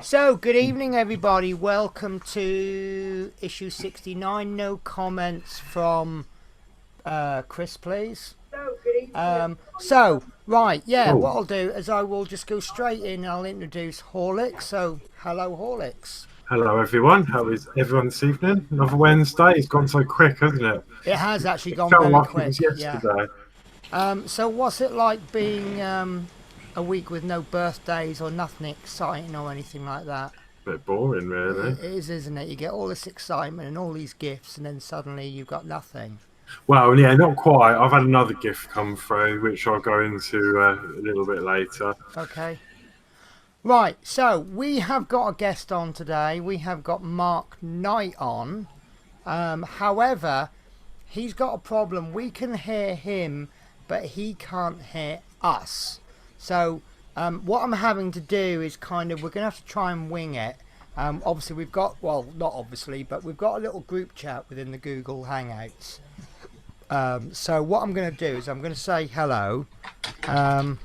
So, good evening, everybody. Welcome to issue 69. No comments from Chris, please. Right, yeah, Oh, what I'll do is I will just go straight in and I'll introduce Horlicks. So, hello, Horlicks. hello everyone. How is everyone this evening? Another Wednesday. It's gone so quick, hasn't it? It has actually It gone felt very like it was quick, yeah. yesterday. So, what's it like being a week with no birthdays or nothing exciting or anything like that? Bit boring, really. It is, isn't it? You get all this excitement and all these gifts, and then suddenly you've got nothing. Well, yeah, not quite. I've had another gift come through, which I'll go into a little bit later. Okay. Right, so we have got a guest on today. We have got Mark Knight on. However, he's got a problem. We can hear him, but he can't hear us. So, what I'm having to do is we're going to have to try and wing it. Obviously, we've got, well, not obviously, but we've got a little group chat within the Google Hangouts. So, what I'm going to do is I'm going to say hello. Um,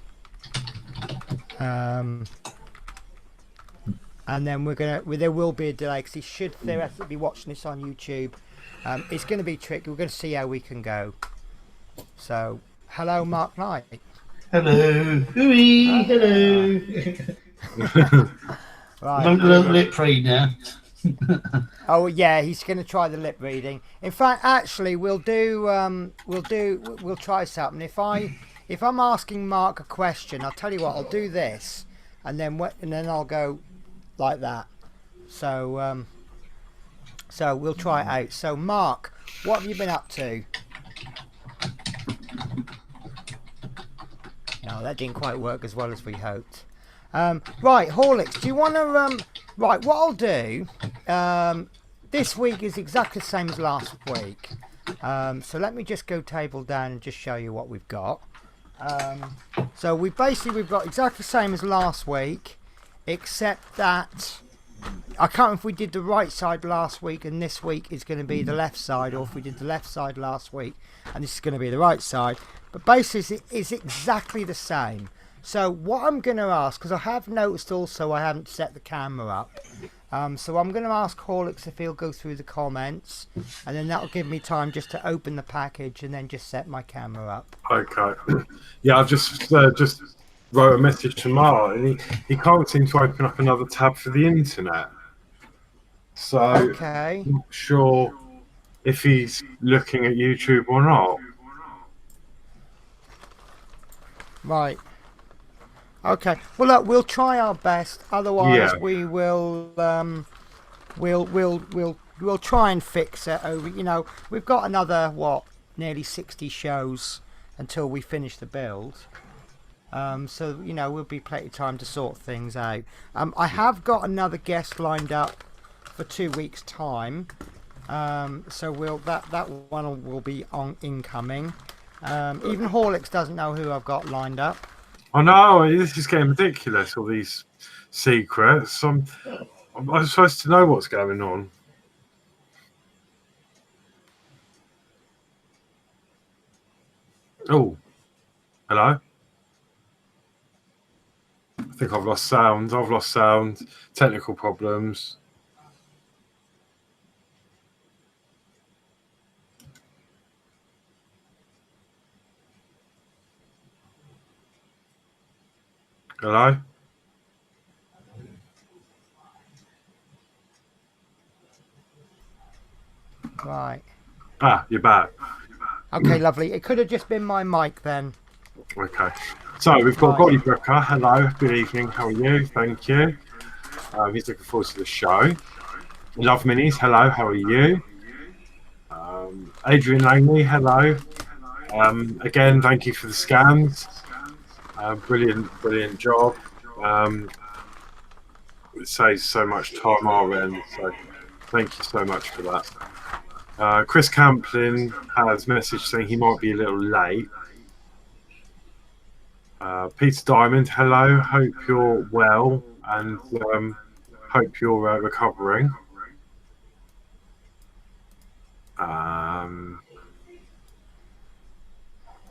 um, and then there will be a delay because he should theoretically be watching this on YouTube. It's going to be tricky. We're going to see how we can go. So, hello, Mark Knight. Hello. Hooey. Hello. Right. Lip read now. Oh yeah, he's going to try the lip reading. In fact, actually, we'll try something. If I'm asking Mark a question, I'll tell you what. I'll do this, and then I'll go like that. So we'll try it out. So Mark, what have you been up to? No, that didn't quite work as well as we hoped. Right, Horlicks, do you want to right, what I'll do, this week is exactly the same as last week. So let me just go table down and just show you what we've got. So we've got exactly the same as last week, except that I can't remember if we did the right side last week and this week is going to be the left side, or if we did the left side last week and this is going to be the right side. But basically it's exactly the same. So what I'm going to ask, because I have noticed also I haven't set the camera up, so I'm going to ask Horlicks if he'll go through the comments, and then that'll give me time just to open the package and then just set my camera up. Okay. Yeah, I've just wrote a message to Mark, and he can't seem to open up another tab for the internet. So, Okay. I'm not sure if he's looking at YouTube or not. Right. Okay. Well, look, we'll try our best. Otherwise, Yeah. we will. We'll try and fix it over. We've got another nearly 60 shows until we finish the build. So we'll be plenty of time to sort things out. I have got another guest lined up for 2 weeks' time. So that one will be on incoming. Even Horlicks doesn't know who I've got lined up. I know, this is getting ridiculous, all these secrets. I'm supposed to know what's going on. Oh, hello? I think I've lost sound. Technical problems. Hello? Right. Ah, you're back. Okay, lovely. It could have just been my mic then. Okay. So we've got Body Brooker. Hello, good evening. How are you? Thank you. He's looking forward to the show. Love Minis. Hello, how are you? Adrian Langley. Hello. Again, thank you for the scans. Brilliant job. It saves so much time our end. So thank you so much for that. Chris Camplin has messaged saying he might be a little late. Peter Diamond, hello. Hope you're well and hope you're recovering.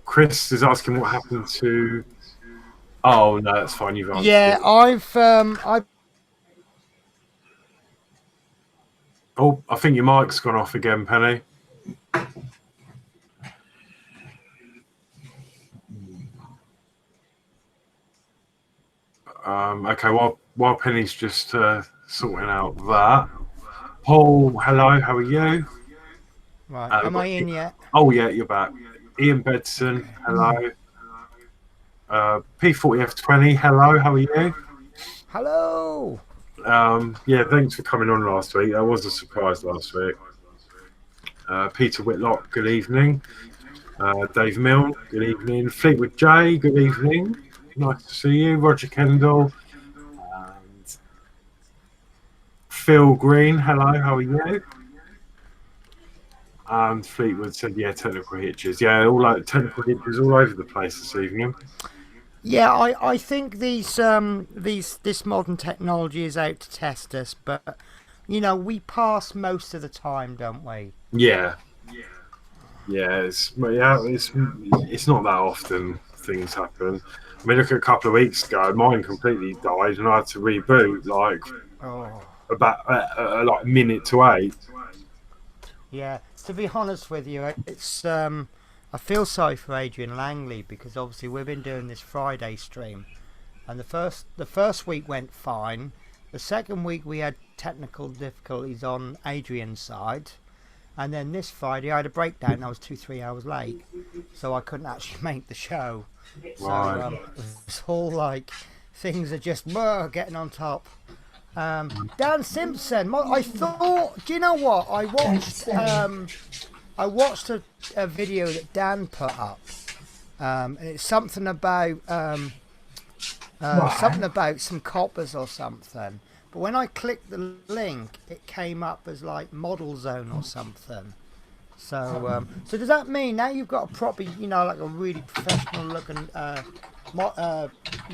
Chris is asking what happened to. Oh no, that's fine. You've answered. Yeah, it. Oh, I think your mic's gone off again, Penny. Okay, while Penny's just sorting out that. Paul, hello, how are you? Right, am I in yet? Oh yeah, you're back. Ian Bedson, Okay. hello. P40F20, hello, how are you? Hello. Yeah, thanks for coming on last week. That was a surprise last week. Peter Whitlock, good evening. Dave Milne, good evening. Fleetwood J, good evening. Nice to see you. Roger Kendall. And Phil Green, hello, how are you? And Fleetwood said, yeah, technical hitches. Yeah, technical hitches all over the place this evening. Yeah, I think this modern technology is out to test us, but we pass most of the time, don't we? Yeah, it's not that often things happen. I mean, look at a couple of weeks ago, mine completely died, and I had to reboot like about like minute to 8. Yeah, to be honest with you, it's I feel sorry for Adrian Langley because obviously we've been doing this Friday stream, and the first week went fine. The second week we had technical difficulties on Adrian's side, and then this Friday I had a breakdown. I was 2-3 hours late, so I couldn't actually make the show. Right. So it's all like things are just getting on top. Dan Simpson, I thought. Do you know what I watched? I watched a video that Dan put up, and it's something about some coppers or something. But when I clicked the link, it came up as like Model Zone or something. So does that mean now you've got a proper, like a really professional looking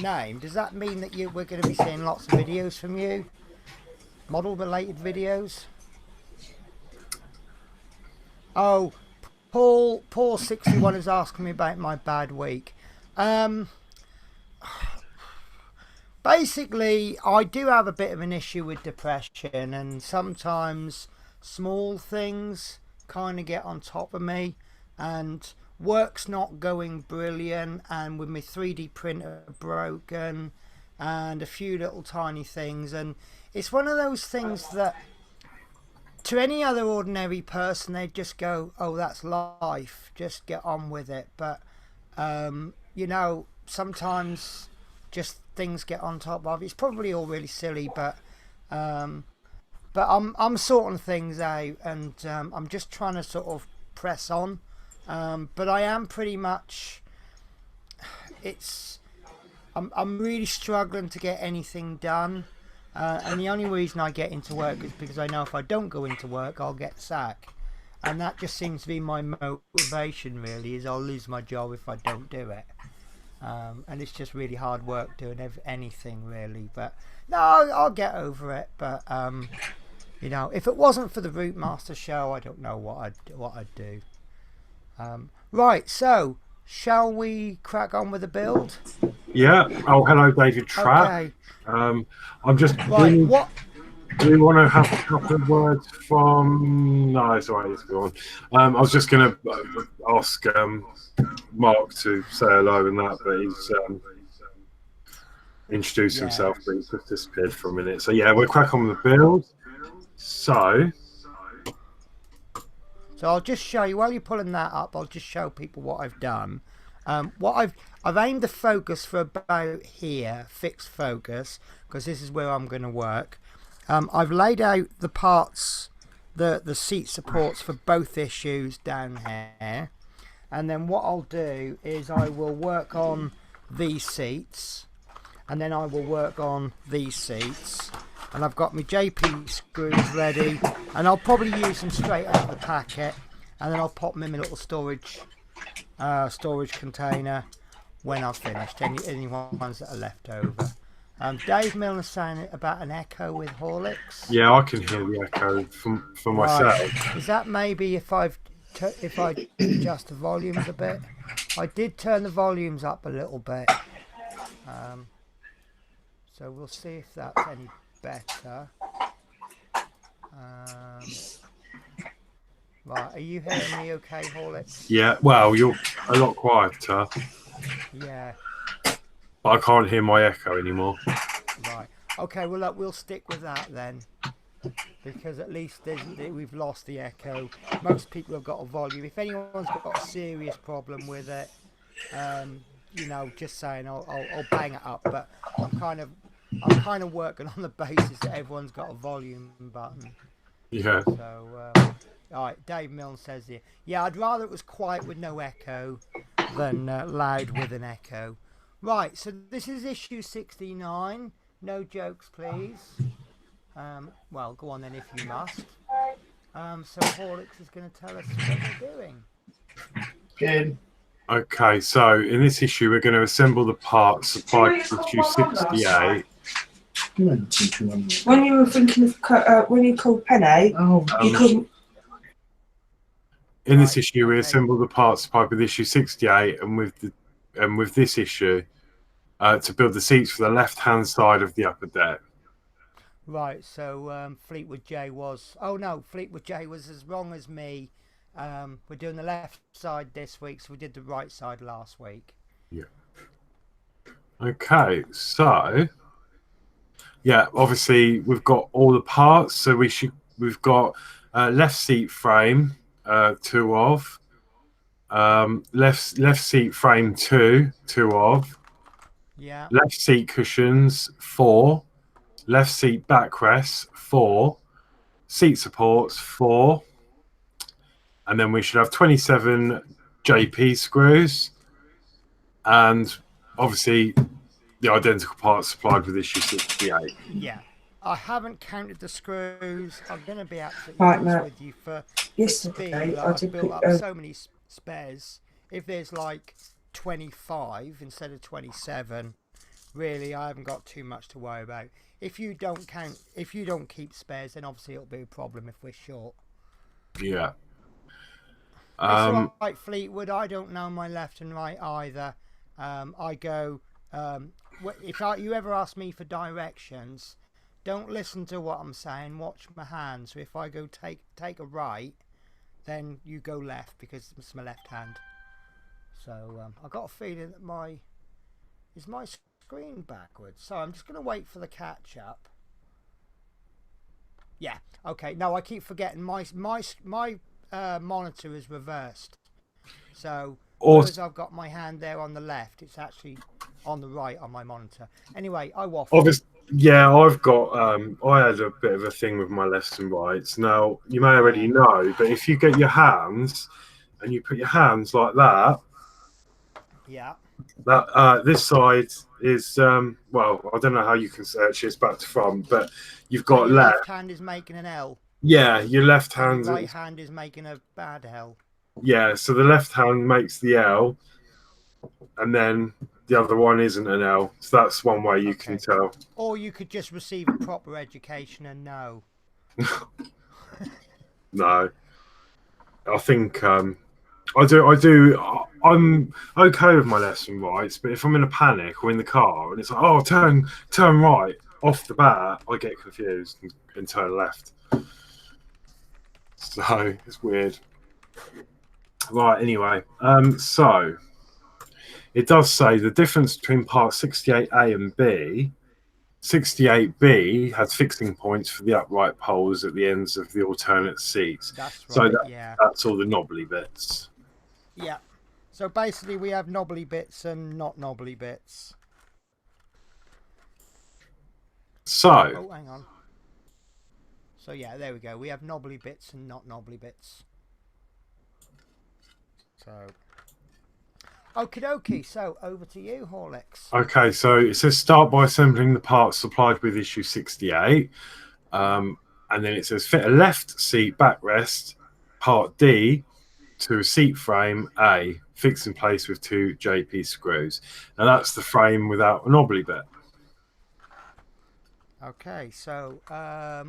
name? Does that mean that we're going to be seeing lots of videos from you? Model related videos? Oh, Paul 61 is asking me about my bad week. Basically, I do have a bit of an issue with depression, and sometimes small things kind of get on top of me, and work's not going brilliant, and with my 3D printer broken, and a few little tiny things, and it's one of those things that to any other ordinary person they'd just go, oh, that's life, just get on with it. But sometimes just things get on top of it. It's probably all really silly, but I'm sorting things out, and I'm just trying to sort of press on, but I am pretty much I'm really struggling to get anything done. And the only reason I get into work is because I know if I don't go into work, I'll get sacked. And that just seems to be my motivation, really, is I'll lose my job if I don't do it. And it's just really hard work doing anything, really. But no, I'll get over it. But, if it wasn't for the Routemasters show, I don't know what I'd do. Right, so shall we crack on with the build? Yeah. Oh, hello, David Trapp. Okay. I'm just right. What? Do you want to have a couple of words from? No, it's all right. It's gone. I was just going to ask Mark to say hello and that, but he's introduced himself, but he's just disappeared for a minute. So yeah, we'll crack on with the build. So I'll just show you while you're pulling that up. I'll just show people what I've done. What I've aimed the focus for about here, fixed focus, because this is where I'm going to work. I've laid out the parts, the seat supports for both issues down here, and then what I'll do is I will work on these seats, and then I will work on these seats, and I've got my JP screws ready, and I'll probably use them straight out of the packet, and then I'll pop them in my little storage container when I've finished, any ones that are left over. Dave Milner saying about an echo with Horlicks. Yeah, I can hear the echo from myself. Right. Is that maybe if I adjust the volumes a bit? I did turn the volumes up a little bit, so we'll see if that's any better. Right, are you hearing me okay, Horlicks? Yeah, well, you're a lot quieter, Yeah, but I can't hear my echo anymore. right. Okay, well, look, we'll stick with that then. Because at least we've lost the echo. Most people have got a volume. If anyone's got a serious problem with it, you know, just saying, I'll bang it up. But I'm kind of working on the basis that everyone's got a volume button. Yeah. So, all right, Dave Milne says here, yeah, I'd rather it was quiet with no echo than loud with an echo. Right, so this is issue 69. No jokes, please. Well, go on then if you must. So Horlicks is going to tell us what we're doing. Good. Okay, so in this issue, we're going to assemble the parts supplied to issue 68. When you were thinking of when you called Penny, you couldn't. In this issue, we assemble the parts supplied with issue 68, and with this issue, to build the seats for the left-hand side of the upper deck. Right, so Fleetwood J was... Oh, no, Fleetwood J was as wrong as me. We're doing the left side this week, so we did the right side last week. Yeah. Okay, so... Yeah, obviously, we've got all the parts, so we've got left seat frame, 2 of. Left seat frame, 2 of. Yeah. Left seat cushions, 4. Left seat backrests, 4. Seat supports, 4. And then we should have 27 JP screws. And obviously the identical parts supplied with issue 68. Yeah. I haven't counted the screws. I'm going to be absolutely Right, honest no. with you for Yesterday, speed. Like, I I've did built put, up so many spares. If there's like 25 instead of 27, really, I haven't got too much to worry about. If you don't keep spares, then obviously it'll be a problem if we're short. Yeah. It's all right, Fleetwood. I don't know my left and right either. I go. If you ever ask me for directions, don't listen to what I'm saying. Watch my hands. So if I go take a right, then you go left because it's my left hand. So I got a feeling that my screen backwards. So I'm just going to wait for the catch up. Yeah. Okay. No, I keep forgetting my monitor is reversed. So whereas I've got my hand there on the left, it's actually on the right on my monitor. Anyway, I waffle. Yeah, I've got. I had a bit of a thing with my lefts and rights. Now you may already know, but if you get your hands and you put your hands like that, yeah, that this side is well, I don't know how you can actually it's back to front, but you've got so your left. left hand is making an L. Yeah, your left hand. Your right hand is making a bad L. Yeah, so the left hand makes the L, and then the other one isn't an L. So that's one way you can tell. Or you could just receive a proper education and know. No, I think I do. I'm okay with my lefts and rights, but if I'm in a panic or in the car and it's like, oh, turn right off the bat, I get confused and turn left. So it's weird. Right. Anyway, so it does say the difference between parts 68A and B. 68B has fixing points for the upright poles at the ends of the alternate seats. That's right. So yeah. That's all the knobbly bits. Yeah. So basically, we have knobbly bits and not knobbly bits. So. Oh, hang on. So yeah, there we go. We have knobbly bits and not knobbly bits. So. Okie dokie. So over to you, Horlicks. Okay, so it says start by assembling the parts supplied with issue 68. And then it says fit a left seat backrest, part D, to a seat frame A, fixed in place with 2 JP screws. Now that's the frame without a knobbly bit. Okay, so are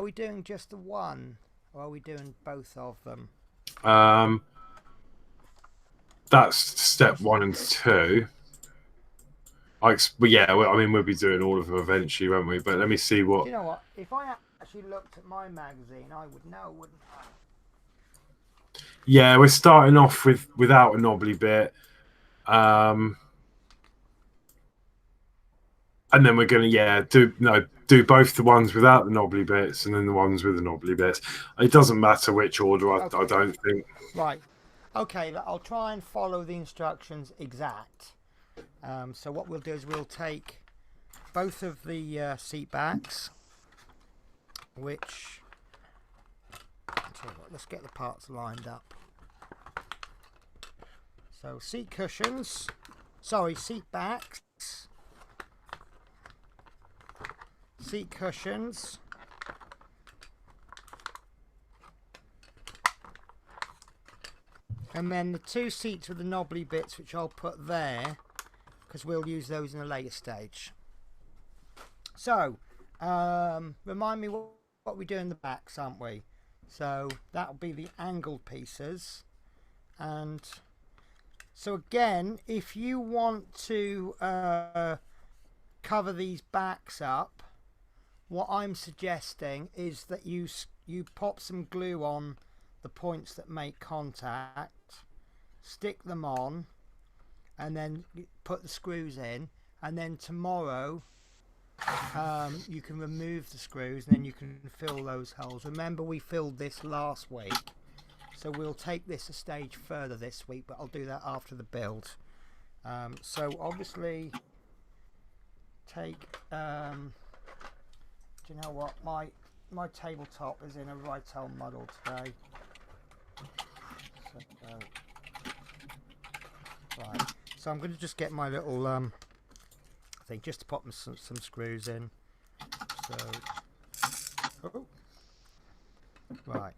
we doing just the one, or are we doing both of them? That's step 1 and 2. But yeah, I mean, we'll be doing all of them eventually, won't we? But let me see what. Do you know what? If I actually looked at my magazine, I would know, wouldn't I? Yeah, we're starting off without a knobbly bit. And then we're gonna do both the ones without the knobbly bits and then the ones with the knobbly bits. It doesn't matter which order. I don't think. Right. Okay. I'll try and follow the instructions exact. So what we'll do is we'll take both of the seat backs, which I'll tell you what, let's get the parts lined up. So seat cushions, sorry, seat backs. Seat cushions, and then the two seats with the knobbly bits, which I'll put there because we'll use those in a later stage. So remind me what we do in the backs, aren't we? So that'll be the angled pieces. And so again, if you want to cover these backs up, what I'm suggesting is that you pop some glue on the points that make contact, stick them on, and then put the screws in, and then tomorrow you can remove the screws and then you can fill those holes. Remember, we filled this last week, so we'll take this a stage further this week, but I'll do that after the build. So obviously take do you know what, my tabletop is in a right old muddle today. Right, so I'm going to just get my little thing just to pop some screws in. So right,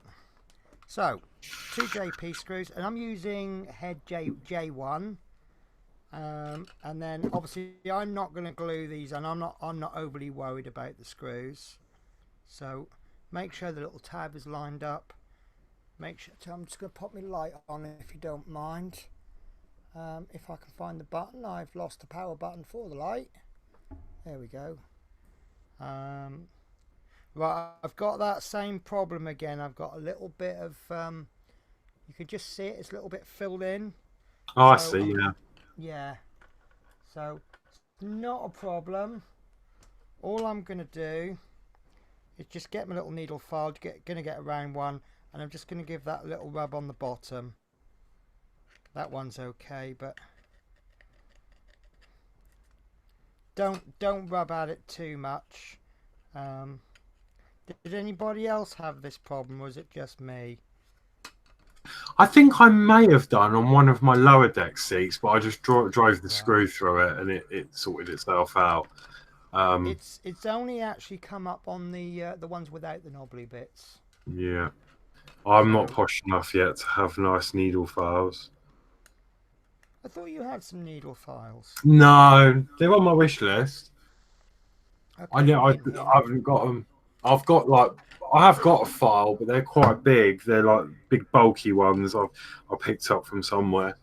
so 2 JP screws, and I'm using head J1. And then obviously I'm not going to glue these, and I'm not overly worried about the screws. So make sure the little tab is lined up. Make sure I'm just going to pop my light on if you don't mind. If I can find the button. I've lost the power button for the light. There we go. Right, I've got that same problem again. I've got a little bit of you can just see it, it's a little bit filled in. Oh, I see, yeah. Yeah, so not a problem. All I'm going to do is just get my little needle file, going to get a round one, and I'm just going to give that a little rub on the bottom. That one's okay, but don't rub at it too much. Did anybody else have this problem, or was it just me? I think I may have done on one of my lower deck seats, but I just drove the screw through it and it sorted itself out. It's only actually come up on the ones without the knobbly bits. Yeah, I'm not posh enough yet to have nice needle files. I thought you had some needle files. No, they're on my wish list. Okay, I haven't got them. I have got a file, but they're quite big. They're like big, bulky ones I picked up from somewhere.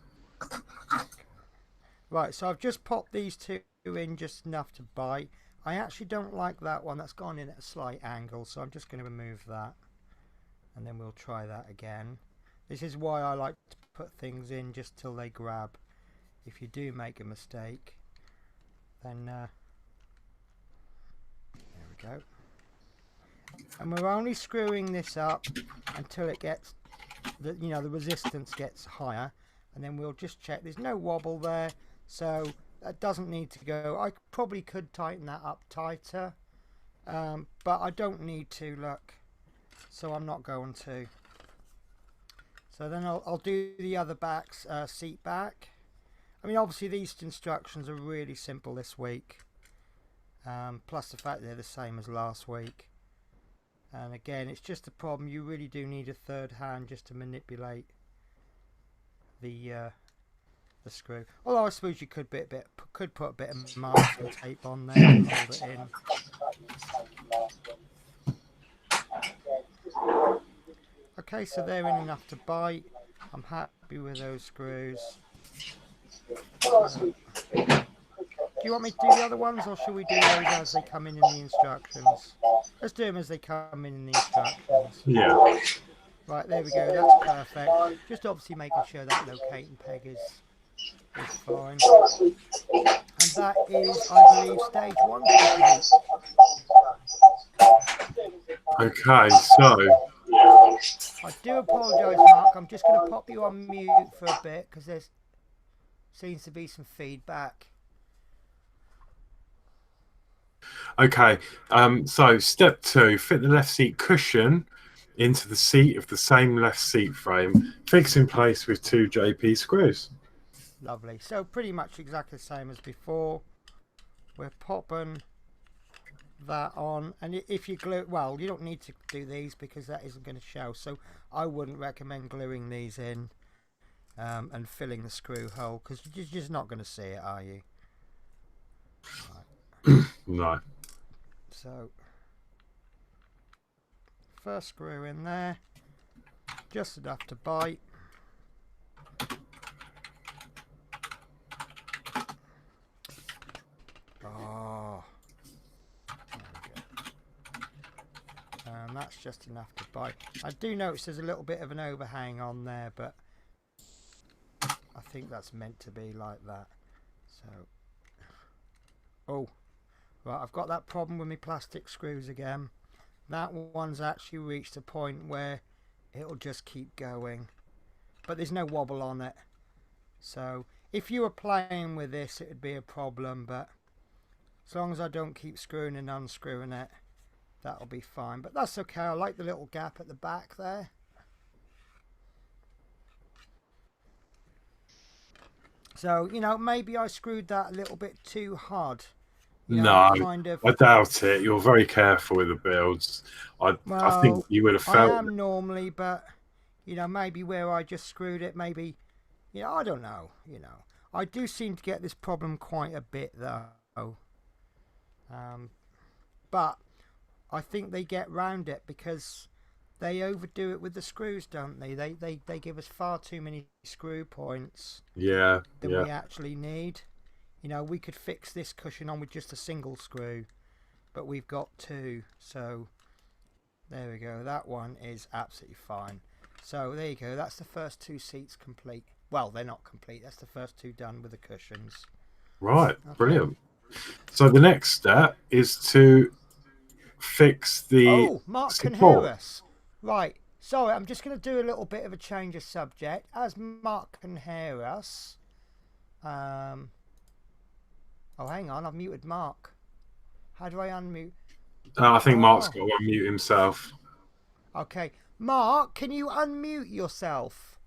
Right, so I've just popped these two in just enough to bite. I actually don't like that one. That's gone in at a slight angle, so I'm just going to remove that. And then we'll try that again. This is why I like to put things in just till they grab. If you do make a mistake, then there we go. And we're only screwing this up until it gets the resistance gets higher, and then we'll just check there's no wobble there, so that doesn't need to go. I probably could tighten that up tighter, but I don't need to, look, so I'm not going to. So then I'll do the other back's seat back. I mean, obviously these instructions are really simple this week, plus the fact they're the same as last week. And again, it's just a problem. You really do need a third hand just to manipulate the screw. Although I suppose you could put a bit of masking tape on there and hold it in. Okay, so they're in enough to bite. I'm happy with those screws. you want me to do the other ones, or should we do those as they come in the instructions? Let's do them as they come in the instructions. Yeah. Right, there we go. That's perfect. Just obviously making sure that locating peg is fine. And that is, I believe, stage 1 complete. Okay, so I do apologise, Mark. I'm just going to pop you on mute for a bit because there seems to be some feedback. okay, so step 2: fit the left seat cushion into the seat of the same left seat frame. Fix in place with 2 JP screws. Lovely. So pretty much exactly the same as before. We're popping that on, and if you glue, well, you don't need to do these because that isn't going to show, so I wouldn't recommend gluing these in and filling the screw hole, because you're just not going to see it, are you? Right. No. So first screw in there, just enough to bite. Oh, and that's just enough to bite. I do notice there's a little bit of an overhang on there, but I think that's meant to be like that. So, oh, right, I've got that problem with my plastic screws again. That one's actually reached a point where it'll just keep going, but there's no wobble on it. So if you were playing with this, it would be a problem, but as long as I don't keep screwing and unscrewing it, that'll be fine. But that's okay. I like the little gap at the back there. So, you know, maybe I screwed that a little bit too hard. You know, No, kind of. I doubt it. You're very careful with the builds. I think you would have felt. I am normally, but, you know, maybe where I just screwed it, maybe, you know, I don't know. You know, I do seem to get this problem quite a bit, though. But I think they get round it because they overdo it with the screws, don't they? They give us far too many screw points. Yeah. Than we actually need. You know, we could fix this cushion on with just a single screw, but we've got 2. So there we go. That one is absolutely fine. So there you go. That's the first 2 seats complete. Well, they're not complete. That's the first 2 done with the cushions. Right. Okay. Brilliant. So the next step is to fix the Mark support. Can hear us. Right. Sorry, I'm just going to do a little bit of a change of subject. As Mark can hear us. Oh, hang on. I've muted Mark. How do I unmute? I think Mark's got to unmute himself. Okay. Mark, can you unmute yourself?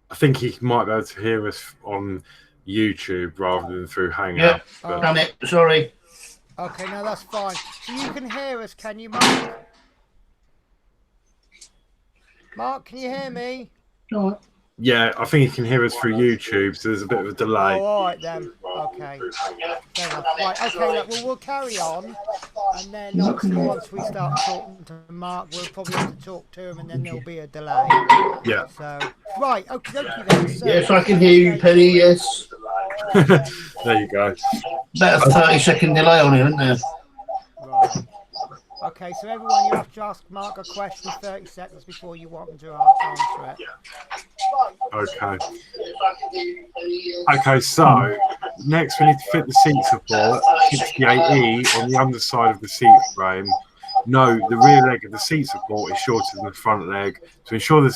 I think he might be able to hear us on YouTube rather than through Hangout. Yeah, done it. Sorry. Okay, no, that's fine. So you can hear us, can you, Mark? Mark, can you hear me? No. Yeah, I think he can hear us through YouTube, so there's a bit of a delay. Oh, all right then. Okay. Right, okay, look, we'll carry on. And then obviously once we start talking to Mark, we'll probably have to talk to him and then there'll be a delay. Yeah. So, right, okie then. So, yes, I can hear you, Penny, yes. There you go. About a 30-second delay on it, isn't there? Right. Okay, so everyone, you have to ask Mark a question 30 seconds before you want him to answer it. Okay. Okay, so next we need to fit the seat support 68E on the underside of the seat frame. No, the rear leg of the seat support is shorter than the front leg. To ensure the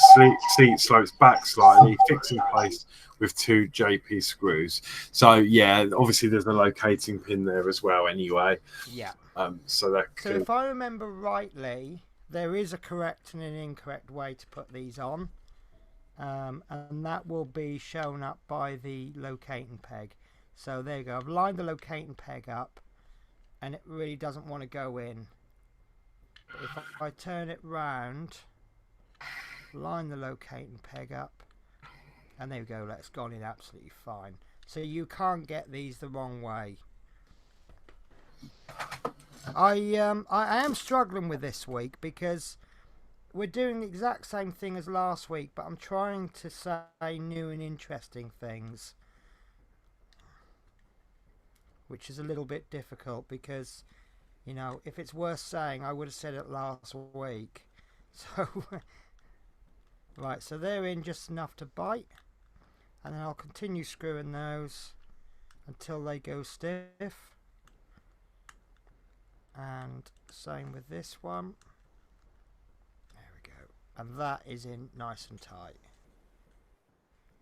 seat slopes back slightly, fix in place with 2 JP screws. So yeah, obviously there's a locating pin there as well anyway. Yeah. So if I remember rightly, there is a correct and an incorrect way to put these on. And that will be shown up by the locating peg. So there you go. I've lined the locating peg up and it really doesn't want to go in. But if I turn it round, line the locating peg up, and there we go, that's gone in absolutely fine. So you can't get these the wrong way. I am struggling with this week because we're doing the exact same thing as last week, but I'm trying to say new and interesting things, which is a little bit difficult because, you know, if it's worth saying, I would have said it last week. So, right, so they're in just enough to bite, and then I'll continue screwing those until they go stiff. And same with this one. There we go. And that is in nice and tight.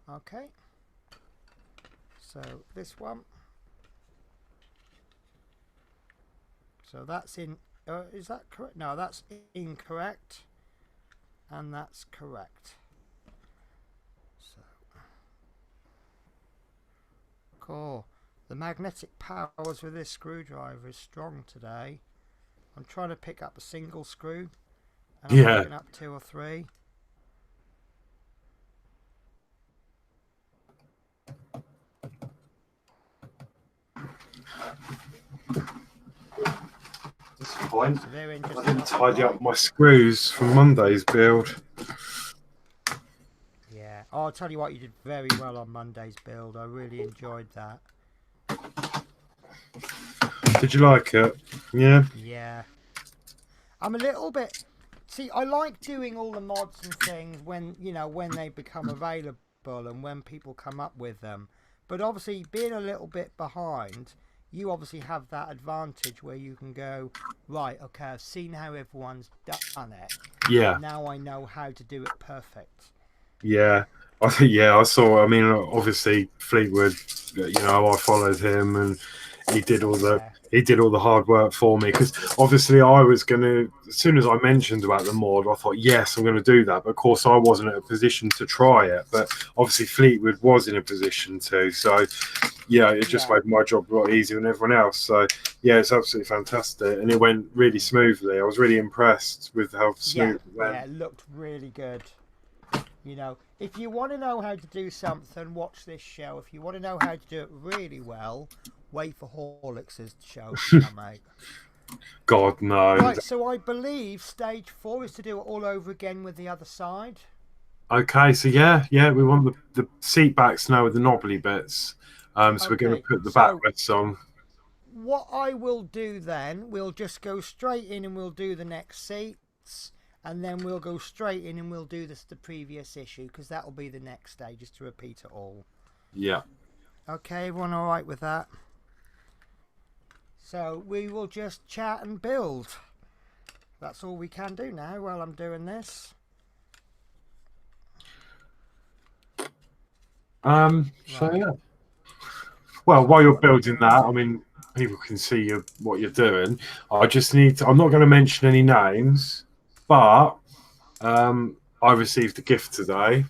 Okay. So this one. So that's in. Is that correct? No, that's incorrect. And that's correct. So. Cool. The magnetic powers with this screwdriver is strong today. I'm trying to pick up a single screw, and I'm picking up 2 or 3. Disappointed. So they're in I just didn't enough tidy to up my screws from Monday's build. Yeah. Oh, I'll tell you what, you did very well on Monday's build. I really enjoyed that. Did you like it? Yeah. Yeah. I'm a little bit. See, I like doing all the mods and things when, you know, when they become available and when people come up with them. But obviously, being a little bit behind, you obviously have that advantage where you can go, right, okay, I've seen how everyone's done it. Yeah. Now I know how to do it perfect. Yeah. I think, yeah, I saw, I mean, obviously, Fleetwood, you know, I followed him and he did all the. Yeah. He did all the hard work for me because obviously I was going to, as soon as I mentioned about the mod, I thought, yes, I'm going to do that. But of course, I wasn't in a position to try it. But obviously, Fleetwood was in a position to. So, yeah, it just made my job a lot easier than everyone else. So, yeah, it's absolutely fantastic. And it went really smoothly. I was really impressed with how smooth it went. Yeah, it looked really good. You know, if you want to know how to do something, watch this show. If you want to know how to do it really well, wait for Horlicks' show, mate. God, no. Right, so I believe stage 4 is to do it all over again with the other side. Okay, so yeah, we want the seat backs now with the knobbly bits. So we're going to put the backrests on. What I will do then, we'll just go straight in and we'll do the next seats. And then we'll go straight in and we'll do the previous issue, because that will be the next stage, is to repeat it all. Yeah. Okay, everyone all right with that? So we will just chat and build. That's all we can do now while I'm doing this. So yeah. Well, while you're building that, I mean, people can see what you're doing. I just need to, I'm not going to mention any names, but I received a gift today,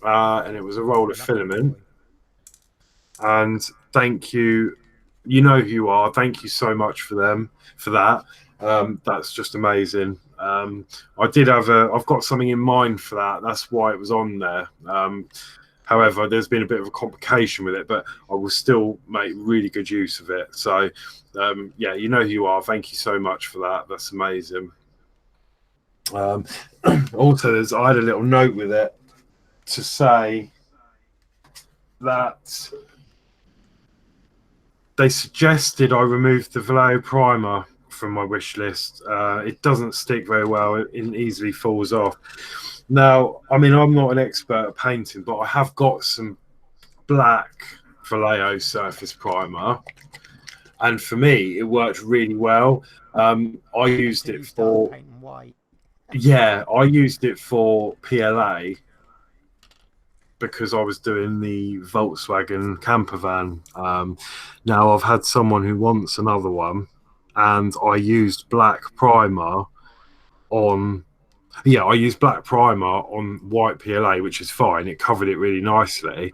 and it was a roll of Filament. And thank you. You know who you are. Thank you so much for that. That's just amazing. I did have I've got something in mind for that. That's why it was on there. However, there's been a bit of a complication with it, but I will still make really good use of it. So, yeah, you know who you are. Thank you so much for that. That's amazing. Also, I had a little note with it to say that they suggested I remove the Vallejo primer from my wish list. It doesn't stick very well. It easily falls off. Now, I mean, I'm not an expert at painting, but I have got some black Vallejo surface primer. And for me, it worked really well. I used it for... Yeah, I used it for PLA because I was doing the Volkswagen camper van. Now I've had someone who wants another one, and I used black primer on... Yeah, I used black primer on white PLA, which is fine. It covered it really nicely.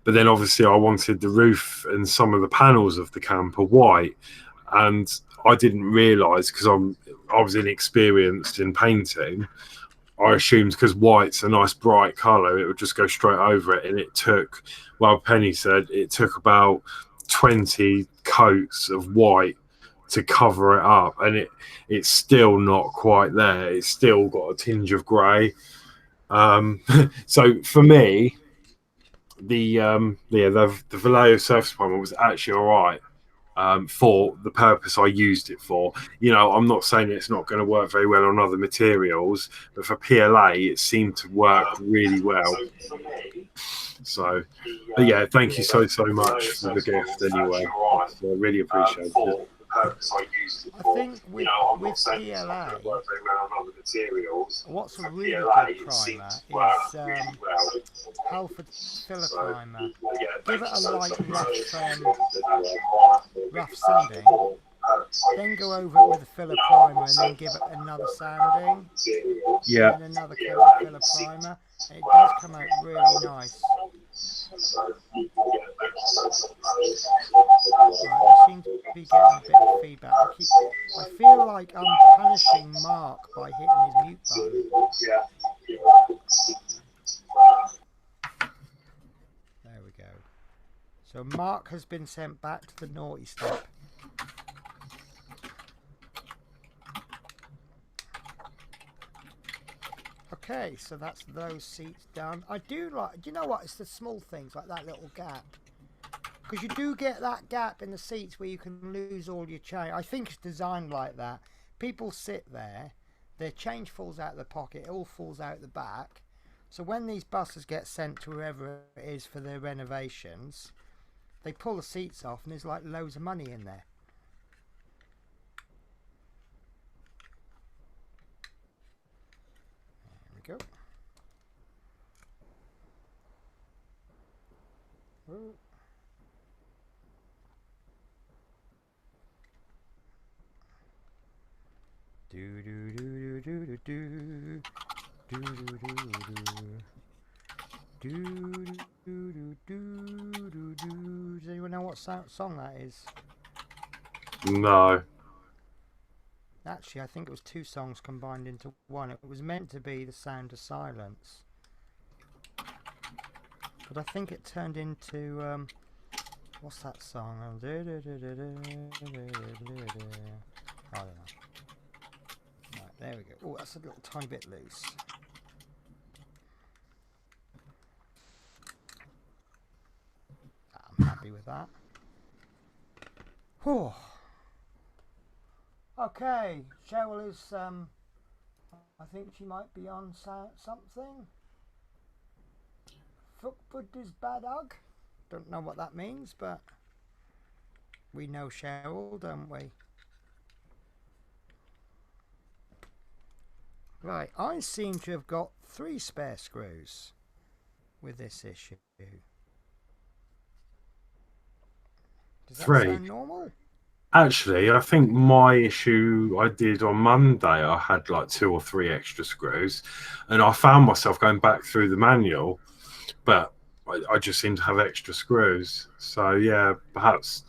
But then obviously I wanted the roof and some of the panels of the camper white. And I didn't realise, because I was inexperienced in painting, I assumed because white's a nice bright colour, it would just go straight over it. And it took, well, Penny said, it took about 20 coats of white to cover it up, and it's still not quite there. It's still got a tinge of grey. So for me, the Vallejo surface primer was actually all right. For the purpose I used it for. I'm not saying it's not going to work very well on other materials, but for PLA it seemed to work really well. So, but yeah, thank you so much for the gift anyway. So I really appreciate it. I think with PLA, what's a really good primer is Halford filler primer. Give it a light rough sanding, then go over it with a filler primer, and then give it another sanding, yeah, and another coat of filler primer, and it does come out really nice. I seem to be getting a bit of feedback. I feel like I'm punishing Mark by hitting his mute button. There we go. So Mark has been sent back to the naughty step. Okay, so that's those seats done. I do like, do you know what? It's the small things like that little gap. Because you do get that gap in the seats where you can lose all your change. I think it's designed like that. People sit there, their change falls out of the pocket, it all falls out the back. So when these buses get sent to whoever it is for their renovations, they pull the seats off and there's like loads of money in there. There we go. Ooh. Do do do do do do do do do do do do do do. Does anyone know what song that is? No. Actually, I think it was two songs combined into one. It was meant to be The Sound of Silence, but I think it turned into what's that song? I don't know. There we go. Oh, that's a little tiny bit loose. I'm happy with that. Whew. Okay, Cheryl is, I think she might be on something. Footbud is badag. Don't know what that means, but we know Cheryl, don't we? Right, I seem to have got 3 spare screws with this issue. Does that 3? sound normal? Actually, I think my issue I did on Monday, I had like 2 or 3 extra screws, and I found myself going back through the manual, but I just seem to have extra screws. So yeah, perhaps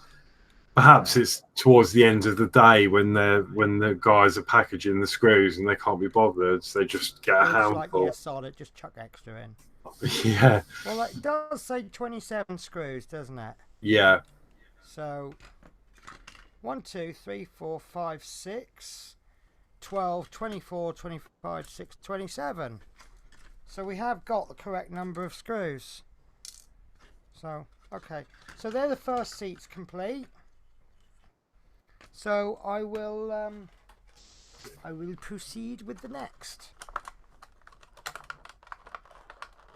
it's towards the end of the day when the guys are packaging the screws and they can't be bothered, so they just get a handful. Like, yeah, solid, just chuck extra in. Yeah. Well, it does say 27 screws, doesn't it? Yeah. So 1, 2, 3, 4, 5, 6, 12, 24, 25, 6, 27. So we have got the correct number of screws. So, okay. So they're the first seats complete. So I will proceed with the next.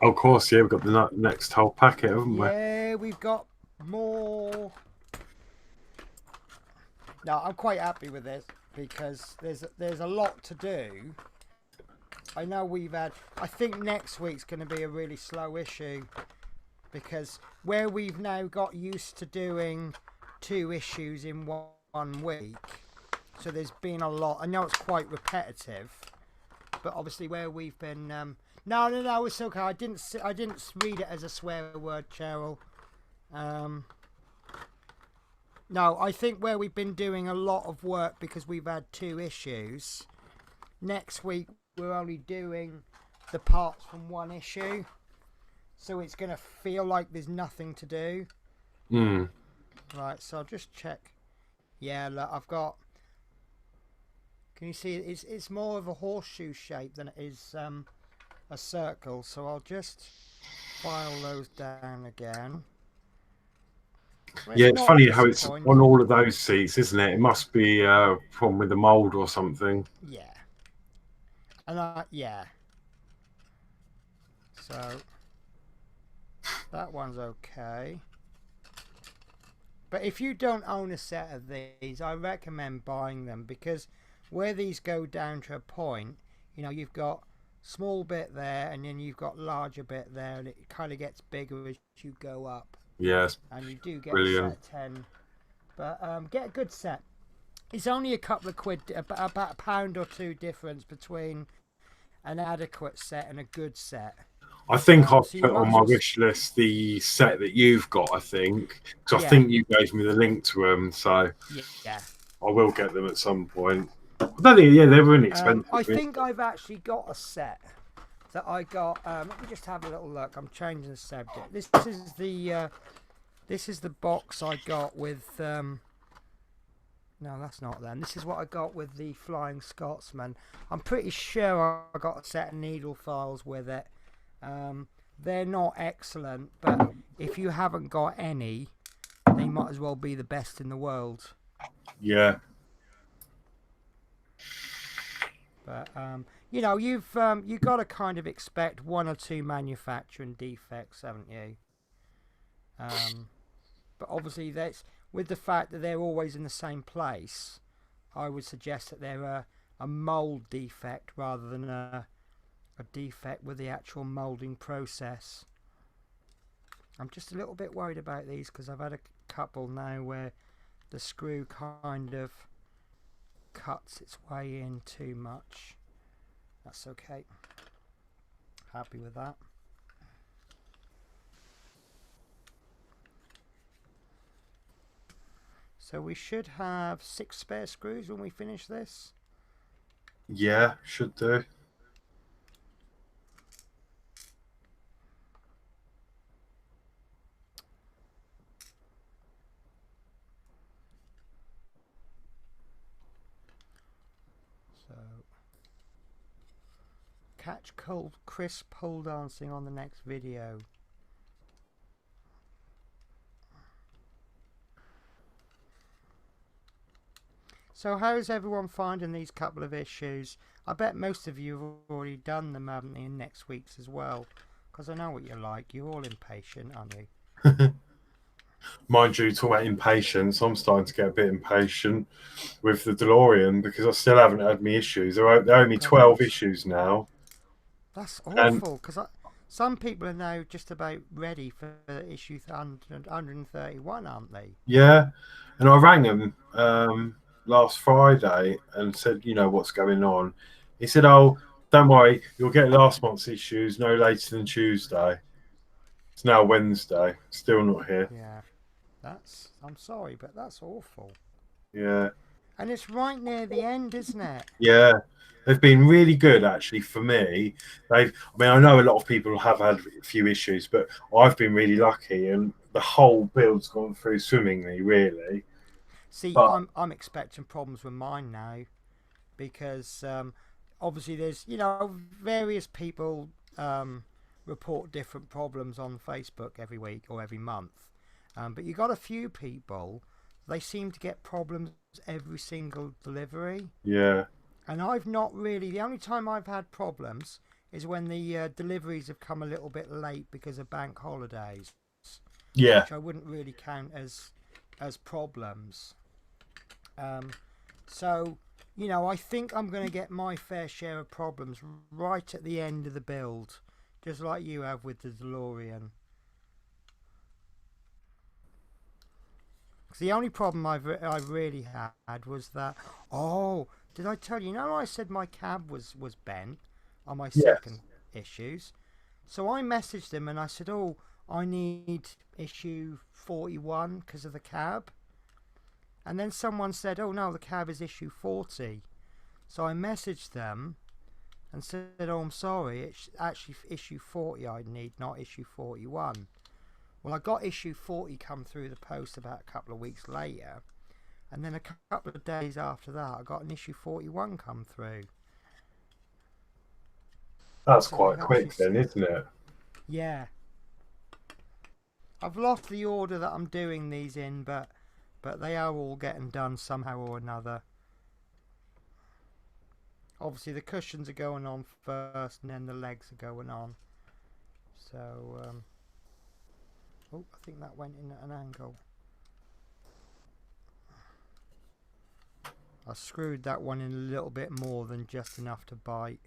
Of course, yeah, we've got the next whole packet, haven't we? Yeah, we've got more. No, I'm quite happy with this because there's a lot to do. I know I think next week's going to be a really slow issue because where we've now got used to doing 2 issues in one week, so there's been a lot. I know it's quite repetitive, but obviously where we've been no, it's okay. I didn't read it as a swear word, Cheryl. No, I think where we've been doing a lot of work because we've had 2 issues, next week we're only doing the parts from 1 issue, so it's going to feel like there's nothing to do. Right, so I'll just check. Yeah, look, I've got Can you see it's more of a horseshoe shape than it is a circle? So I'll just file those down again. Well, Yeah, it's not funny how it's on disappointing. all of those seats, isn't it? It must be a problem with the mould or something. Yeah. And yeah. So that one's okay. But if you don't own a set of these, I recommend buying them, because where these go down to a point, you know, you've got small bit there and then you've got larger bit there, and it kind of gets bigger as you go up. Yes. And you do get Brilliant. a set of 10. But get a good set. It's only a couple of quid, about £1 or £2 difference between an adequate set and a good set. I think I've so you put might on as my well wish list the set that you've got, I think. Because I Yeah. think you gave me the link to them, so Yeah. I will get them at some point. I don't think, yeah, they're really expensive. I think I've actually got a set that I got. Let me just have a little look. I'm changing the subject. This is the box I got with. No, that's not them. This is what I got with the Flying Scotsman. I'm pretty sure I got a set of needle files with it. They're not excellent, but if you haven't got any, they might as well be the best in the world. Yeah. But you know, you've got to kind of expect one or two manufacturing defects, haven't you? But obviously, that's with the fact that they're always in the same place. I would suggest that they're a mold defect rather than a defect with the actual molding process. I'm just a little bit worried about these because I've had a couple now where the screw kind of cuts its way in too much. That's okay. Happy with that. So we should have 6 spare screws when we finish this. Yeah, should do. So catch cold Chris pole dancing on the next video. So how's everyone finding these couple of issues? I bet most of you have already done them, haven't you, in next week's as well? Because I know what you're like. You're all impatient, aren't you? Mind you, talking about impatience, I'm starting to get a bit impatient with the DeLorean because I still haven't had me issues. There are only 12 issues now. That's awful, because some people are now just about ready for issue 131, aren't they? Yeah, and I rang him last Friday and said, you know, what's going on. He said, oh, don't worry, you'll get last month's issues no later than Tuesday. It's now Wednesday, still not here. Yeah, I'm sorry, but that's awful. Yeah. And it's right near the end, isn't it? Yeah. They've been really good, actually, for me. I know a lot of people have had a few issues, but I've been really lucky, and the whole build's gone through swimmingly, really. See, I'm expecting problems with mine now, because obviously there's, you know, various people report different problems on Facebook every week or every month, but you got a few people, they seem to get problems every single delivery. Yeah. And I've not really, the only time I've had problems is when the deliveries have come a little bit late because of bank holidays. Yeah. Which I wouldn't really count as problems. So, you know, I think I'm going to get my fair share of problems right at the end of the build, just like you have with the DeLorean. Because the only problem I've really had was that, oh, did I tell you? You know, I said my cab was bent on my second issues. So I messaged them and I said, oh, I need issue 41 because of the cab. And then someone said, oh no, the cab is issue 40. So I messaged them and said, oh, I'm sorry, it's actually issue 40 I need, not issue 41. Well, I got issue 40 come through the post about a couple of weeks later. and then a couple of days after that, I got an issue 41 come through. That's So quite it quick actually, then, isn't it? yeah. I've lost the order that I'm doing these in, but they are all getting done somehow or another. Obviously, the cushions are going on first, and then the legs are going on. So, oh, I think that went in at an angle. I screwed that one in a little bit more than just enough to bite.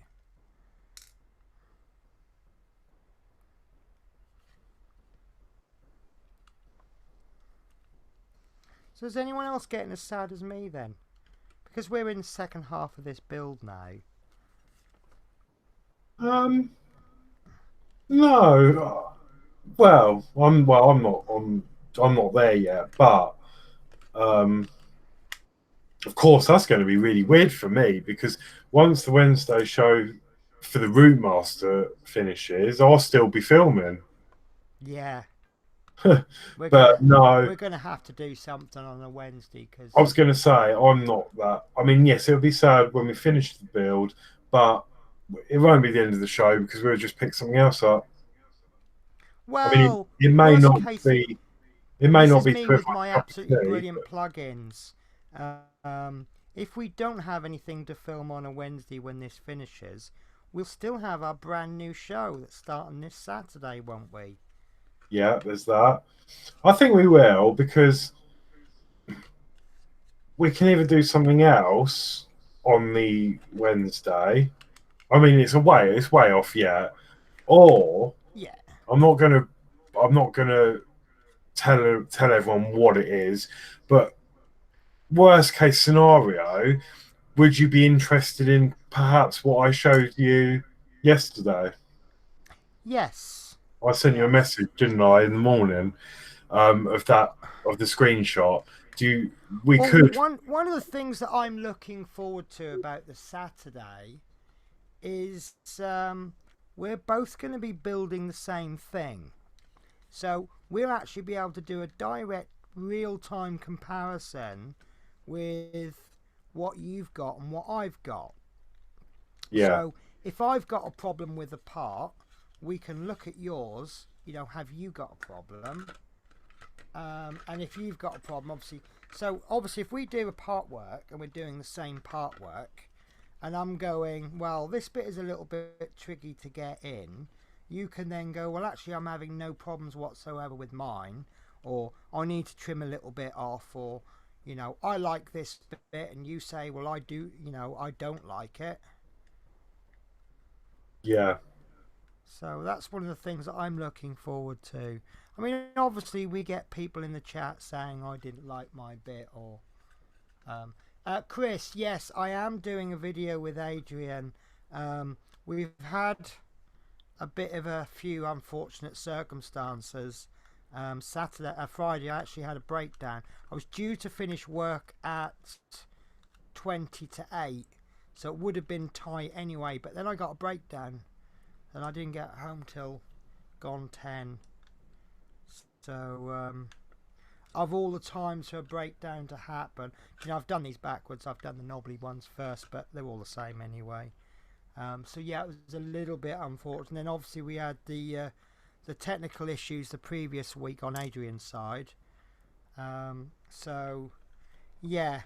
So is anyone else getting as sad as me then? Because we're in the second half of this build now. No. Well, I'm not there yet, but of course that's going to be really weird for me because once the Wednesday show for the Routemaster finishes, I'll still be filming. Yeah. But no, we're gonna have to do something on a Wednesday because I was going to say I'm not that. I mean, yes, it'll be sad when we finish the build, but it won't be the end of the show because we'll just pick something else up. well, I mean, it may worst not case, be. It may this not is be me to with my everyone's cup of absolutely tea, brilliant but plugins. If we don't have anything to film on a Wednesday when this finishes, we'll still have our brand new show that's starting this Saturday, won't we? yeah, there's that. I think we will because we can either do something else on the Wednesday. I mean, it's way off yet. Or Yeah. I'm not gonna tell everyone what it is. But worst case scenario, would you be interested in perhaps what I showed you yesterday? Yes. I sent you a message, didn't I, in the morning, of the screenshot. We Well, could. one of the things that I'm looking forward to about the Saturday is we're both going to be building the same thing. So we'll actually be able to do a direct real-time comparison with what you've got and what I've got. Yeah. So if I've got a problem with a part, we can look at yours, have you got a problem? And if you've got a problem, obviously if we do a part work and we're doing the same part work, and I'm going, well, this bit is a little bit tricky to get in, you can then go, well, actually, I'm having no problems whatsoever with mine, or I need to trim a little bit off, or, I like this bit, and you say, well, I don't like it. Yeah. So that's one of the things that I'm looking forward to. I mean, obviously, we get people in the chat saying I didn't like my bit, or Chris, yes, I am doing a video with Adrian. We've had a bit of a few unfortunate circumstances. Friday, I actually had a breakdown. I was due to finish work at 20 to 8, so it would have been tight anyway, but then I got a breakdown and I didn't get home till gone 10. So of all the times for a breakdown to happen, I've done these backwards. I've done the knobbly ones first, but they're all the same anyway. So yeah, it was a little bit unfortunate. And then obviously we had the technical issues the previous week on Adrian's side. So yeah,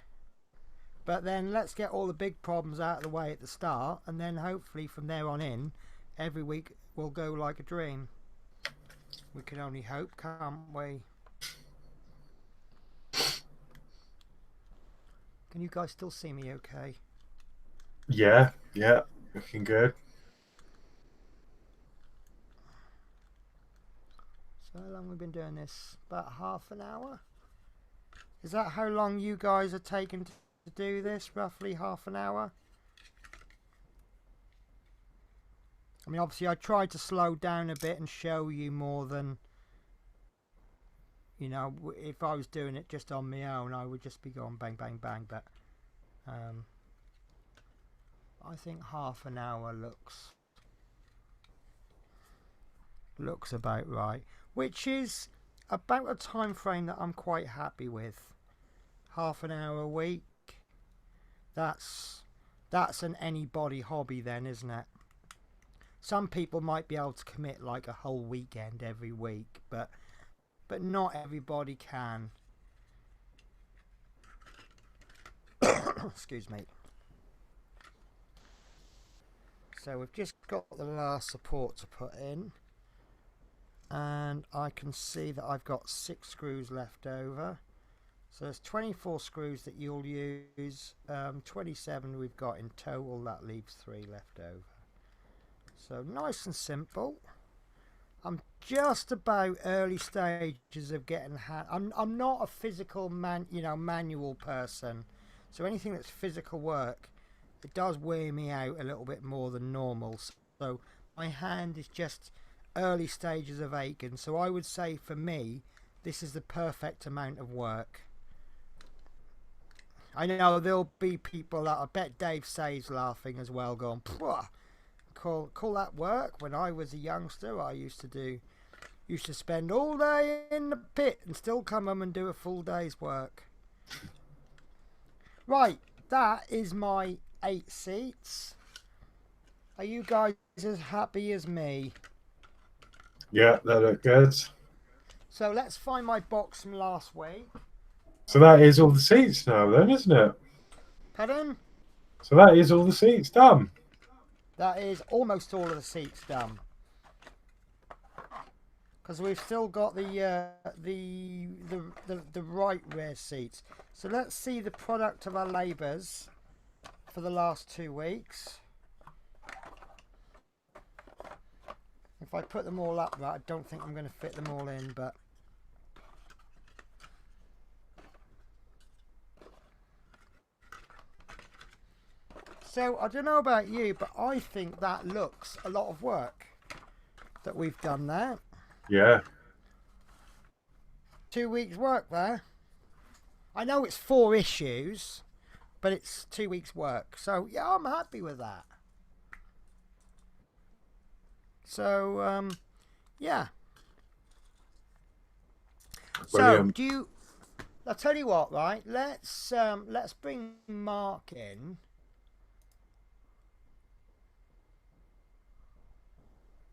but then let's get all the big problems out of the way at the start, and then hopefully from there on in, every week will go like a dream. We can only hope, can't we? Can you guys still see me okay? Yeah, looking good. So how long have we been doing this? About half an hour? Is that how long you guys are taking to do this? Roughly half an hour? I mean, obviously I tried to slow down a bit and show you more than, if I was doing it just on my own, I would just be going bang, bang, bang. But I think half an hour looks about right, which is about a time frame that I'm quite happy with. half an hour a week. That's an anybody hobby then, isn't it? Some people might be able to commit like a whole weekend every week, but not everybody can. Excuse me. So we've just got the last support to put in, and I can see that I've got 6 screws left over. So there's 24 screws that you'll use, 27 we've got in total, that leaves 3 left over. So nice and simple. I'm just about early stages of getting I'm not a physical manual person, so anything that's physical work, it does wear me out a little bit more than normal. So my hand is just early stages of aching. So I would say for me, this is the perfect amount of work. I know there'll be people that I bet Dave Say's laughing as well, going, call that work. When I was a youngster, I used to spend all day in the pit and still come home and do a full day's work. Right, that is my 8 seats. Are you guys as happy as me? Yeah, that looked good. So let's find my box from last week. So that is all the seats now then, isn't it? Pardon? So that is all the seats done. That is almost all of the seats done. Because we've still got the right rear seats. So let's see the product of our labours for the last 2 weeks. If I put them all up right, I don't think I'm going to fit them all in, but so I don't know about you, but I think that looks a lot of work that we've done there. Yeah. 2 weeks work there. I know it's 4 issues, but it's 2 weeks work. So yeah, I'm happy with that. So yeah. Brilliant. So I'll tell you what, right? Let's bring Mark in.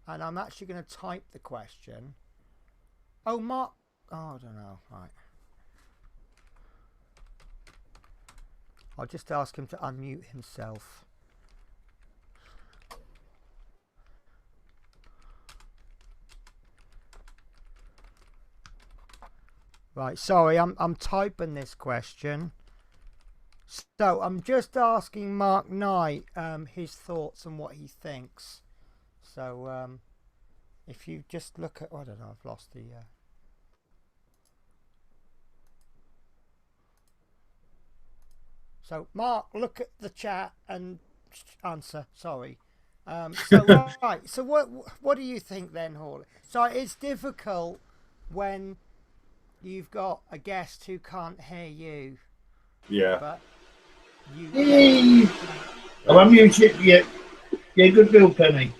And I'm actually going to type the question. Oh, Mark. Oh, I don't know. Right. I'll just ask him to unmute himself. Right. Sorry, I'm typing this question. So I'm just asking Mark Knight his thoughts and what he thinks. So if you just look at, I don't know, I've lost the so Mark, look at the chat and answer. Sorry. So right. So what do you think then, Hall? So it's difficult when you've got a guest who can't hear you. Yeah. But you. Hey. Oh, I'm muted. Yeah. Yeah, good build, Penny.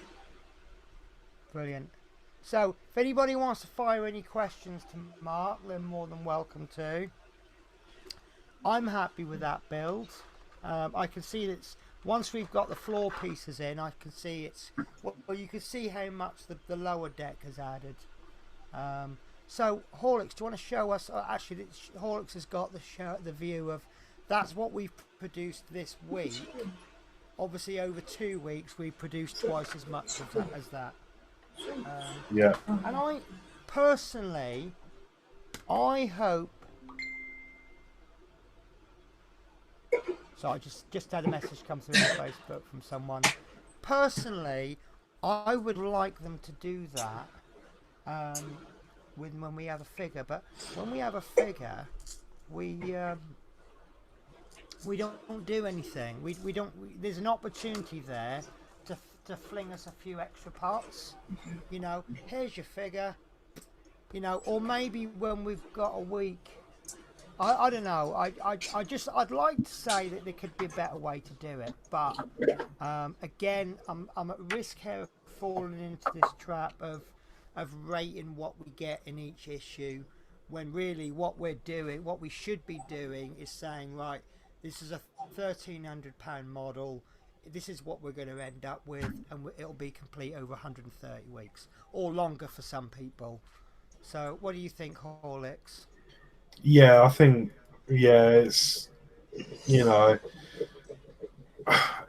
Brilliant. So, if anybody wants to fire any questions to Mark, they're more than welcome to. I'm happy with that build. I can see that once we've got the floor pieces in, I can see it's well. You can see how much the lower deck has added. So, Horlicks, do you want to show us? Actually, Horlicks has got the view of that's what we've produced this week. Obviously, over 2 weeks, we produced twice as much as that. Yeah. And I personally, I hope. So I just had a message come through on Facebook from someone. Personally, I would like them to do that when we have a figure. But when we have a figure, we don't do anything. We don't. There's an opportunity there to fling us a few extra parts. You know, here's your figure. You know, or maybe when we've got a week. I don't know. I'd like to say that there could be a better way to do it, but again, I'm at risk here of falling into this trap of rating what we get in each issue when really what we're doing, what we should be doing, is saying, right, this is a £1,300 model. This is what we're going to end up with, and it'll be complete over 130 weeks or longer for some people. So, what do you think, Horlicks? Yeah, I think, it's,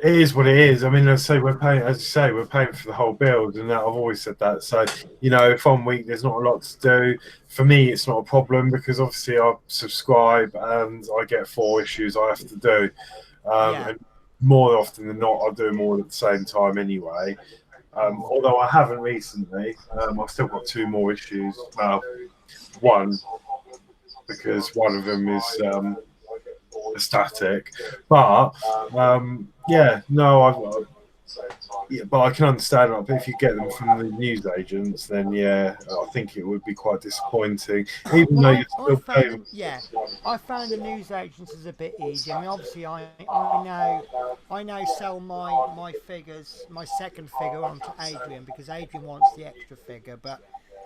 it is what it is. I mean, let's say we're paying, as you say, we're paying for the whole build, and I've always said that. So, if one week there's not a lot to do, for me, it's not a problem because obviously I subscribe and I get 4 issues I have to do. And more often than not, I do them all at the same time anyway. Although I haven't recently, I've still got 2 more issues. Well, one, because one of them is static, but but I can understand that. But if you get them from the news agents, then I think it would be quite disappointing. Even though you're still paying. I found the news agents is a bit easy. I mean, obviously, I now sell my figures, my second figure, onto Adrian because Adrian wants the extra figure. But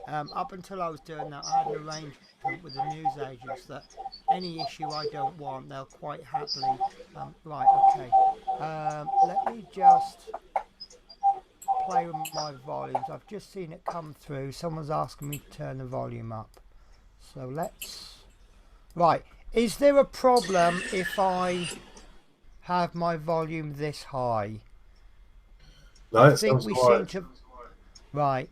up until I was doing that, I had an arrangement with the news agents that any issue I don't want, they'll quite happily. Right, okay. Let me just play with my volumes. I've just seen it come through. Someone's asking me to turn the volume up. So let's. Right. Is there a problem if I have my volume this high? No, I think we seem to. Right.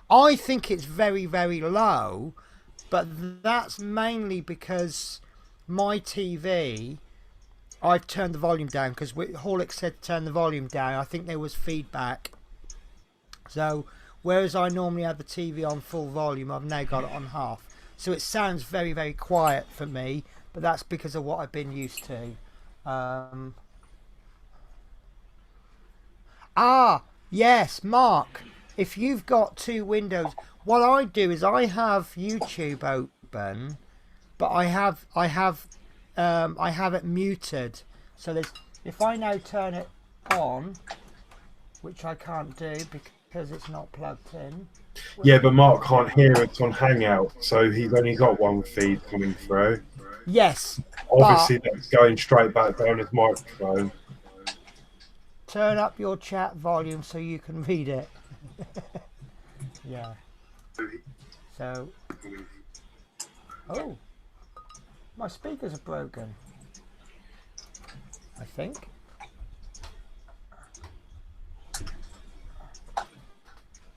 I think it's very, very low, but that's mainly because my TV, I've turned the volume down because Horlicks said to turn the volume down. I think there was feedback. So, whereas I normally have the TV on full volume, I've now got it on half. So it sounds very, very quiet for me, but that's because of what I've been used to. Yes, Mark. If you've got 2 windows, what I do is I have YouTube open, but I have it muted. So if I now turn it on, which I can't do because it's not plugged in. Yeah, but Mark can't hear it on Hangout, so he's only got 1 feed coming through. Yes. Obviously, that's going straight back down his microphone. Turn up your chat volume so you can read it. Yeah. So. Oh. My speakers are broken. I think.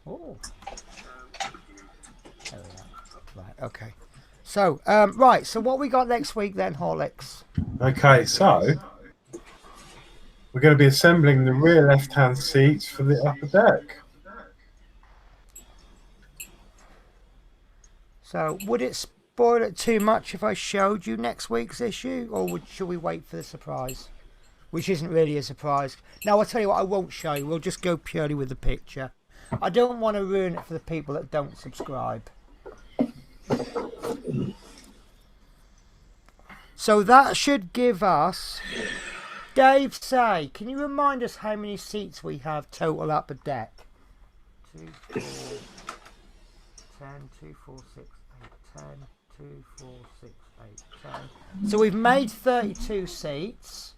Oh. There we are. Right, okay. So, right, so what we got next week then, Horlicks? Okay, so we're going to be assembling the rear left-hand seats for the upper deck. So, would it spoil it too much if I showed you next week's issue, or should we wait for the surprise? Which isn't really a surprise. Now, I'll tell you what, I won't show you. We'll just go purely with the picture. I don't want to ruin it for the people that don't subscribe. So that should give us... Dave, say, can you remind us how many seats we have total upper deck? 2, 4, 10, 2, 4, 6, 8, 10, 2, 4, 6, 8, 10. So we've made 32 seats,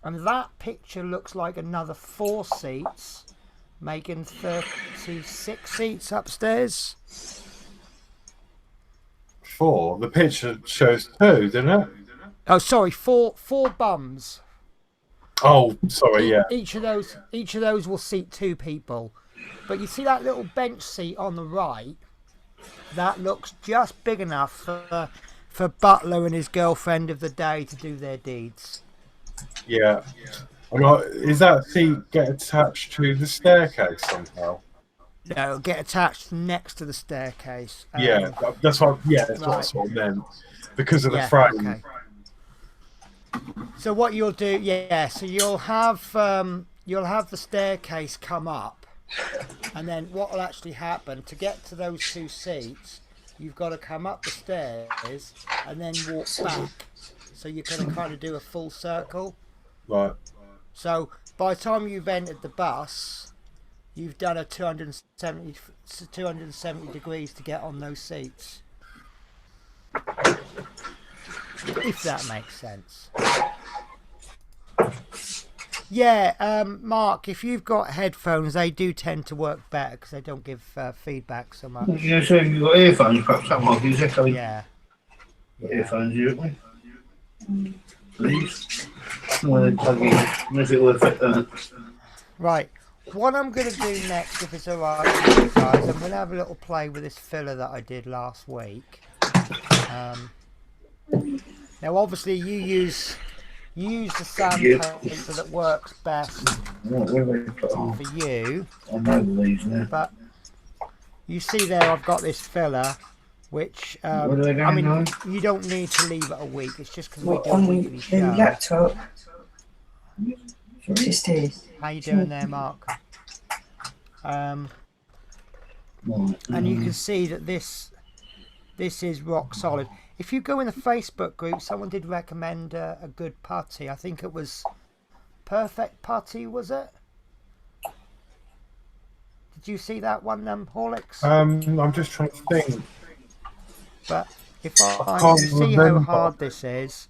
and that picture looks like another 4 seats, making 36 seats upstairs. 4? The picture shows 2, doesn't it? Oh, sorry, four bums. Oh, sorry, yeah. Each of those will seat 2 people. But you see that little bench seat on the right? That looks just big enough for Butler and his girlfriend of the day to do their deeds. Yeah. Is that seat get attached to the staircase somehow? No, it'll get attached next to the staircase. That's what I sort of meant. Because of the frame. Okay. So what you'll do, so you'll have the staircase come up, and then what will actually happen to get to those 2 seats, you've got to come up the stairs and then walk back. So you're going to kind of do a full circle. Right. So by the time you've entered the bus, you've done a 270 degrees to get on those seats. If that makes sense. Yeah, Mark, if you've got headphones, they do tend to work better because they don't give feedback so much. You know, so if you've got earphones, perhaps that might be echoing. Yeah. Earphones, you don't we? Please. Well, they plug in. Unless it will affect that. Right. What I'm going to do next, if it's alright with you guys, I'm going to have a little play with this filler that I did last week. Now, obviously, you use the sandpaper that works best for you. I know these now. But you see there, I've got this filler, which I mean, on? you don't need to leave it a week. It's just because we What, do a on weekly the show. laptop? Just is. How you doing there, Mark? And you can see that this is rock solid. If you go in the Facebook group, someone did recommend a good putty. I think it was Perfect Putty, was it? Did you see that one, Horlicks? I'm just trying to think. But if I you can't see how remember. hard this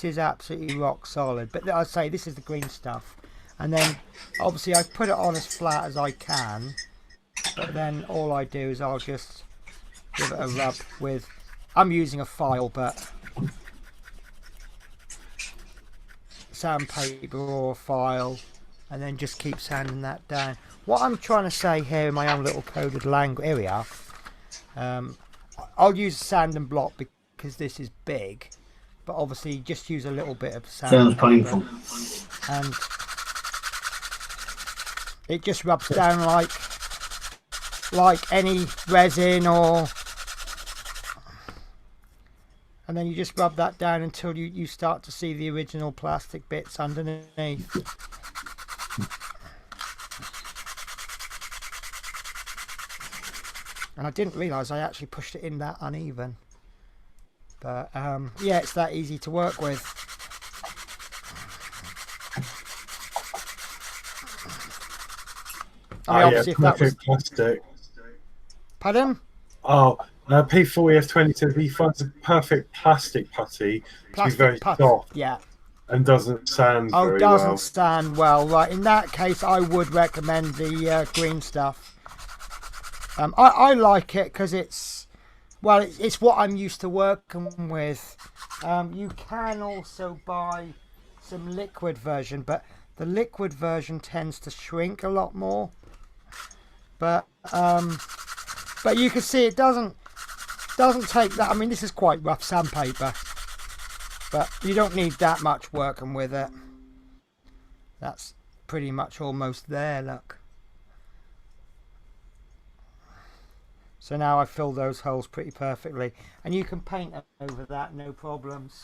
is absolutely rock solid. But I say this is the green stuff. And then obviously I put it on as flat as I can. But then all I do is I'll just give it a rub with, I'm using a file, but sandpaper or a file, and then just keep sanding that down. What I'm trying to say here in my own little coded language, here we are. I'll use sand and block because this is big, but obviously just use a little bit of sand. Sounds painful. And it just rubs down like any resin, or, and then you just rub that down until you start to see the original plastic bits underneath. And I didn't realise I actually pushed it in that uneven. But yeah, it's that easy to work with. I mean, obviously, if that was plastic. Pardon? Oh, P40F20 says he finds a perfect plastic putty to be very soft. Yeah. And doesn't sand very well. Oh, doesn't stand well. Right, in that case, I would recommend the green stuff. I like it because it's what I'm used to working with. You can also buy some liquid version, but the liquid version tends to shrink a lot more. But you can see it doesn't take that. I mean, this is quite rough sandpaper, but you don't need that much working with it. That's pretty much almost there, look. So now I fill those holes pretty perfectly, and you can paint over that, no problems.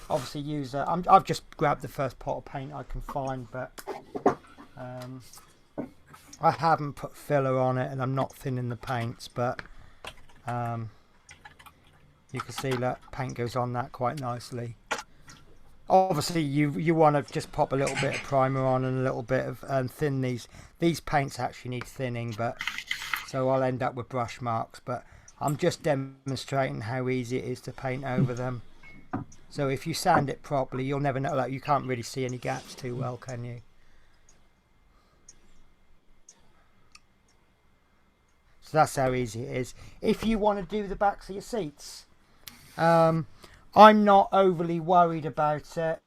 Obviously use I've just grabbed the first pot of paint I can find, but I haven't put filler on it, and I'm not thinning the paints, but you can see that paint goes on that quite nicely. Obviously you want to just pop a little bit of primer on and a little bit of thin these paints actually need thinning, but so I'll end up with brush marks, but I'm just demonstrating how easy it is to paint over them. So if you sand it properly, you'll never know, like, you can't really see any gaps too well, can you? So that's how easy it is. If you want to do the backs of your seats, I'm not overly worried about it,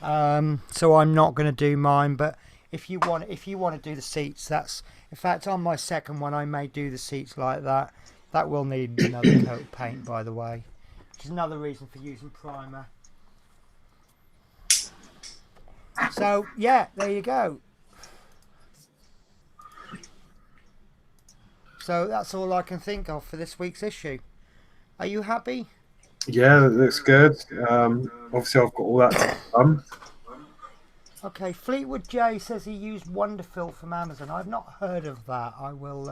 so I'm not going to do mine. But if you want to do the seats, that's, in fact, on my second one I may do the seats like that. That will need another coat of paint, by the way, which is another reason for using primer. So yeah, there you go. So that's all I can think of for this week's issue. Are you happy? Yeah, that looks good. Obviously, I've got all that done. Okay, Fleetwood J says he used Wonderfill from Amazon. I've not heard of that. I will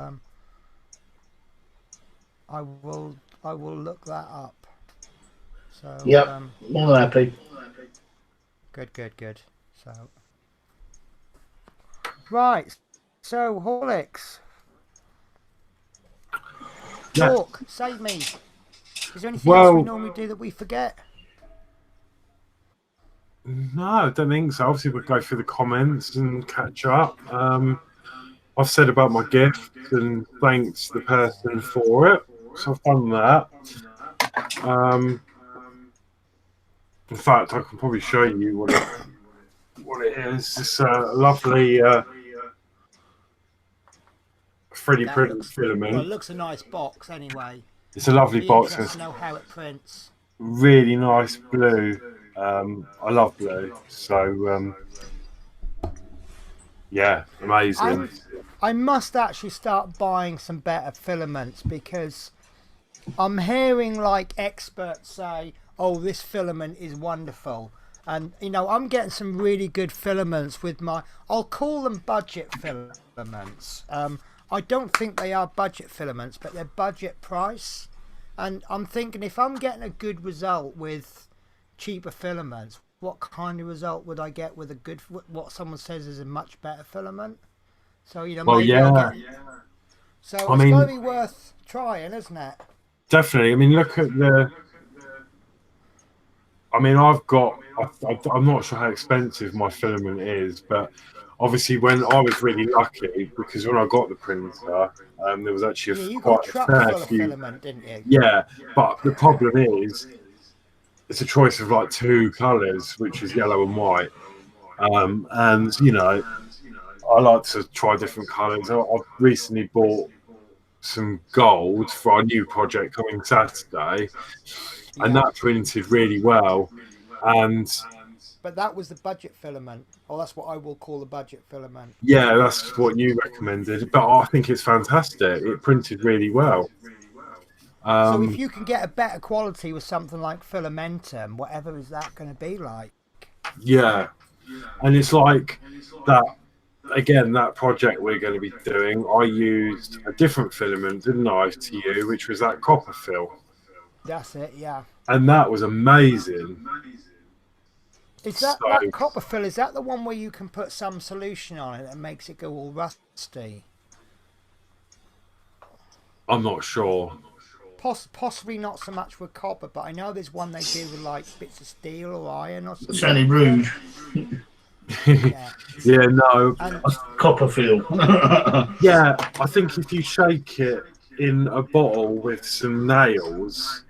look that up. So yep, more than happy. Good. So right, so Horlicks. Yeah. talk. Save me. Is there anything else Well, we normally do that we forget? no, I don't think so. Obviously, we'll go through the comments and catch up. I've said about my gift and thanked the person for it, so I've done that. In fact, I can probably show you what it is. It's a lovely 3D That printed looks, filament. well, it looks a nice box anyway. It's a lovely Be box. interested It's to know how it prints. really nice blue. I love blue. So, yeah, amazing. I must actually start buying some better filaments because I'm hearing like experts say, "Oh, this filament is wonderful," and you know I'm getting some really good filaments with my. I'll call them budget filaments. I don't think they are budget filaments, but they're budget price. And I'm thinking if I'm getting a good result with cheaper filaments, what kind of result would I get with a good, what someone says is a much better filament? So, you know, Well, maybe yeah. I'll get... So I it's mean, got to be worth trying, isn't it? definitely. I mean, look at the. I mean, I'm not sure how expensive my filament is, but obviously, when I was really lucky, because when I got the printer, there was actually Yeah, you got quite a a truck fair full of few. filament, didn't you? Yeah, but the problem is, it's a choice of like two colours, which is yellow and white. And you know, I like to try different colours. I've recently bought some gold for our new project coming Saturday, and Yeah. that printed really well. And But that was the budget filament. Or that's what I will call the budget filament. yeah, that's what you recommended. But I think it's fantastic. It printed really well. So if you can get a better quality with something like Filamentum, whatever is that going to be like? Yeah, and it's like that. Again, that project we're going to be doing, I used a different filament, didn't I, to you, which was that copper fill. That's it, yeah. And that was amazing. Is that So- that copper fill? Is that the one where you can put some solution on it that makes it go all rusty? I'm not sure. Possibly not so much with copper, but I know there's one they do with like bits of steel or iron or something. Sandy Rouge, Yeah. Yeah, no. And Copperfield. Yeah, I think if you shake it in a bottle with some nails,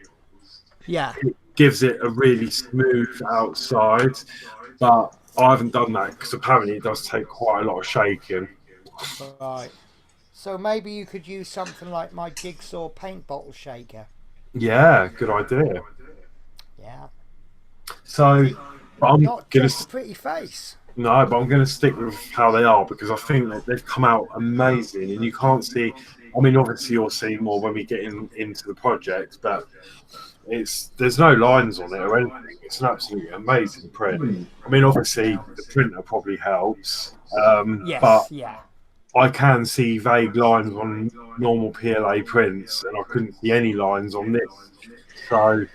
yeah, it gives it a really smooth outside. But I haven't done that because apparently it does take quite a lot of shaking. right. So maybe you could use something like my jigsaw paint bottle shaker. Yeah, good idea. Yeah. So, but I'm Not gonna just a pretty face. no, but I'm gonna stick with how they are because I think that they've come out amazing, and you can't see. I mean, obviously you'll see more when we get into the project, but there's no lines on it or anything. It's an absolutely amazing print. I mean, obviously the printer probably helps, Yes, but yeah. I can see vague lines on normal PLA prints, and I couldn't see any lines on this. So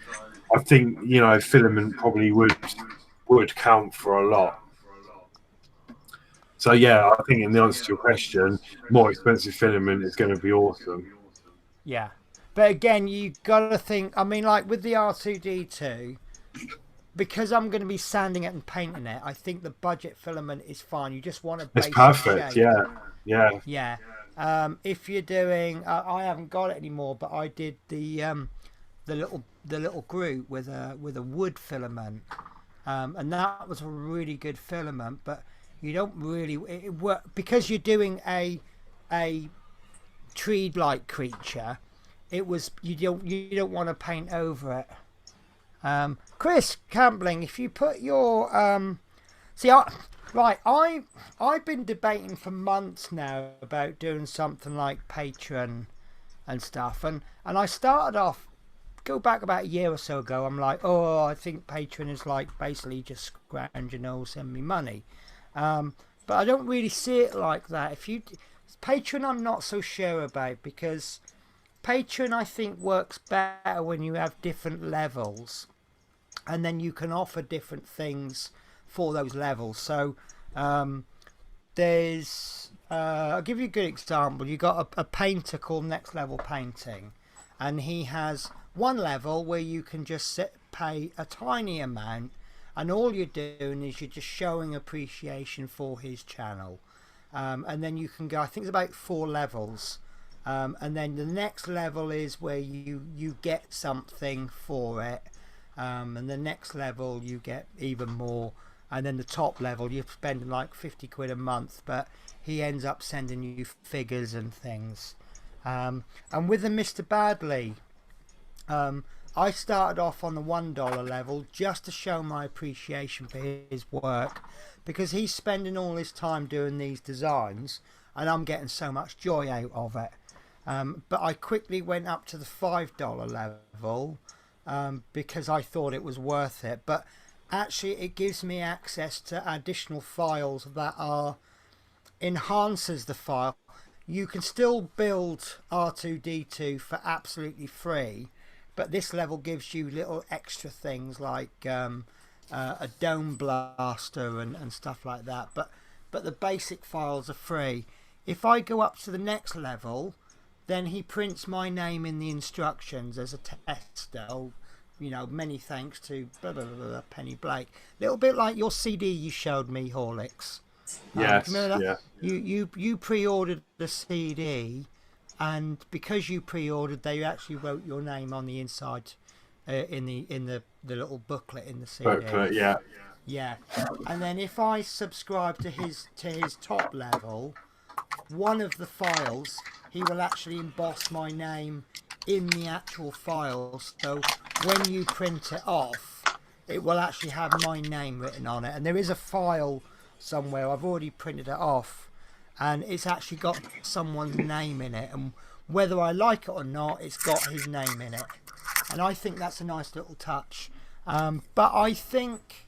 I think filament probably would count for a lot. So yeah, I think in the answer to your question, more expensive filament is going to be awesome. Yeah. But again, you got to think, I mean, like with the R2D2, because I'm going to be sanding it and painting it, I think the budget filament is fine. You just want a It's basic perfect, shape. yeah. Yeah. If you're doing, I haven't got it anymore, but I did the little Groot with a wood filament, and that was a really good filament. But you don't really it work because you're doing a tree-like creature. It was you don't want to paint over it. Chris Campbelling, if you put your I've been debating for months now about doing something like Patreon and stuff, and I started off, go back about a year or so ago, I'm like, oh, I think Patreon is like basically just scrounge and all send me money, but I don't really see it like that. Patreon I'm not so sure about, because Patreon I think works better when you have different levels, and then you can offer different things for those levels. So there's I'll give you a good example. You got a painter called Next Level Painting, and he has one level where you can just pay a tiny amount, and all you're doing is you're just showing appreciation for his channel. And then you can go, I think it's about 4 levels, and then the next level is where you get something for it, and the next level you get even more, and then the top level you're spending like 50 quid a month, but he ends up sending you figures and things. And with the Mr. Badley, I started off on the $1 level just to show my appreciation for his work, because he's spending all his time doing these designs and I'm getting so much joy out of it. But I quickly went up to the $5 level because I thought it was worth it. But actually it gives me access to additional files that are enhances the file. You can still build R2-D2 for absolutely free, but this level gives you little extra things like a dome blaster and stuff like that. But the basic files are free. If I go up to the next level, then he prints my name in the instructions as a tester. You know, many thanks to blah, blah, blah, blah, Penny Blake. Little bit like your CD you showed me, Horlicks. Yes, yeah. yeah. You pre-ordered the CD, and because you pre-ordered, they actually wrote your name on the inside, in the little booklet in the CD. Booklet, yeah. Yeah, and then if I subscribe to his top level, one of the files he will actually emboss my name in the actual file. So when you print it off, it will actually have my name written on it. And there is a file somewhere, I've already printed it off, and it's actually got someone's name in it, and whether I like it or not, it's got his name in it, and I think that's a nice little touch. But I think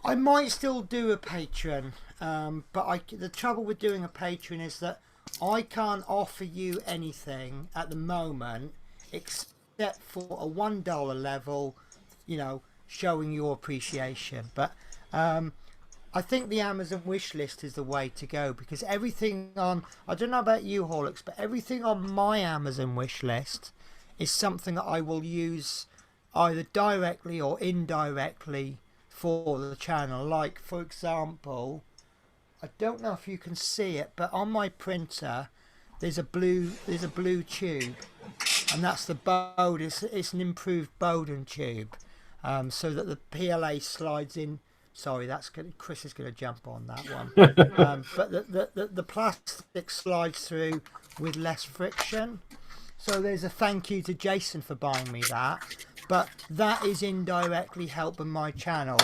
I might still do a Patreon, but the trouble with doing a Patreon is that I can't offer you anything at the moment except for a $1 level, you know, showing your appreciation. But I think the Amazon wish list is the way to go, because everything on, I don't know about you, Horlicks, but everything on my Amazon wish list is something that I will use either directly or indirectly for the channel. Like, for example, I don't know if you can see it, but on my printer there's a blue tube, and that's the Bowden. It's an improved Bowden tube, so that the PLA slides in. Sorry, that's good. Chris is going to jump on that one. But the plastic slides through with less friction. So there's a thank you to Jason for buying me that. But that is indirectly helping my channel.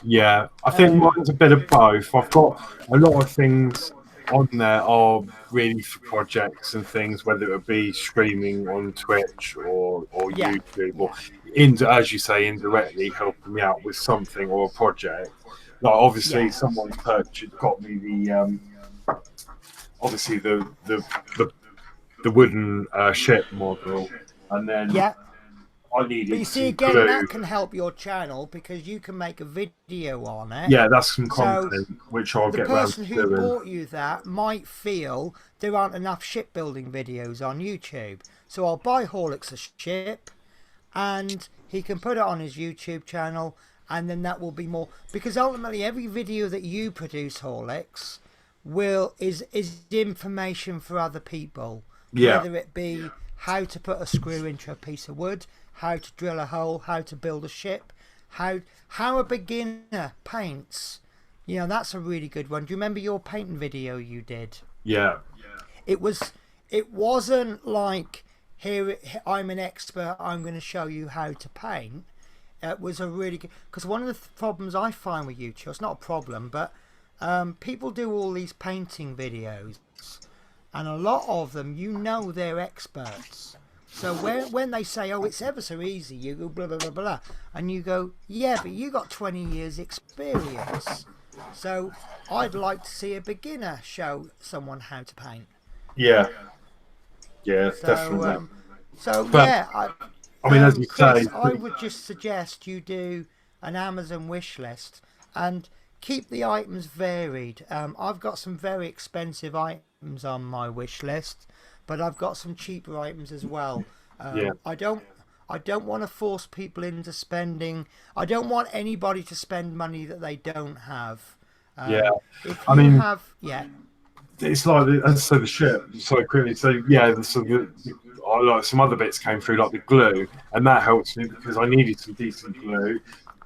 Yeah, I think mine's a bit of both. I've got a lot of things on there are really for projects and things, whether it be streaming on Twitch or YouTube, or as you say, indirectly helping me out with something or a project. Like obviously, someone's got me the obviously the wooden ship model, and then I needed. But you see, again, that can help your channel because you can make a video on it. Yeah, that's some content which I'll get around to doing. The person who bought you that might feel there aren't enough shipbuilding videos on YouTube, so I'll buy Horlicks a ship, and he can put it on his YouTube channel, and then that will be more, because ultimately every video that you produce, Horlicks, is information for other people. Yeah. Whether it be how to put a screw into a piece of wood, how to drill a hole, how to build a ship, how a beginner paints. You know, that's a really good one. Do you remember your painting video you did? Yeah. It wasn't like, here I'm an expert, I'm going to show you how to paint. It was a really good, because one of the problems I find with YouTube, it's not a problem, but people do all these painting videos, and a lot of them, you know, they're experts. So when they say, oh, it's ever so easy, you go blah, blah, blah, blah. And you go, yeah, but you got 20 years experience. So I'd like to see a beginner show someone how to paint. Yeah. Yeah, definitely. I mean, as you Chris, say, I would just suggest you do an Amazon wish list and keep the items varied. I've got some very expensive items on my wish list. but I've got some cheaper items as well. Yeah. I don't want to force people into spending. I don't want anybody to spend money that they don't have. Yeah. If I you mean, have, yeah. It's like, as I said, the ship, so quickly. So, yeah, I like some other bits came through, like the glue, and that helps me because I needed some decent glue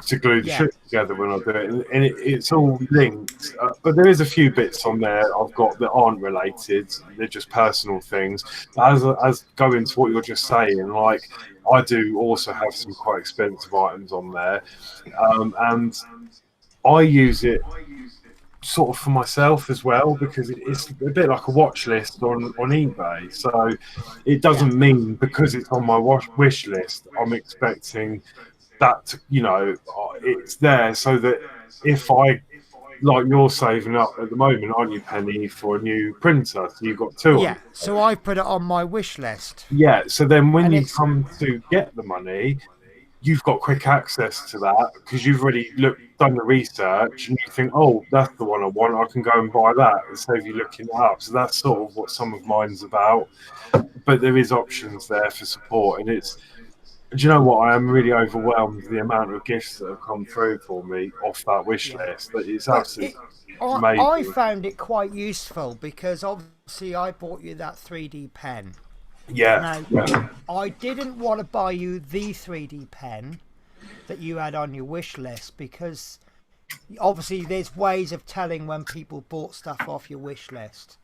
to glue the Yeah. ship together when I do it. And it's all linked. But there is a few bits on there I've got that aren't related. They're just personal things. But as going to what you're just saying, like, I do also have some quite expensive items on there. And I use it sort of for myself as well, because it's a bit like a watch list on eBay. So it doesn't mean because it's on my wish list I'm expecting that to, it's there so that if I, like, you're saving up at the moment, aren't you, Penny, for a new printer? So you've got two. Yeah, so I put it on my wish list. Yeah, so then when And you it's- come to get the money, you've got quick access to that because you've already done the research, and you think, oh, that's the one I want. I can go and buy that instead of you looking it up. So that's sort of what some of mine's about. But there is options there for support, and it's. Do you know what? I am really overwhelmed with the amount of gifts that have come through for me off that wish list. But it's absolutely amazing. I found it quite useful because obviously I bought you that 3D pen. Yeah. Now, I didn't want to buy you the 3D pen that you had on your wish list because obviously there's ways of telling when people bought stuff off your wish list.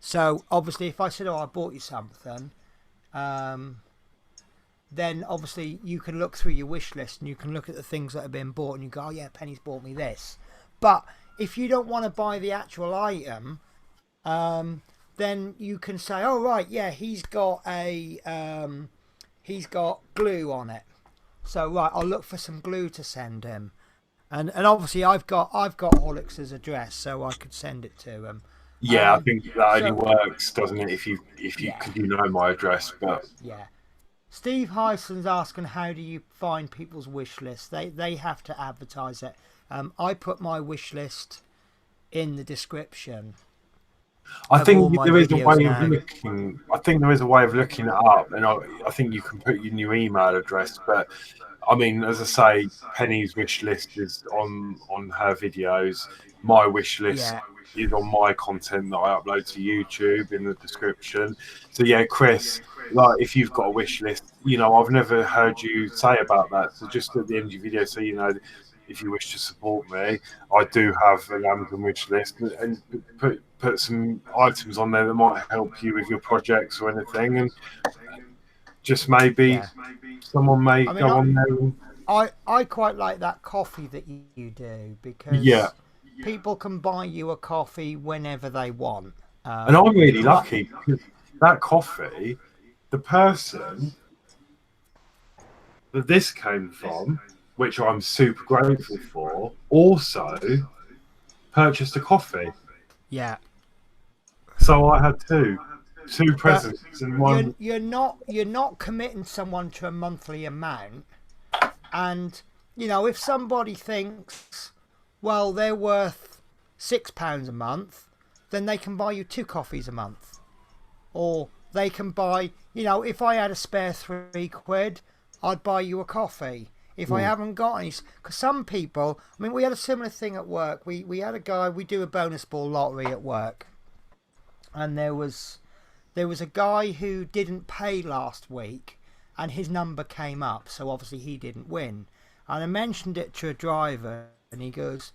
So obviously if I said, oh, I bought you something, then obviously you can look through your wish list and you can look at the things that have been bought and you go, oh yeah, Penny's bought me this. But if you don't want to buy the actual item, then you can say, oh right, yeah, he's got glue on it. So right, I'll look for some glue to send him. And obviously I've got Horlicks' address, so I could send it to him. Yeah, I think that only works, doesn't it? If you Yeah. because you know my address, but Yeah. Steve Hyson's asking, how do you find people's wish list? They have to advertise it. I put my wish list in the description. I of think all my there is a videos way now. of looking. I think there is a way of looking it up, and I think you can put your new email address. But I mean, as I say, Penny's wish list is on her videos. My wish list is on my content that I upload to YouTube in the description. So yeah, Chris, like if you've got a wish list, I've never heard you say about that. So just at the end of your video, so if you wish to support me, I do have an Amazon wish list, and put some items on there that might help you with your projects or anything, and just maybe someone may go on there. And, I quite like that coffee that you do because people can buy you a coffee whenever they want. And I'm really lucky because that coffee, the person that this came from, which I'm super grateful for, also purchased a coffee. Yeah. So I had two presents in one. You're not committing someone to a monthly amount, and if somebody thinks, well, they're worth £6 a month, then they can buy you 2 coffees a month, or they can buy. If I had a spare £3, I'd buy you a coffee. If I haven't got any, because some people, we had a similar thing at work. We had a guy, we do a bonus ball lottery at work, and there was a guy who didn't pay last week, and his number came up, so obviously he didn't win. And I mentioned it to a driver, and he goes,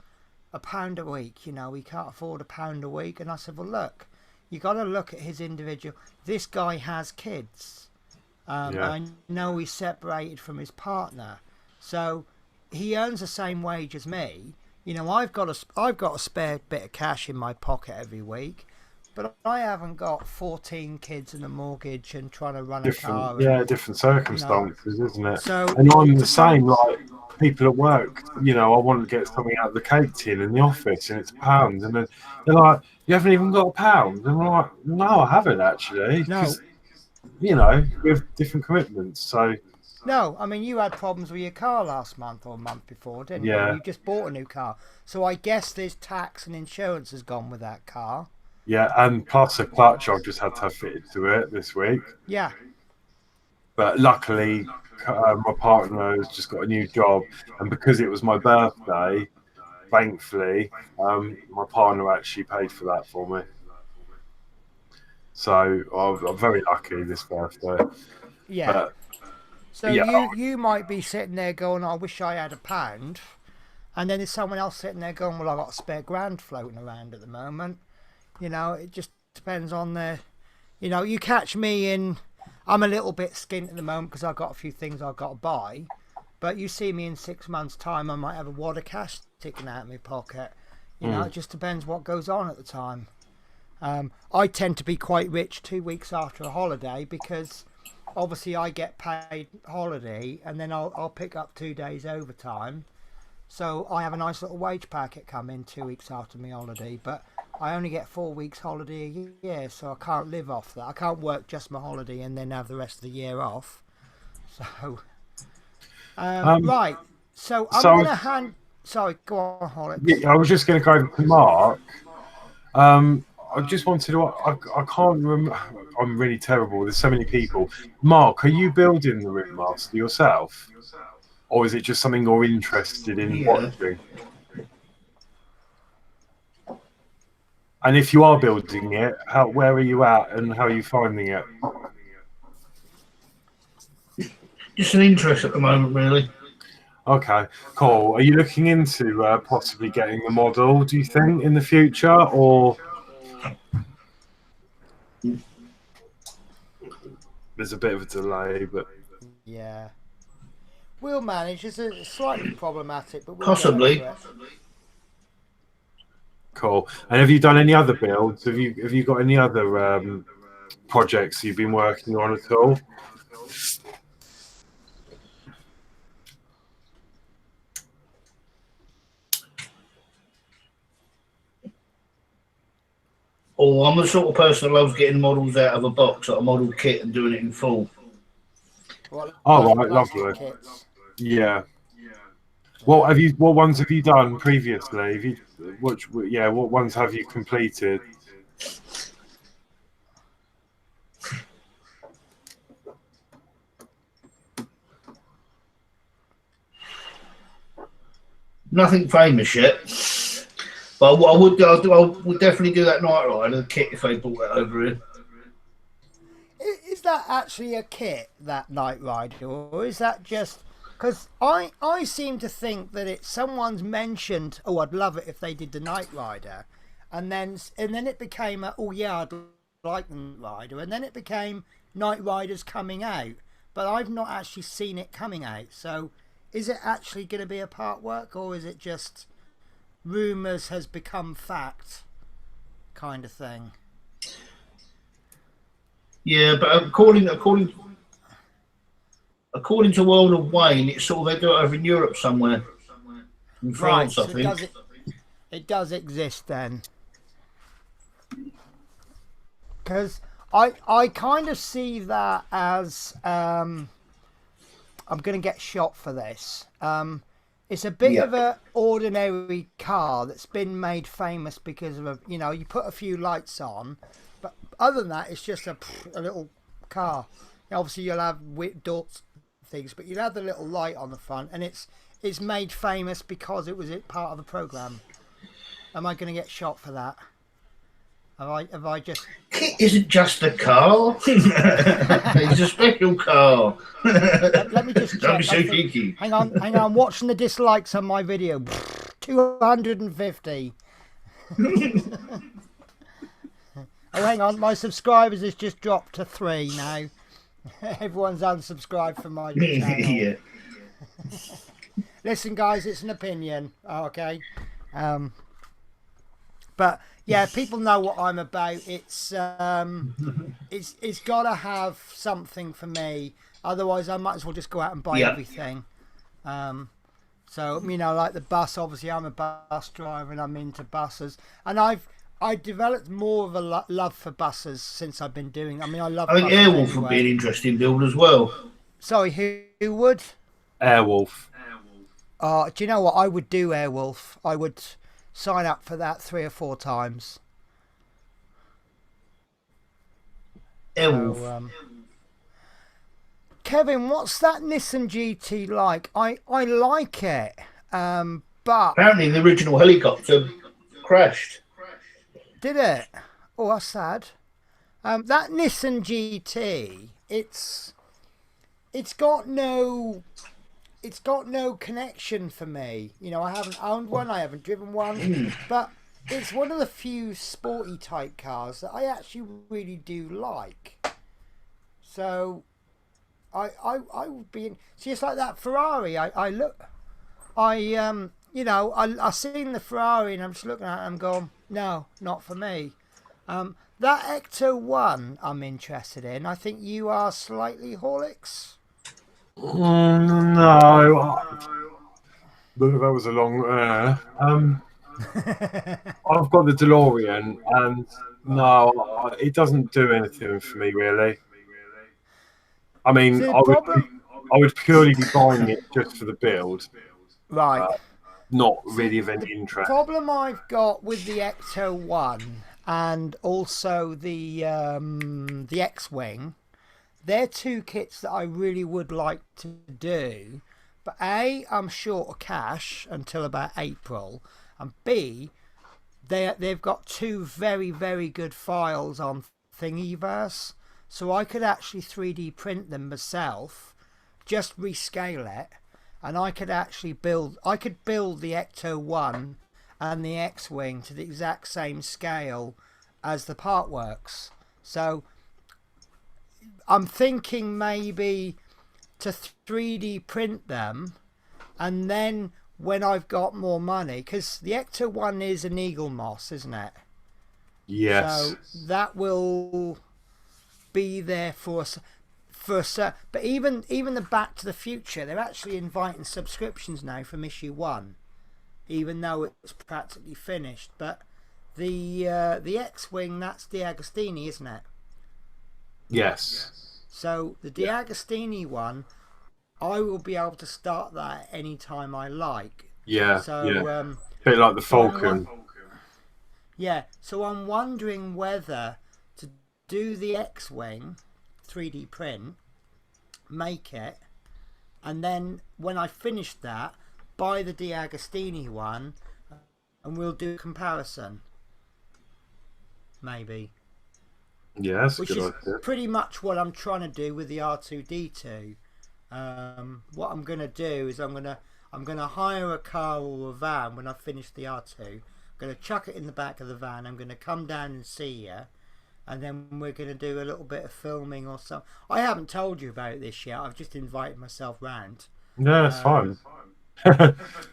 £1 a week, he can't afford £1 a week. And I said, well, look, you got to look at his individual. This guy has kids. I know he's separated from his partner. So he earns the same wage as me. I've got a spare bit of cash in my pocket every week, but I haven't got 14 kids and a mortgage and trying to run a car. Different circumstances, isn't it? So, and I'm the same. Like people at work, I want to get something out of the cake tin in the office, and it's £1, and then they're like, "You haven't even got £1." And I'm like, "No, I haven't actually." No. We have different commitments, so. No, you had problems with your car last month or a month before, didn't you? You just bought a new car. So I guess there's tax and insurance has gone with that car. Yeah, and plus a clutch I've just had to have fitted to it this week. Yeah. But luckily, my partner has just got a new job, and because it was my birthday, thankfully, my partner actually paid for that for me. So I'm very lucky this birthday. Yeah. But, So yeah. you might be sitting there going, I wish I had £1. And then there's someone else sitting there going, well, I've got a spare grand floating around at the moment. You know, it just depends on the, you know, you catch me in, I'm a little bit skint at the moment because I've got a few things I've got to buy. But you see me in 6 months' time, I might have a wad of cash sticking out of my pocket. You know, it just depends what goes on at the time. I tend to be quite rich 2 weeks after a holiday because obviously I get paid holiday and then I'll pick up 2 days overtime. So I have a nice little wage packet come in 2 weeks after my holiday, but I only get 4 weeks holiday a year, so I can't live off that. I can't work just my holiday and then have the rest of the year off. So, right. So I'm going to hand... Sorry, go on, Horlicks. Yeah, I was just going to go over to Mark. I just wanted to... I can't remember... I'm really terrible. There's so many people. Mark, are you building the Routemasters yourself? Or is it just something you're interested in watching? And if you are building it, where are you at and how are you finding it? Just an interest at the moment, really. Okay, cool. Are you looking into possibly getting a model, do you think, in the future? Or there's a bit of a delay, but... Yeah. We'll manage. It's slightly problematic, but we'll possibly. get over it. Cool. And have you done any other builds? Have you got any other projects you've been working on at all? Oh, I'm the sort of person that loves getting models out of a box, like a model kit, and doing it in full. Oh, right, lovely. Kits. Yeah. What ones have you done previously? What ones have you completed? Nothing famous yet, but what I would do, I would definitely do that Night Rider kit if they brought it over here. Is that actually a kit, that Night Rider, or is that just... Because I seem to think that someone's mentioned, oh, I'd love it if they did the Night Rider, and then it became oh yeah, I'd like the Night Rider, and then it became Night Riders coming out, but I've not actually seen it coming out. So is it actually going to be a part work, or is it just rumours has become fact kind of thing? Yeah, but according to World of Wayne, it's sort of they do it over in Europe somewhere, in France, right, so I think. It does exist then, because I kind of see that as I'm going to get shot for this. It's a bit of an ordinary car that's been made famous because of you put a few lights on, but other than that, it's just a little car. Obviously, you'll have doors things, but you'll have the little light on the front, and it's made famous because it was part of the program. Am I going to get shot for that? Have I just... Kit isn't just a car. It's a special car. Let me just check. Don't be so cheeky. Hang on. I'm watching the dislikes on my video. 250. Oh, hang on. My subscribers has just dropped to 3 now. Everyone's unsubscribed from my channel. Yeah. Listen, guys, it's an opinion. Okay. But yeah, people know what I'm about. It's got to have something for me. Otherwise, I might as well just go out and buy everything. So like the bus. Obviously, I'm a bus driver and I'm into buses. And I developed more of a love for buses since I've been doing. I love. I think Airwolf would be an interesting build as well. Sorry, who would? Airwolf. Do you know what? I would do Airwolf. I would sign up for that 3 or 4 times. Elf. So, Kevin, what's that Nissan GT like? I like it, but Apparently, the original helicopter crashed. did it? Oh, that's sad. That Nissan GT, it's got no connection for me. You know, I haven't owned one, I haven't driven one, but it's one of the few sporty type cars that I actually really do like. So I would be in, see, it's like that Ferrari. You know, I seen the Ferrari and I'm just looking at it and I'm going, no, not for me. That Ecto 1 I'm interested in. I think you are slightly Horlicks. No, that was a long. I've got the DeLorean, and no, it doesn't do anything for me really. I mean, See, the I problem, would purely be buying it just for the build, right? not really of any interest. Problem I've got with the Ecto 1 and also the X-Wing, they're two kits that I really would like to do, but A, I'm short of cash until about April, and B, they've got two very, very good files on Thingiverse, so I could actually 3D print them myself, just rescale it, and I could actually build the Ecto 1 and the X-Wing to the exact same scale as the partworks. So I'm thinking maybe to 3D print them, and then when I've got more money, because the Ecto 1 is an Eagle Moss, isn't it? Yes. So that will be there for but even the Back to the Future, they're actually inviting subscriptions now from issue 1, even though it's practically finished. But the X-Wing, that's DeAgostini, isn't it? Yes. So the DeAgostini one, I will be able to start that any time I like. Yeah. So yeah. Bit like the Falcon. Yeah. So I'm wondering whether to do the X-Wing 3D print, make it, and then when I finish that, buy the DeAgostini one, and we'll do a comparison. Maybe. Yeah, that's a Which good is idea. pretty much what I'm trying to do with the R2D2. What I'm gonna do is I'm gonna hire a car or a van when I finish the R2. I'm gonna chuck it in the back of the van. I'm gonna come down and see you, and then we're gonna do a little bit of filming or something. I haven't told you about this yet. I've just invited myself round. Yeah, it's fine.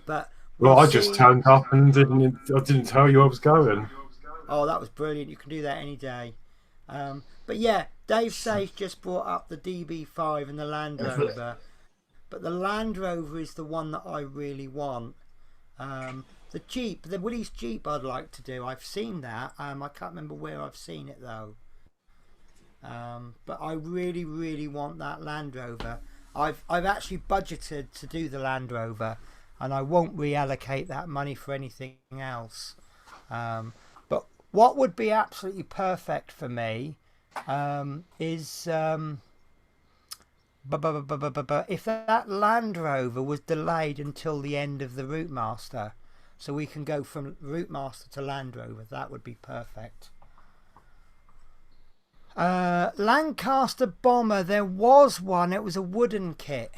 But Well, I just turned up and didn't tell you I was going. Oh, that was brilliant. You can do that any day. But yeah, Dave Sage just brought up the DB5 and the Land Rover. But the Land Rover is the one that I really want. The Jeep, the Willys Jeep I'd like to do. I've seen that. I can't remember where I've seen it though. But I really, really want that Land Rover. I've actually budgeted to do the Land Rover, and I won't reallocate that money for anything else. But what would be absolutely perfect for me is if that Land Rover was delayed until the end of the Routemaster, so we can go from Routemaster to Land Rover. That would be perfect. Lancaster Bomber, there was one. It was a wooden kit.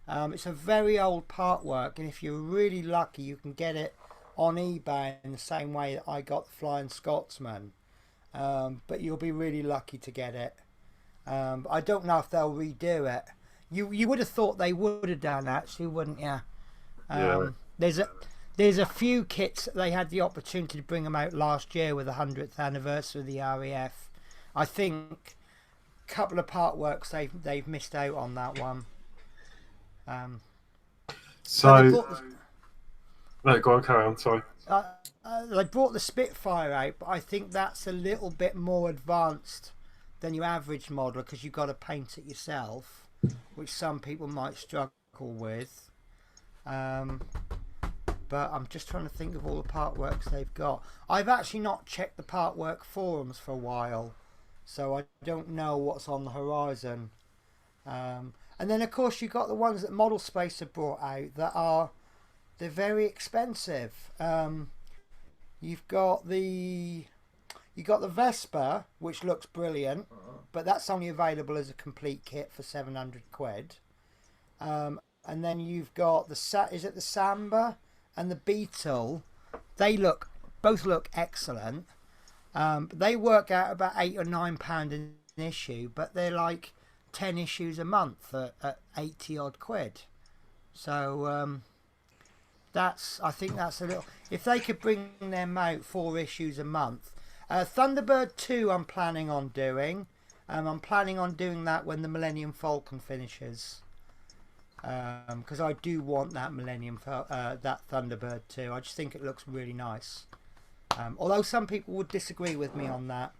It's a very old partwork, and if you're really lucky, you can get it on eBay in the same way that I got the Flying Scotsman. But you'll be really lucky to get it. I don't know if they'll redo it. You would have thought they would have done, actually, wouldn't you? Yeah. There's a few kits that they had the opportunity to bring them out last year with the 100th anniversary of the RAF. I think a couple of partworks they've missed out on that one. No, go on, carry on. Sorry. They brought the Spitfire out, but I think that's a little bit more advanced than your average model because you've got to paint it yourself, which some people might struggle with. But I'm just trying to think of all the partworks they've got. I've actually not checked the partwork forums for a while. so I don't know what's on the horizon. And then of course you've got the ones that Model Space have brought out they're very expensive. You've got the Vespa, which looks brilliant, but that's only available as a complete kit for 700 quid. And then you've got the Samba and the Beetle. They both look excellent. They work out about £8 or £9 an issue, but they're like 10 issues a month at 80 odd quid. So I think that's a little. If they could bring them out 4 issues a month. Thunderbird 2 I'm planning on doing. I'm planning on doing that when the Millennium Falcon finishes. Because I do want that that Thunderbird 2. I just think it looks really nice. Although some people would disagree with me on that.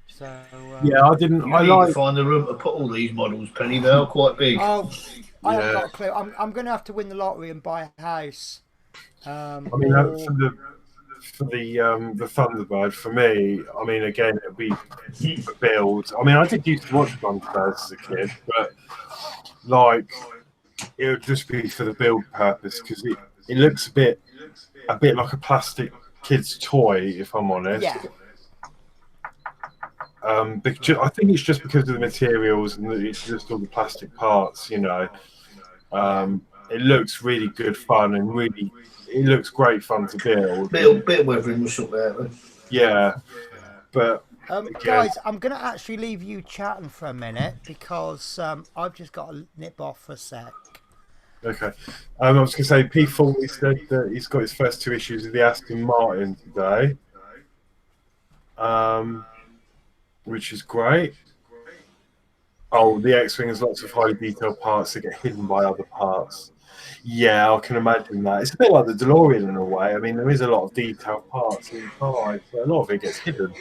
So yeah, I didn't. You I need like. to find the room to put all these models, Penny. They're quite big. Oh, I haven't Yeah. got a clue. I'm going to have to win the lottery and buy a house. I mean, for the Thunderbird, for me, I mean, again, it'll be for builds. I mean, I did used to watch Thunderbirds as a kid, but like, it would just be for the build purpose because it looks a bit like a plastic kid's toy, if I'm honest. Yeah. Because I think it's just because of the materials and it's just all the plastic parts, you know. It looks really good fun and really, it looks great fun to build. Bit of weathering was sort there. Yeah, but guys, I'm going to actually leave you chatting for a minute because I've just got to nip off for a sec. okay. I was going to say, P40 said that he's got his first 2 issues of the Aston Martin today, which is great. Oh, the X-Wing has lots of highly detailed parts that get hidden by other parts. Yeah, I can imagine that. It's a bit like the DeLorean in a way. I mean, there is a lot of detailed parts inside, but a lot of it gets hidden.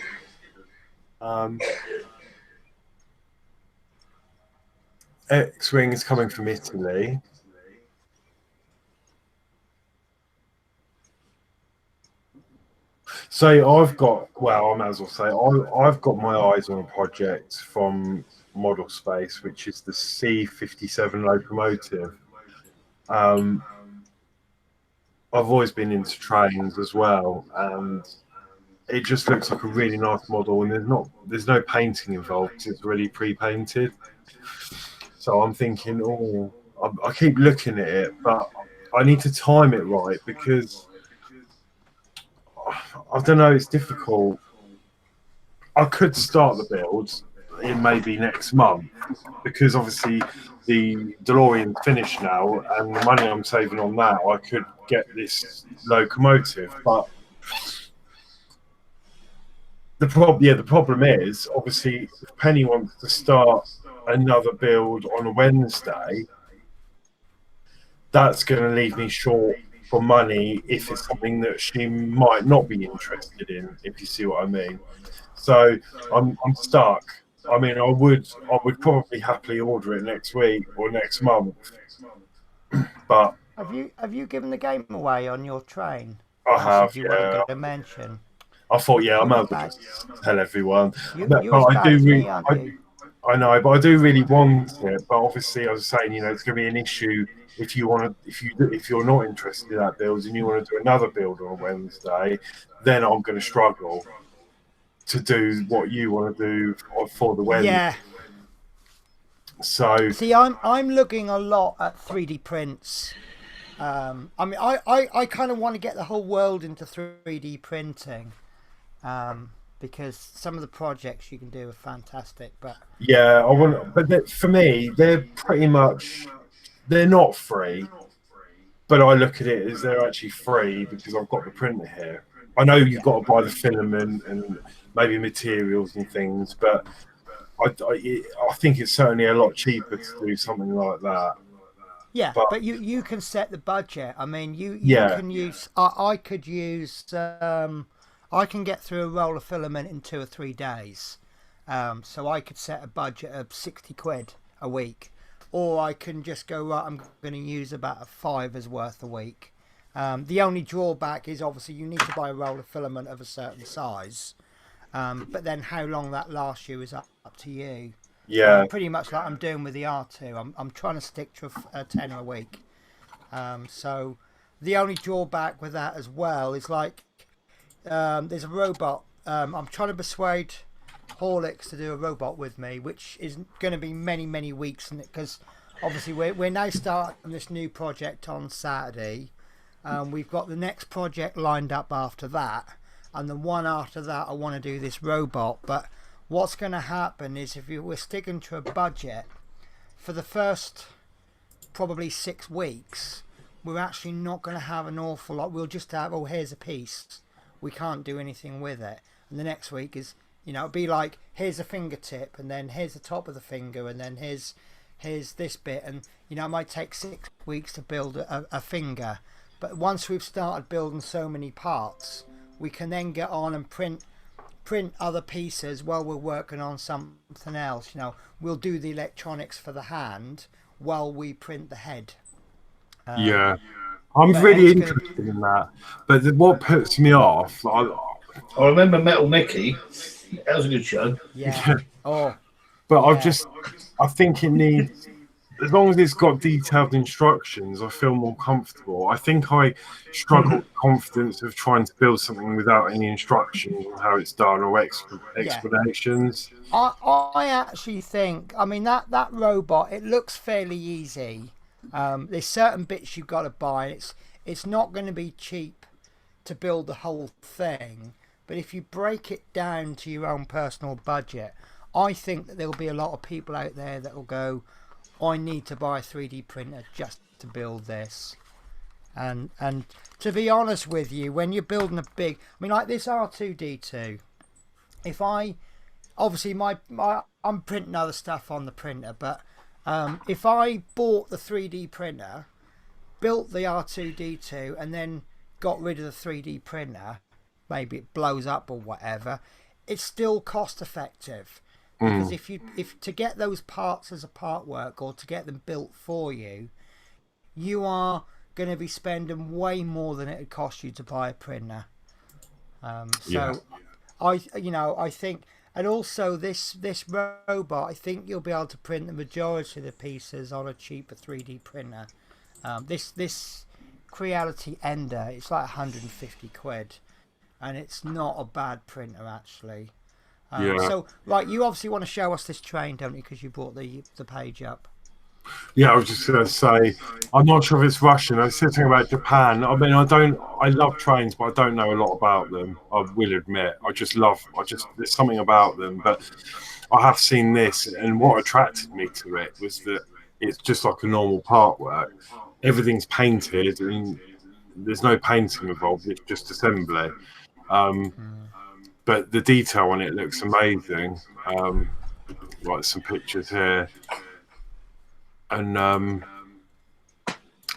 X-Wing is coming from Italy. So I might as well say, I've got my eyes on a project from Model Space, which is the C57 locomotive. I've always been into trains as well, and it just looks like a really nice model. And there's no painting involved because it's already pre-painted. So I'm thinking, I keep looking at it, but I need to time it right because I don't know. It's difficult. I could start the build in maybe next month because obviously the DeLorean's finished now, and the money I'm saving on that, I could get this locomotive. But the problem is obviously if Penny wants to start another build on a Wednesday, that's going to leave me short for money if it's something that she might not be interested in, if you see what I mean. So I'm stuck. I mean, I would probably happily order it next week or next month. But have you given the game away on your train? I have, You yeah. weren't going to mention. I thought, I might as well just tell everyone. I know, but I do really want it. But obviously, I was saying, it's going to be an issue if you're not interested in that build and you want to do another build on a Wednesday, then I'm going to struggle to do what you want to do for the Wednesday. Yeah. So see, I'm looking a lot at 3D prints. I mean, I kind of want to get the whole world into 3D printing. Because some of the projects you can do are fantastic, but yeah, I want. But for me, they're not free. But I look at it as they're actually free because I've got the printer here. I know you've got to buy the filament and maybe materials and things, but I think it's certainly a lot cheaper to do something like that. Yeah, but you can set the budget. I mean, you can use. I could use. I can get through a roll of filament in 2 or 3 days. So I could set a budget of 60 quid a week. Or I can just go, right, I'm going to use about a $5's worth a week. The only drawback is obviously you need to buy a roll of filament of a certain size. But then how long that lasts you is up to you. Yeah. Pretty much like I'm doing with the R2. I'm trying to stick to a tenner a week. So the only drawback with that as well is like there's a robot. I'm trying to persuade Horlicks to do a robot with me, which is going to be many weeks, because obviously we're now starting this new project on Saturday. We've got the next project lined up after that, and the one after that I want to do this robot. But what's going to happen is if we're sticking to a budget for the first probably 6 weeks, we're actually not going to have an awful lot. We'll just have, oh, here's a piece, we can't do anything with it. And the next week is, it'll be like, here's a fingertip, and then here's the top of the finger, and then here's this bit, and it might take 6 weeks to build a finger. But once we've started building so many parts, we can then get on and print other pieces while we're working on something else. We'll do the electronics for the hand while we print the head. Yeah, I'm really interested in that. But what puts me off, I remember Metal Mickey. That was a good show. Yeah. Oh. But yeah. I think it needs, as long as it's got detailed instructions, I feel more comfortable. I think I struggle with confidence of trying to build something without any instructions on how it's done or explanations. I actually think, that robot, it looks fairly easy. There's certain bits you've got to buy. It's not going to be cheap to build the whole thing, but if you break it down to your own personal budget, I think that there'll be a lot of people out there that will go, I need to buy a 3D printer just to build this. And to be honest with you, when you're building a big, like this R2D2, if obviously I'm printing other stuff on the printer, but if I bought the 3D printer, built the R2D2, and then got rid of the 3D printer, maybe it blows up or whatever, it's still cost effective. Because if to get those parts as a part work, or to get them built for you, you are going to be spending way more than it would cost you to buy a printer. I think, and also this robot, I think you'll be able to print the majority of the pieces on a cheaper 3D printer. This Creality Ender, it's like 150 quid, and it's not a bad printer actually. So, you obviously want to show us this train, don't you? Because you brought the page up. Yeah, I was just going to say, I'm not sure if it's Russian. I was saying about Japan. I love trains, but I don't know a lot about them. I will admit, there's something about them. But I have seen this, and what attracted me to it was that it's just like a normal part work. Everything's painted, and there's no painting involved. It's just assembly. But the detail on it looks amazing. Some pictures here. And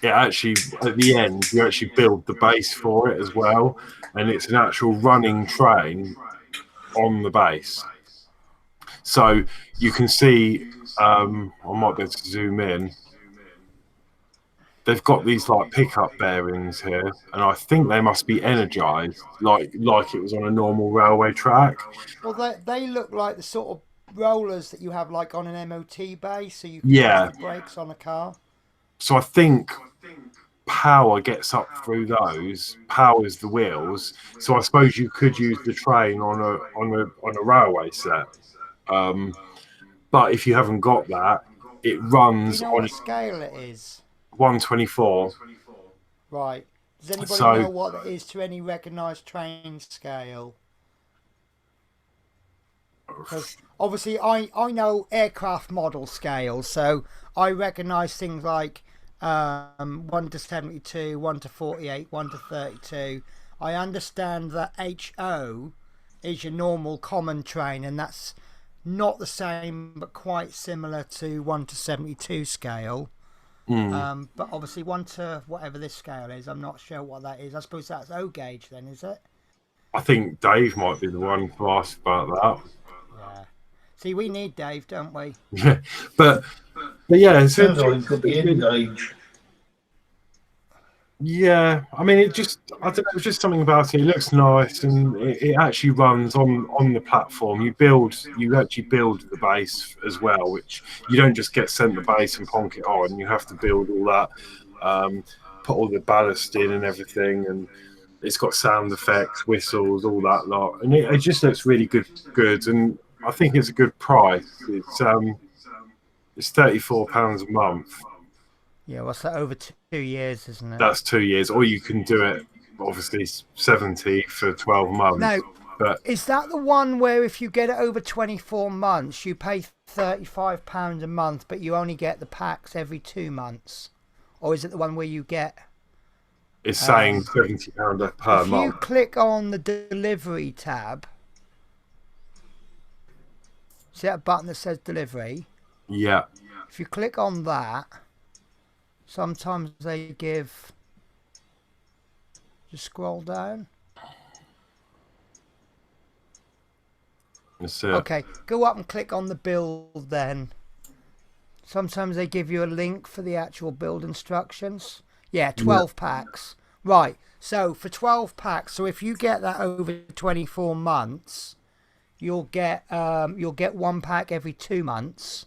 it actually, at the end, you actually build the base for it as well. And it's an actual running train on the base. So you can see, I might be able to zoom in. They've got these pickup bearings here, and I think they must be energized, like it was on a normal railway track. Well, they look like the sort of rollers that you have on an MOT base, so you can press the brakes on a car. So I think power gets up through those, powers the wheels. So I suppose you could use the train on a railway set. But if you haven't got that, it runs on what scale it is. 124. Right. Does anybody know what that is to any recognised train scale? Because obviously I know aircraft model scales, so I recognise things like 1 to 72, 1 to 48, 1 to 32. I understand that HO is your normal common train, and that's not the same but quite similar to 1 to 72 scale. But obviously 1 to whatever this scale is, I'm not sure what that is. I suppose that's O gauge then, is it? I think Dave might be the one to ask about that. Yeah. See, we need Dave, don't we? Yeah, but yeah, it sounds like it could be in gauge. Yeah, I mean, I don't know, it's just something about it. It looks nice, and it actually runs on the platform. You actually build the base as well, which you don't just get sent the base and plonk it on. You have to build all that, put all the ballast in and everything, and it's got sound effects, whistles, all that lot, and it just looks really good. And I think it's a good price. It's £34 a month. Yeah, what's that, over 2 years, isn't it? That's 2 years, or you can do it obviously 70 for 12 months. Now, but is that the one where if you get it over 24 months, you pay £35 a month, but you only get the packs every 2 months? Or is it the one where you get... It's saying £70 per month. If you click on the delivery tab, see that button that says delivery? Yeah. If you click on that, sometimes they give... Just scroll down. That's it. Okay, go up and click on the build then. Sometimes they give you a link for the actual build instructions. Yeah, 12 packs. Right, so for 12 packs, so if you get that over 24 months, you'll get 1 pack every 2 months.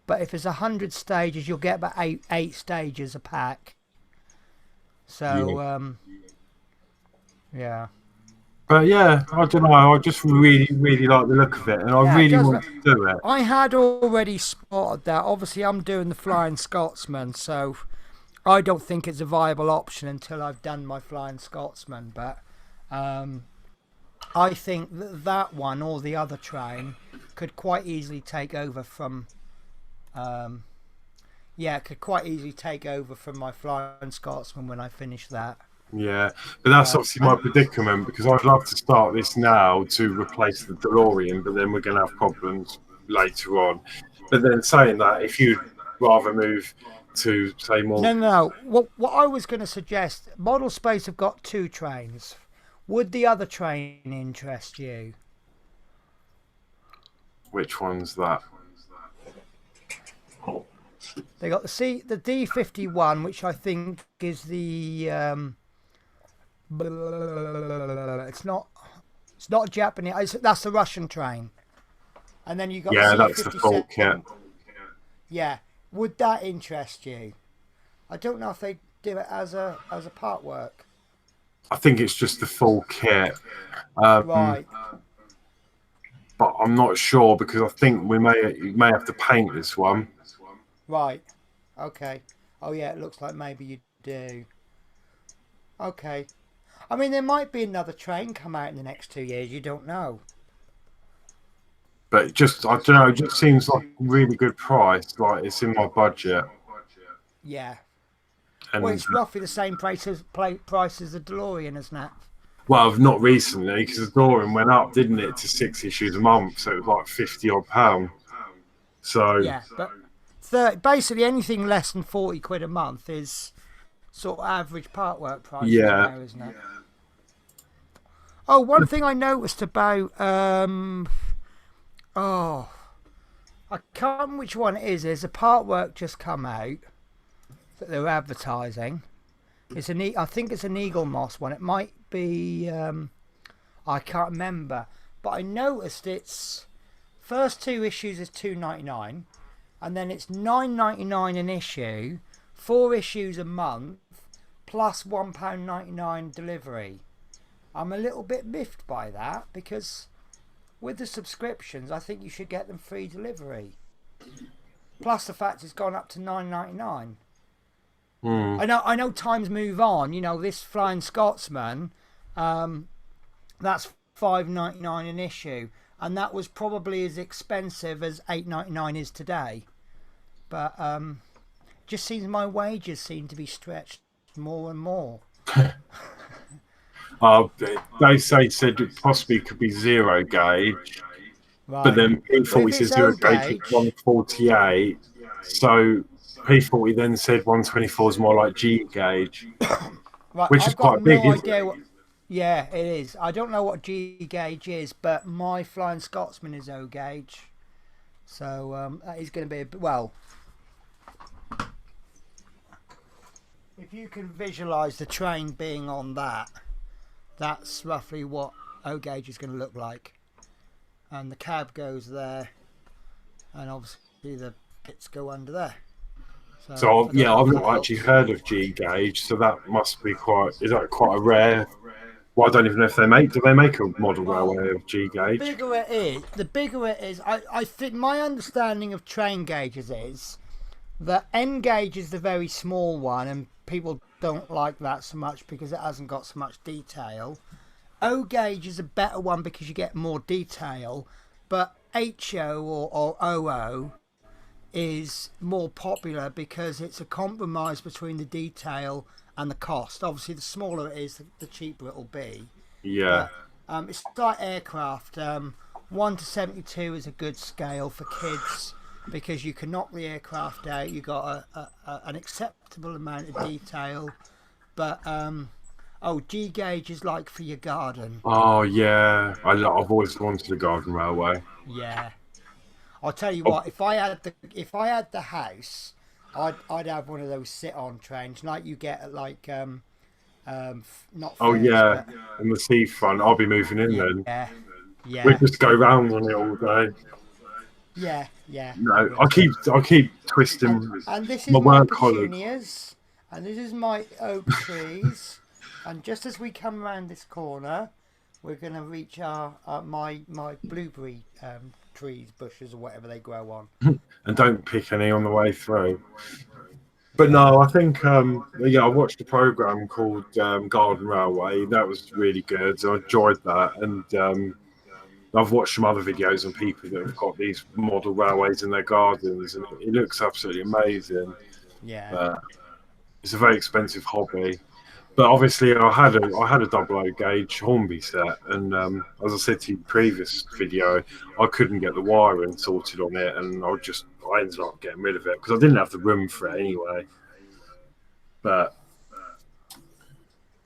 But if it's 100 stages, you'll get about eight stages a pack. So, yeah. But yeah, I don't know. I just really like the look of it, and I really want to do it. I had already spotted that. Obviously, I'm doing the Flying Scotsman, so I don't think it's a viable option until I've done my Flying Scotsman. But I think that one or the other train could quite easily take over from. Could quite easily take over from my Flying Scotsman when I finish that. Yeah, but that's obviously my predicament, because I'd love to start this now to replace the DeLorean, but then we're going to have problems later on. But then saying that, if you'd rather move to, say, more... No. What I was going to suggest, Model Space have got 2 trains. Would the other train interest you? Which one's that? They got the D51, which I think is the... it's not Japanese. That's the Russian train. And then you got that's the full kit. Yeah, would that interest you? I don't know if they do it as a part work. I think it's just the full kit. Right. But I'm not sure, because I think you may have to paint this one. Right. Okay. Oh yeah, it looks like maybe you do. Okay. I mean, there might be another train come out in the next 2 years. You don't know. But I don't know. It just seems like a really good price. Like, it's in my budget. Yeah. And, well, it's roughly the same price as the DeLorean, isn't it? Well, not recently, because the DeLorean went up, didn't it, to 6 issues a month. So it was like £50 odd. So yeah, but basically anything less than 40 quid a month is sort of average part work price. Yeah. Now, isn't it? Oh, one thing I noticed about I can't remember which one it is. There's a part work just come out that they're advertising. It's I think it's an Eagle Moss one. It might be I can't remember, but I noticed its first 2 issues is £2.99, and then it's £9.99 an issue, 4 issues a month, plus £1.99 delivery. I'm a little bit miffed by that, because with the subscriptions, I think you should get them free delivery. Plus the fact it's gone up to £9.99. I know times move on. You know, this Flying Scotsman, that's £5.99 an issue, and that was probably as expensive as £8.99 is today. But just seems my wages seem to be stretched more and more. They said it possibly could be 0 gauge, right. But then P40 says 0 gauge is 148. So P40 then said 124 is more like G gauge, right, which is quite big. Yeah, it is. I don't know what G gauge is, but my Flying Scotsman is O gauge, so that is going to be if you can visualise the train being on that, that's roughly what O gauge is going to look like. And the cab goes there, and obviously the bits go under there. So yeah, I've not actually heard of G gauge, so that must be is that quite a rare? Well, I don't even know if do they make a model railway of G gauge? The bigger it is, I think my understanding of train gauges is that N gauge is the very small one, and people don't like that so much because it hasn't got so much detail. O gauge is a better one because you get more detail, but HO or OO is more popular because it's a compromise between the detail and the cost. Obviously, the smaller it is, the cheaper it will be. Yeah. But, it's like aircraft. 1 to 72 is a good scale for kids because you can knock the aircraft out. You got an acceptable amount of detail, but G gauge is like for your garden. Oh yeah, I've always wanted a garden railway. Yeah, I'll tell you what. If I had the house, I'd have one of those sit-on trains like you get at like not. Oh Fairs, yeah, but, in the seafront. I'll be moving in then. Yeah. We just go round on it all day. Yeah. No, I keep twisting. And this is my my work colleague. petunias, and this is my oak trees. And just as we come around this corner, we're going to reach my blueberry trees, bushes, or whatever they grow on. And don't pick any on the way through. But no, I think I watched a program called Garden Railway. That was really good. I enjoyed that, and I've watched some other videos on people that have got these model railways in their gardens, and it looks absolutely amazing. Yeah. But it's a very expensive hobby. But obviously, I had a double O gauge Hornby set, and as I said to you in the previous video, I couldn't get the wiring sorted on it, and I ended up getting rid of it because I didn't have the room for it anyway. But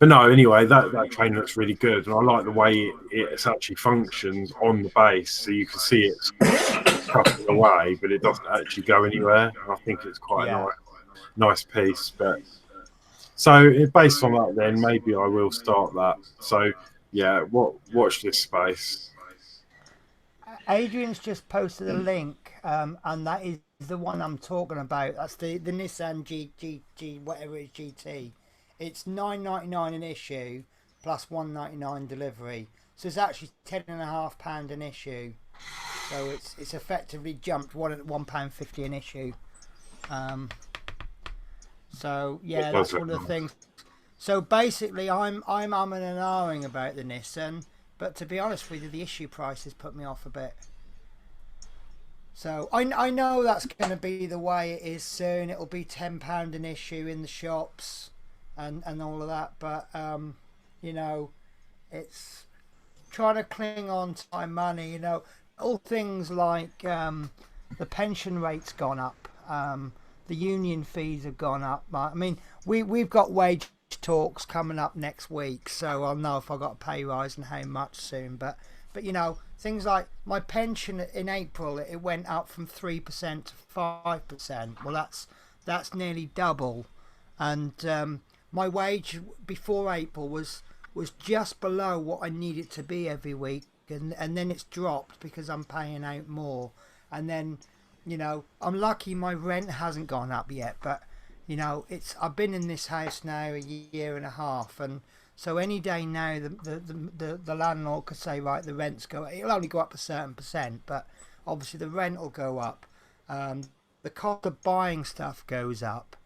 no, anyway, that train looks really good, and I like the way it actually functions on the base, so you can see it's cutting away, but it doesn't actually go anywhere. And I think it's quite a nice piece, but. So based on that, then maybe I will start that. So yeah, watch this space. Adrian's just posted a link, and that is the one I'm talking about. That's the Nissan G whatever it is, GT. It's £9.99 an issue plus £1.99 delivery. So it's actually £10.50 an issue. So it's effectively jumped £1.50 an issue. So yeah, that's one of the things. So basically, I'm umming and ahhing about the Nissan, but to be honest with you, the issue price has put me off a bit. So I know that's going to be the way it is soon. It'll be £10 an issue in the shops, and all of that. But it's trying to cling on to my money. All things like the pension rate's gone up. The union fees have gone up. I mean, we've got wage talks coming up next week, so I'll know if I got a pay rise and how much soon. But things like my pension in April, it went up from 3% to 5%. Well, that's nearly double, and my wage before April was just below what I need it to be every week, and then it's dropped because I'm paying out more, and then. I'm lucky my rent hasn't gone up yet, but I've been in this house now a year and a half, and so any day now the landlord could say, right, the rent's it'll only go up a certain percent, but obviously the rent will go up, the cost of buying stuff goes up,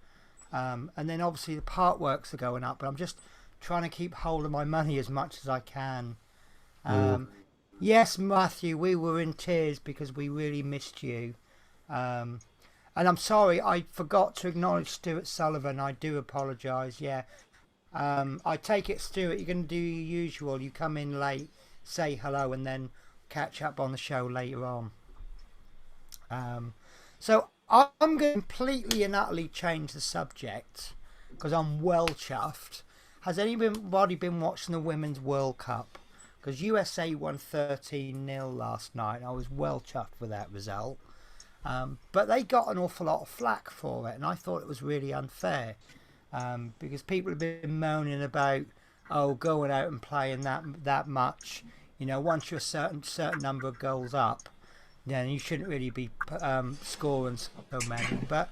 and then obviously the part works are going up, but I'm just trying to keep hold of my money as much as I can. Yes, Matthew, we were in tears because we really missed you. And I'm sorry, I forgot to acknowledge Stuart Sullivan. I do apologise. Yeah, I take it, Stuart, you're going to do your usual. You come in late, say hello, and then catch up on the show later on. So I'm going to completely and utterly change the subject because I'm well chuffed. Has anybody been watching the Women's World Cup? Because USA won 13-0 last night. I was well chuffed with that result. But they got an awful lot of flack for it, and I thought it was really unfair. because people have been moaning about going out and playing that much. You know, once you're a certain number of goals up, then you shouldn't really be scoring so many. But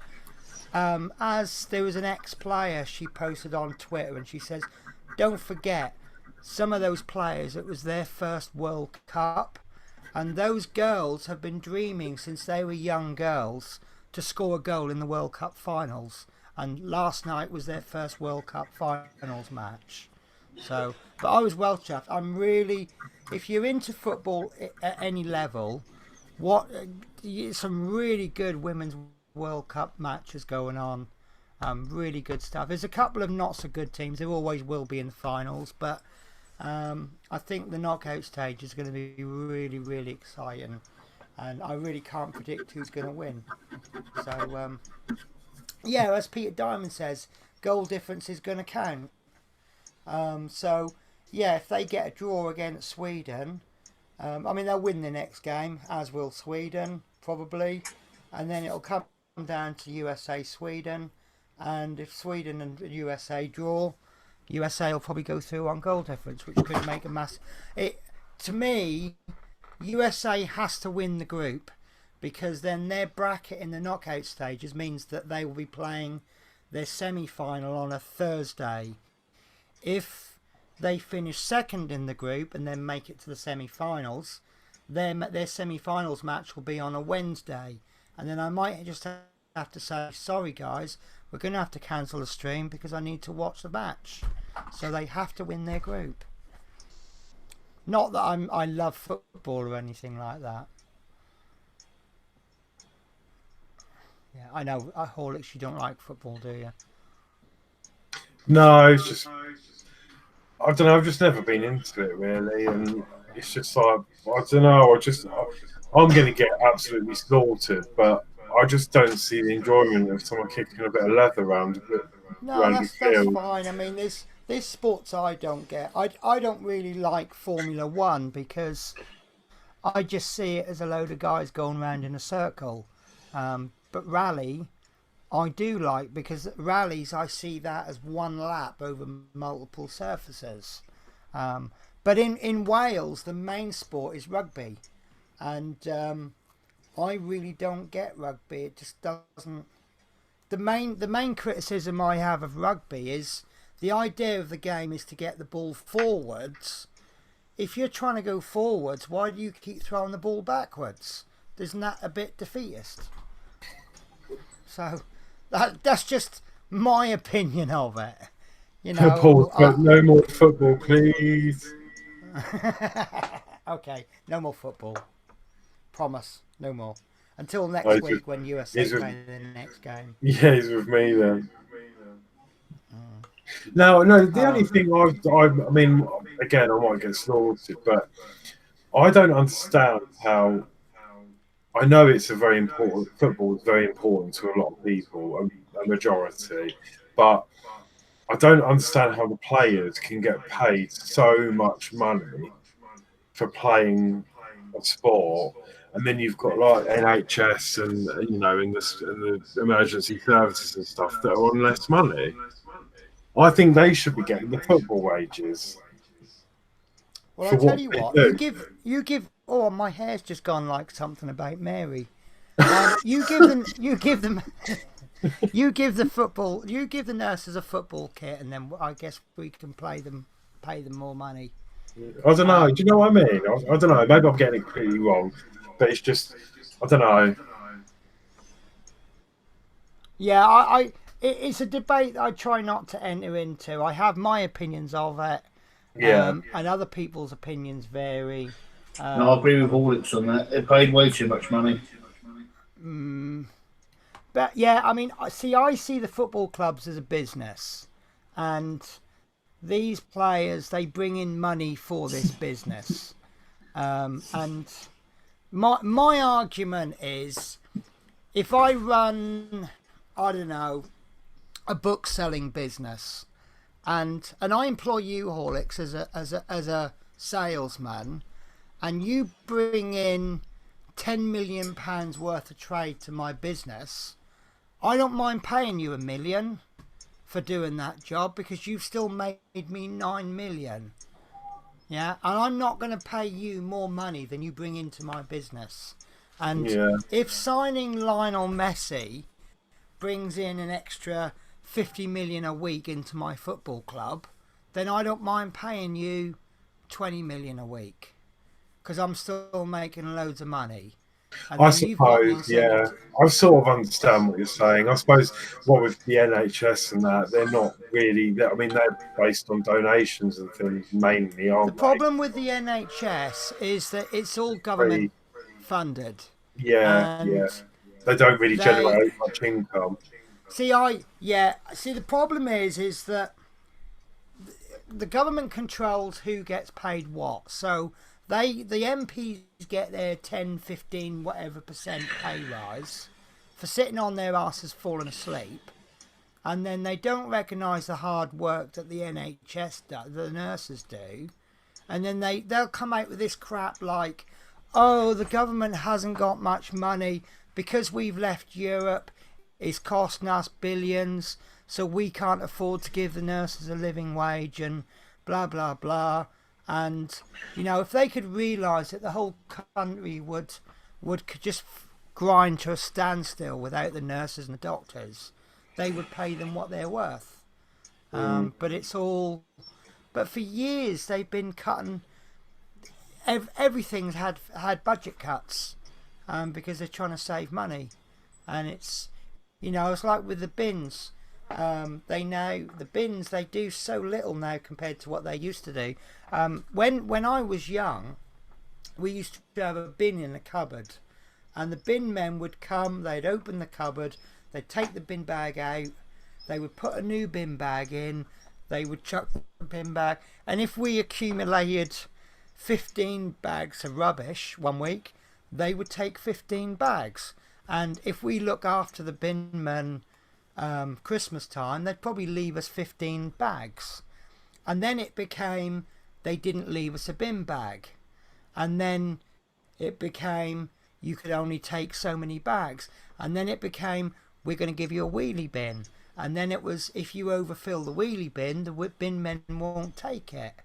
as there was an ex-player, she posted on Twitter and she says, don't forget, some of those players, it was their first World Cup, and those girls have been dreaming since they were young girls to score a goal in the World Cup finals, and last night was their first World Cup finals match. So, but I was well chuffed. I'm really, if you're into football at any level, some really good women's World Cup matches going on. Really good stuff. There's a couple of not so good teams. There always will be in the finals, but I think the knockout stage is going to be really, really exciting, and I really can't predict who's going to win. So, yeah, as Peter Diamond says, goal difference is going to count. So, yeah, if they get a draw against Sweden, I mean, they'll win the next game, as will Sweden, probably, and then it'll come down to USA-Sweden. And if Sweden and USA draw, USA will probably go through on goal difference, which could make a mass. To me, USA has to win the group, because then their bracket in the knockout stages means that they will be playing their semi-final on a Thursday. If they finish second in the group and then make it to the semi-finals, their semi-finals match will be on a Wednesday. And then I might just have to say, sorry guys, we're going to have to cancel the stream because I need to watch the match. So they have to win their group. Not that I love football or anything like that. Yeah, I know, Horlicks, you don't like football, do you? No, it's just, I don't know, I've just never been into it really, and it's just like, I don't know, I'm going to get absolutely slaughtered, but I just don't see the enjoyment of someone kicking a bit of leather around that's fine. I mean, there's sports I don't get. I don't really like Formula One because I just see it as a load of guys going around in a circle. But rally, I do like, because rallies, I see that as one lap over multiple surfaces. But in Wales, the main sport is rugby, and I really don't get rugby. It just doesn't. The main criticism I have of rugby is the idea of the game is to get the ball forwards. If you're trying to go forwards, why do you keep throwing the ball backwards? Isn't that a bit defeatist? So that's just my opinion of it. You know, Paul, no more football, please. Okay, no more football. Promise, no more. Until next week when USA play the next game. Yeah, he's with me then. No, the only thing I mean, again, I might get slaughtered, but I don't understand how. I know it's football is very important to a lot of people, a majority, but I don't understand how the players can get paid so much money for playing a sport, and then you've got like NHS and in the emergency services and stuff that are on less money. I think they should be getting the football wages. Well, I tell you what, you give. Oh, my hair's just gone like something about Mary. You give the nurses a football kit, and then I guess we can pay them more money. I don't know. Do you know what I mean? I don't know. Maybe I'm getting it pretty wrong, but it's just, I don't know. Yeah, it's a debate that I try not to enter into. I have my opinions of it, and other people's opinions vary. No, I agree with Horlicks on that. They paid way too much money. But yeah, I mean, I see the football clubs as a business, and these players, they bring in money for this business. And my argument is, if I run, I don't know, a book selling business, and I employ you, Horlicks, as a salesman, and you bring in £10 million worth of trade to my business, I don't mind paying you £1 million. for doing that job because you've still made me 9 million. Yeah, and I'm not going to pay you more money than you bring into my business. And if signing Lionel Messi brings in an extra 50 million a week into my football club, then I don't mind paying you 20 million a week because I'm still making loads of money. And I suppose, yeah. I sort of understand what you're saying. I suppose what with the NHS and that, they're not really, I mean, they're based on donations and things mainly, aren't they? The problem with the NHS is that it's all government funded. Yeah, yeah. They don't really generate much income. See, the problem is that the government controls who gets paid what. So the MPs get their 10, 15, whatever percent pay rise for sitting on their asses falling asleep, and then they don't recognise the hard work that the NHS does, the nurses do, and then they'll come out with this crap like, oh, the government hasn't got much money because we've left Europe. It's costing us billions, so we can't afford to give the nurses a living wage and blah, blah, blah. And, you know, if they could realise that the whole country would just grind to a standstill without the nurses and the doctors, they would pay them what they're worth. But it's all... But for years they've been cutting... Everything's had budget cuts because they're trying to save money. And it's... You know, it's like with the bins. The bins, they do so little now compared to what they used to do. When I was young, we used to have a bin in the cupboard, and the bin men would come, they'd open the cupboard, they'd take the bin bag out, they would put a new bin bag in, they would chuck the bin bag, and if we accumulated 15 bags of rubbish one week, they would take 15 bags. And if we look after the bin men Christmas time, they'd probably leave us 15 bags. And then it became they didn't leave us a bin bag. And then it became you could only take so many bags. And then it became we're going to give you a wheelie bin. And then it was if you overfill the wheelie bin, the bin men won't take it.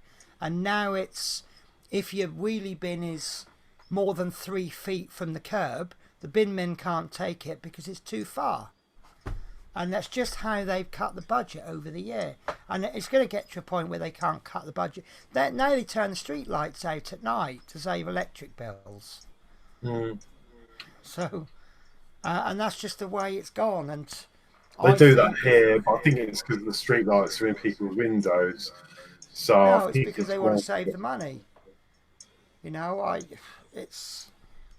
And now it's if your wheelie bin is more than 3 feet from the curb, the bin men can't take it because it's too far. And that's just how they've cut the budget over the year. And it's going to get to a point where they can't cut the budget. Now they turn the street lights out at night to save electric bills. So, and that's just the way it's gone. And they do that here, but I think it's because the street lights are in people's windows. So no, it's because they want to save the money. You know,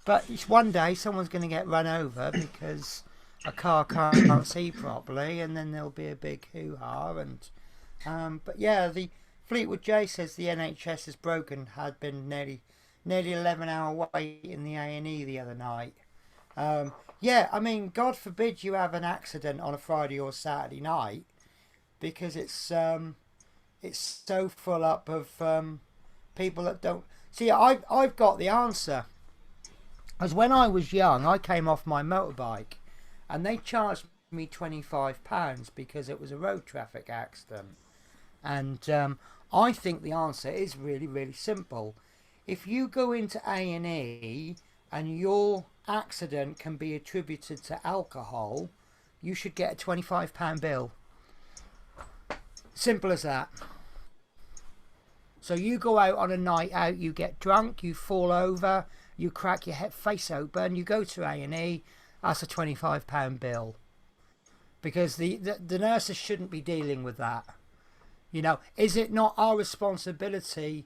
But it's one day someone's going to get run over because a car can't see properly, and then there'll be a big hoo-ha. And but yeah, the Fleetwood J says the NHS is broken. Had been nearly 11-hour wait in the A&E the other night. Yeah, I mean, God forbid you have an accident on a Friday or Saturday night because it's so full up of people that don't see. I've got the answer. As when I was young, I came off my motorbike and they charged me £25 because it was a road traffic accident. And I think the answer is really, really simple. If you go into A&E and your accident can be attributed to alcohol, you should get a £25 bill. Simple as that. So you go out on a night out, you get drunk, you fall over, you crack your face open, you go to A&E, that's a £25 bill. Because the nurses shouldn't be dealing with that. You know, is it not our responsibility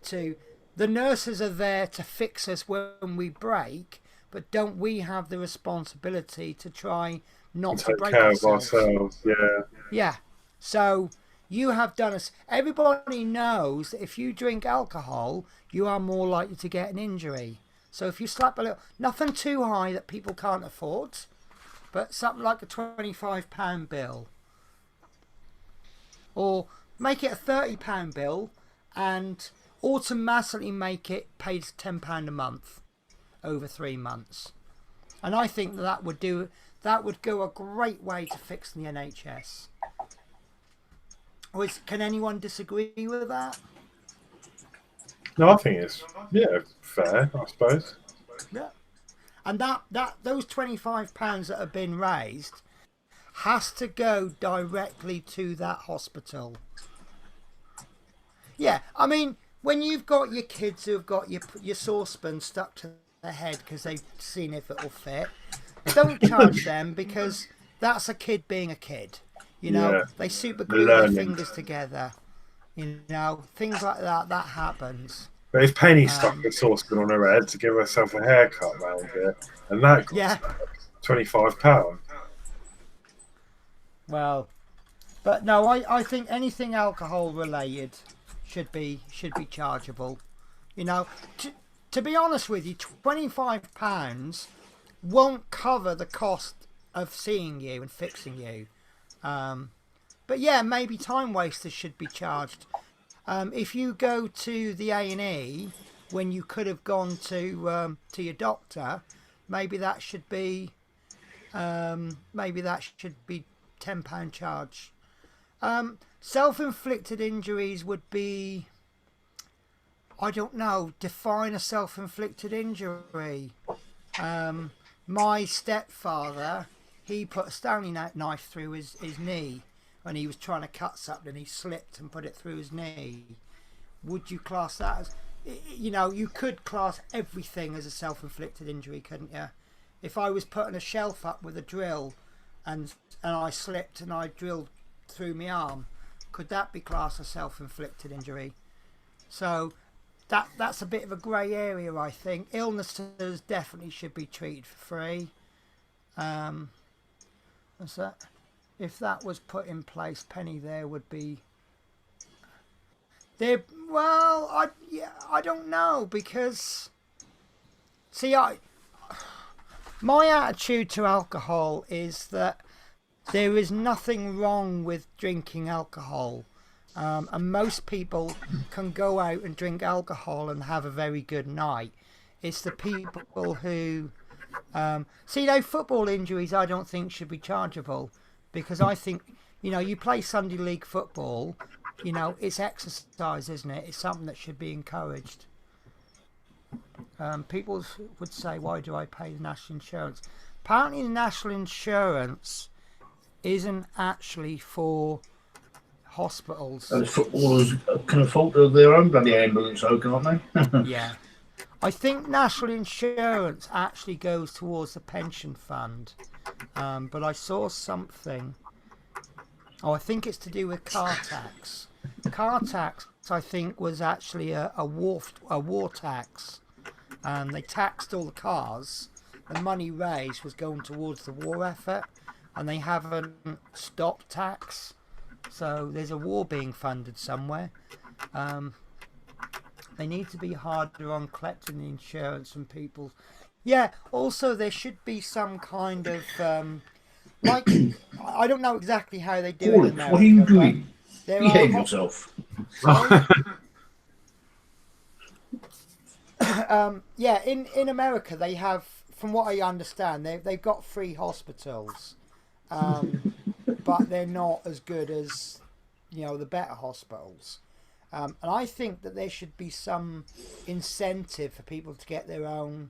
to... The nurses are there to fix us when we break, but don't we have the responsibility to try not to break ourselves? Take care of ourselves, yeah. Yeah, so... You have done us. Everybody knows that if you drink alcohol, you are more likely to get an injury. So if you slap a little, nothing too high that people can't afford, but something like a £25 bill, or make it a £30 bill, and automatically make it paid £10 a month over 3 months. And I think that would go a great way to fix the NHS. Can anyone disagree with that? No, I think it's fair, I suppose. Yeah. And those £25 that have been raised has to go directly to that hospital. Yeah, I mean, when you've got your kids who've got your saucepan stuck to their head because they've seen if it'll fit, don't charge them, because that's a kid being a kid. You know, they super glue their fingers together. You know, things like that happens. But if Penny stuck a saucepan on her head to give herself a haircut round here, and that got £25. Well, but no, I think anything alcohol related should be chargeable. You know, to be honest with you, £25 won't cover the cost of seeing you and fixing you. But yeah, maybe time wasters should be charged. If you go to the A&E when you could have gone to your doctor, maybe that should be £10 charge. Self-inflicted injuries would be, I don't know, define a self-inflicted injury. My stepfather, he put a Stanley knife through his knee when he was trying to cut something. He slipped and put it through his knee. Would you class that as, you know, you could class everything as a self-inflicted injury, couldn't you? If I was putting a shelf up with a drill and I slipped and I drilled through my arm, could that be classed as self-inflicted injury? So that's a bit of a grey area, I think. Illnesses definitely should be treated for free. What's that? If that was put in place, Penny, there would be there. Well, I don't know, because see, my attitude to alcohol is that there is nothing wrong with drinking alcohol, and most people can go out and drink alcohol and have a very good night. It's the people who see, though, football injuries I don't think should be chargeable, because I think, you know, you play Sunday League football, you know, it's exercise, isn't it? It's something that should be encouraged. People would say, why do I pay the national insurance? Apparently the national insurance isn't actually for hospitals. And footballers can afford their own bloody ambulance, can't they? Yeah. I think national insurance actually goes towards the pension fund. But I saw something. Oh, I think it's to do with car tax. Car tax, I think, was actually a war tax. They taxed all the cars. The money raised was going towards the war effort, and they haven't stopped tax. So there's a war being funded somewhere. They need to be harder on collecting the insurance from people. Yeah, also there should be some kind of, like, I don't know exactly how they do it in America. What are you doing? Behave yourself. Yeah, in America they have, from what I understand, they've got free hospitals, but they're not as good as, you know, the better hospitals. And I think that there should be some incentive for people to get their own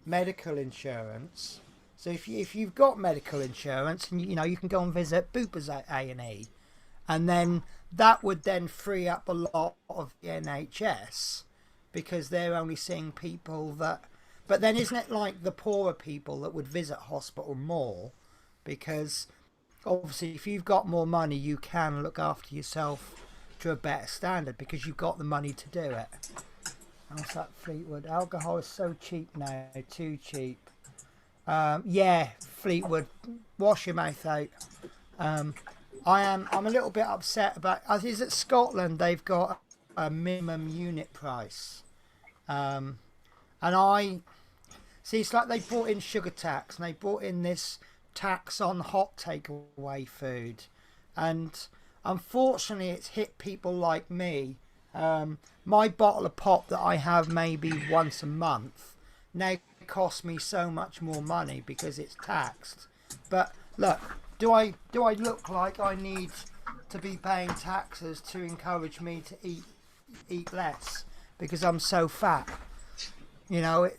medical insurance. So if you've got medical insurance, and you know, you can go and visit Booper's A&E, and then that would then free up a lot of the NHS, because they're only seeing people that. But then isn't it like the poorer people that would visit hospital more? Because obviously if you've got more money, you can look after yourself to a better standard because you've got the money to do it. What's that, Fleetwood? Alcohol is so cheap now, too cheap. Yeah, Fleetwood, wash your mouth out. I'm a little bit upset about. Is it Scotland? They've got a minimum unit price, and I see. It's like they brought in sugar tax, and they brought in this tax on hot takeaway food, and unfortunately, it's hit people like me. My bottle of pop that I have maybe once a month now costs me so much more money because it's taxed. But look, do I look like I need to be paying taxes to encourage me to eat less because I'm so fat. You know,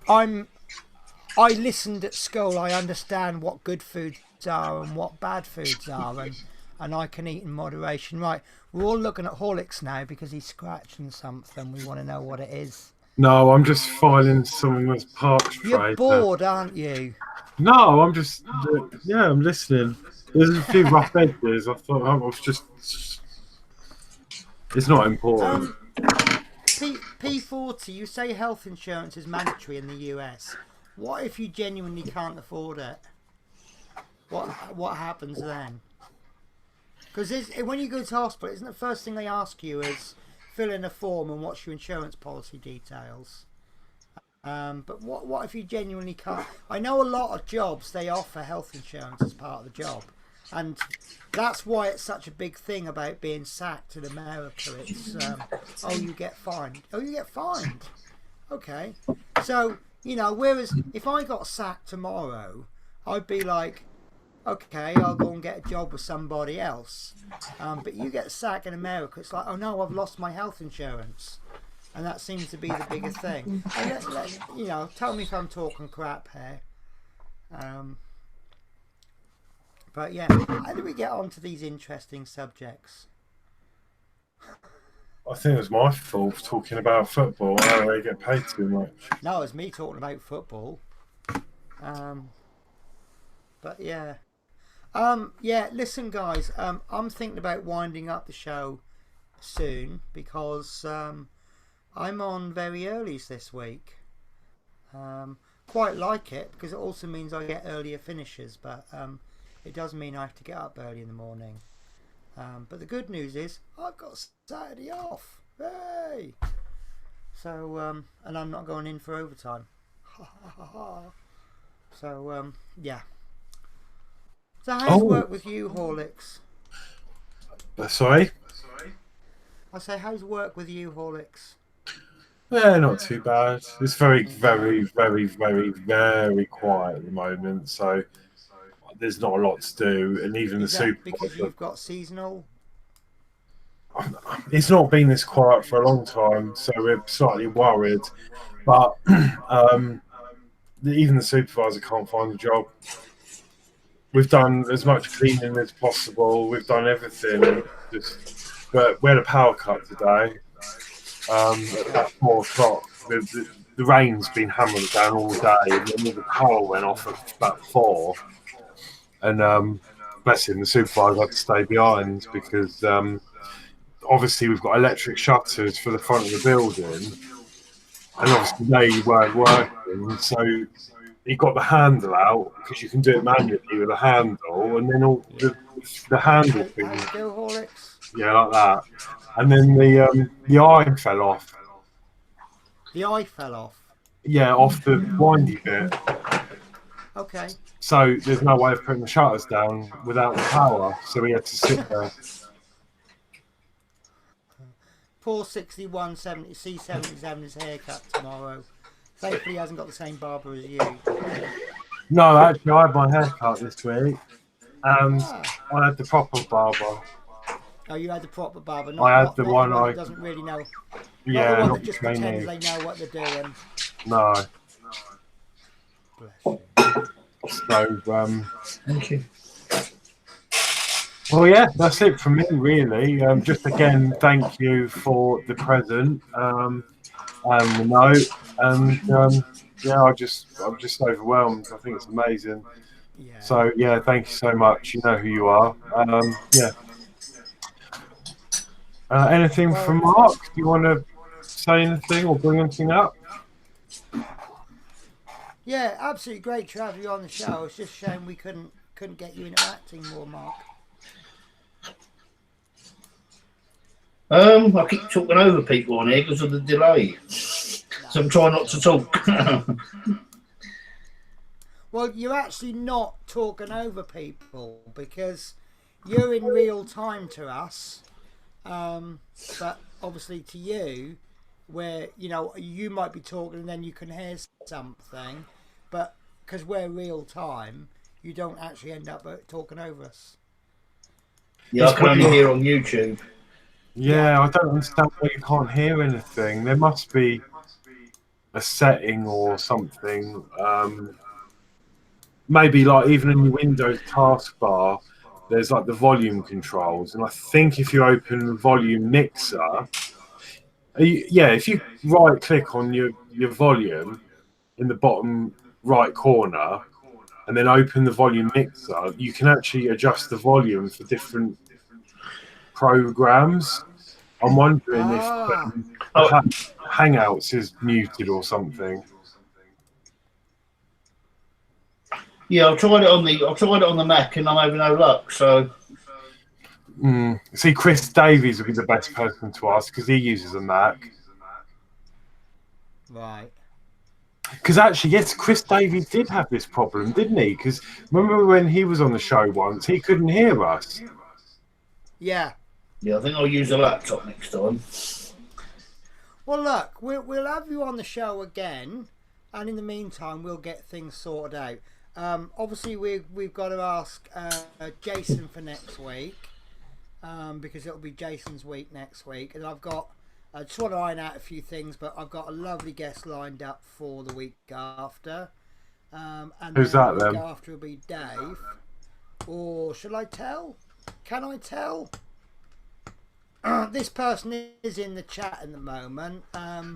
I listened at school. I understand what good foods are and what bad foods are, and I can eat in moderation. Right, we're all looking at Horlicks now because he's scratching something. We want to know what it is. No, I'm just filing someone's parks You're trade. bored, aren't you? No, I'm just, yeah, I'm listening. There's a few rough edges. I thought I was just, it's not important. P40, you say health insurance is mandatory in the US. What if you genuinely can't afford it? What happens then? Because when you go to hospital, isn't the first thing they ask you is fill in a form and what's your insurance policy details? But what if you genuinely can't? I know a lot of jobs, they offer health insurance as part of the job. And that's why it's such a big thing about being sacked in America. It's, oh, you get fined. Oh, you get fined. Okay. So, you know, whereas if I got sacked tomorrow, I'd be like, okay, I'll go and get a job with somebody else. But you get sacked in America, it's like, oh no, I've lost my health insurance. And that seems to be the biggest thing. And you know, tell me if I'm talking crap here. But yeah, how do we get on to these interesting subjects? I think it was my fault for talking about football. How do they get paid too much? No, it's me talking about football. But yeah. Yeah, listen guys, I'm thinking about winding up the show soon because I'm on very earlys this week. Quite like it because it also means I get earlier finishes, but it does mean I have to get up early in the morning. But the good news is I've got Saturday off. Hey! So, and I'm not going in for overtime. So, yeah. So how's work with you, Horlicks? Sorry? I say, how's work with you, Horlicks? Yeah, not too bad. It's very, very, very, very, very quiet at the moment, so there's not a lot to do. And even the supervisor, because you've got seasonal? It's not been this quiet for a long time, so we're slightly worried. But even the supervisor can't find a job. We've done as much cleaning as possible. We've done everything. But we had a power cut today. At about 4 o'clock. The rain's been hammering down all day, and then the power went off at about 4. And bless him, the supervisor had to stay behind because obviously we've got electric shutters for the front of the building, and obviously they weren't working, so he got the handle out because you can do it manually with a handle, and then all the handle thing, yeah, like that, and then the eye fell off. The eye fell off? Yeah, off the windy bit. Okay. So there's no way of putting the shutters down without the power, so we had to sit there. Poor 6170 C77 is haircut tomorrow. Thankfully he hasn't got the same barber as you. No, actually I had my hair cut this week, and I had the proper barber. Oh, you had the proper barber, not the one that doesn't really know. Yeah, not the one that just pretends they know what they're doing. No. Bless you. So, thank you. Well, yeah, that's it from me, really. Just again, thank you for the present and the note. And yeah, I'm just overwhelmed. I think it's amazing. Yeah. So yeah, thank you so much. You know who you are. Yeah. Anything from Mark? Do you want to say anything or bring anything up? Yeah, absolutely great to have you on the show. It's just a shame we couldn't get you interacting more, Mark. I keep talking over people on here because of the delay. So I'm trying not to talk. Well, you're actually not talking over people because you're in real time to us. But obviously to you, where, you know, you might be talking and then you can hear something, but because we're real time, you don't actually end up talking over us. Yeah, I can only hear on YouTube. Yeah, I don't understand why you can't hear anything. There must be a setting or something. Maybe like even in your Windows taskbar, there's like the volume controls, and I think if you open the volume mixer, if you right click on your volume in the bottom right corner, and then open the volume mixer, you can actually adjust the volume for different programs. I'm wondering if Hangouts is muted or something. Yeah, I've tried it on the Mac, and I'm having no luck. So, see, Chris Davies would be the best person to ask because he uses a Mac. Right. Because actually, yes, Chris Davies did have this problem, didn't he? Because remember when he was on the show once, he couldn't hear us. Yeah. Yeah, I think I'll use a laptop next time. Well, look, we'll have you on the show again, and in the meantime, we'll get things sorted out. Obviously, we've got to ask Jason for next week, because it'll be Jason's week next week, and I just want to iron out a few things, but I've got a lovely guest lined up for the week after. And who's that the then? week after will be Dave. Or should I tell? Can I tell? This person is in the chat at the moment.